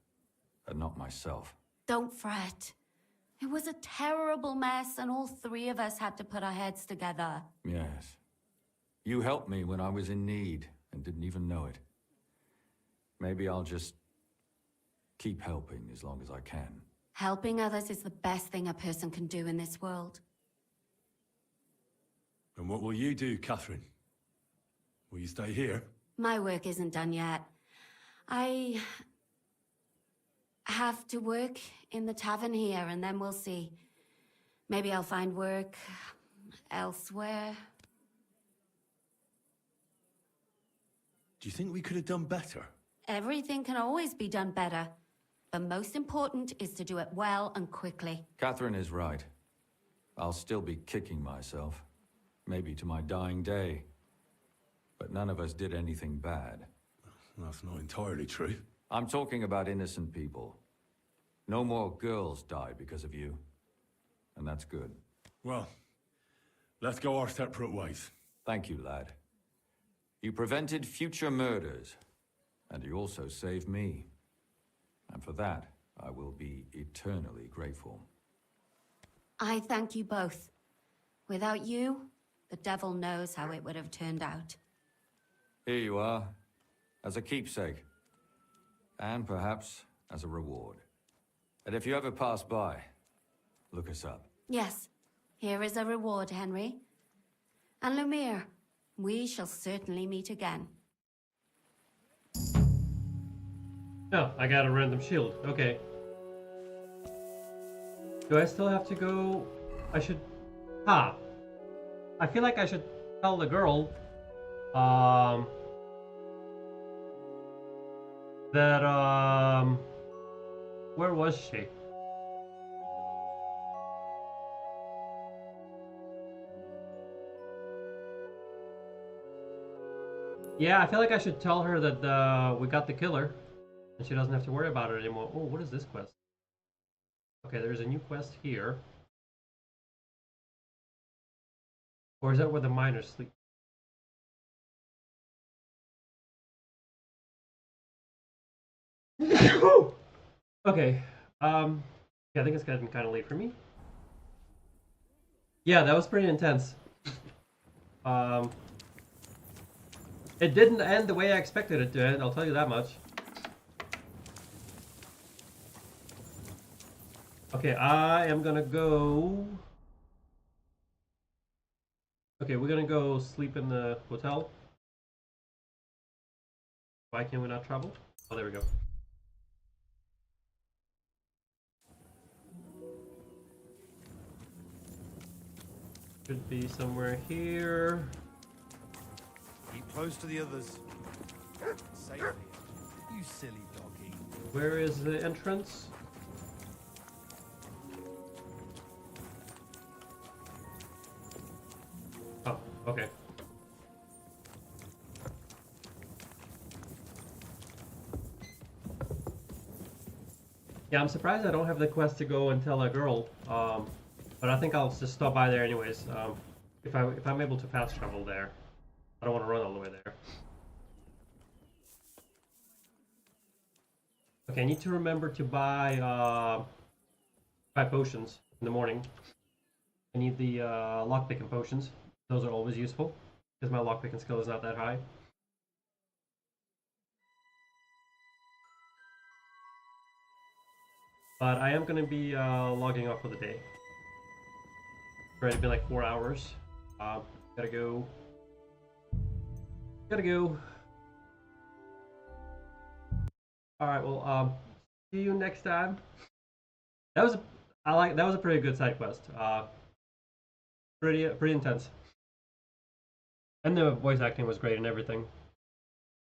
S12: and not myself.
S14: Don't fret. It was a terrible mess, and all three of us had to put our heads together.
S12: Yes. You helped me when I was in need, and didn't even know it. Maybe I'll just keep helping as long as I can.
S14: Helping others is the best thing a person can do in this world.
S22: And what will you do, Catherine? Will you stay here?
S14: My work isn't done yet. I have to work in the tavern here, and then we'll see. Maybe I'll find work elsewhere.
S22: Do you think we could have done better?
S14: Everything can always be done better. The most important is to do it well and quickly.
S12: Catherine is right. I'll still be kicking myself. Maybe to my dying day. But none of us did anything bad.
S22: That's not entirely true.
S12: I'm talking about innocent people. No more girls died because of you. And that's good.
S22: Well, let's go our separate ways.
S12: Thank you, lad. You prevented future murders. And you also saved me. And for that, I will be eternally grateful.
S14: I thank you both. Without you, the devil knows how it would have turned out.
S12: Here you are, as a keepsake. And perhaps as a reward. And if you ever pass by, look us up.
S14: Yes, here is a reward, Henry. And Lumiere, we shall certainly meet again.
S1: No, I got a random shield. Okay. Do I still have to go? I should... Ah. I feel like I should tell the girl, that, where was she? Yeah, I feel like I should tell her that, we got the killer, and she doesn't have to worry about it anymore. Oh, what is this quest? Okay, there's a new quest here. Or is that where the miners sleep? Okay, yeah, I think it's getting kind of late for me. Yeah, that was pretty intense. It didn't end the way I expected it to end, I'll tell you that much. Okay, I am gonna go... Okay, we're gonna go sleep in the hotel. Why can we not travel? Oh, there we go. Should be somewhere here.
S3: Keep close to the others. Safely. You silly doggy.
S1: Where is the entrance? Oh, okay. Yeah, I'm surprised I don't have the quest to go and tell a girl. But I think I'll just stop by there anyways. If I'm able to fast travel there, I don't want to run all the way there. Okay, I need to remember to buy potions in the morning. I need the lockpicking potions. Those are always useful because my lockpicking skill is not that high. But I am going to be logging off for the day. It's already been like 4 hours. Gotta go. Gotta go. Alright, well, see you next time. That was that was a pretty good side quest. Pretty intense. And the voice acting was great and everything.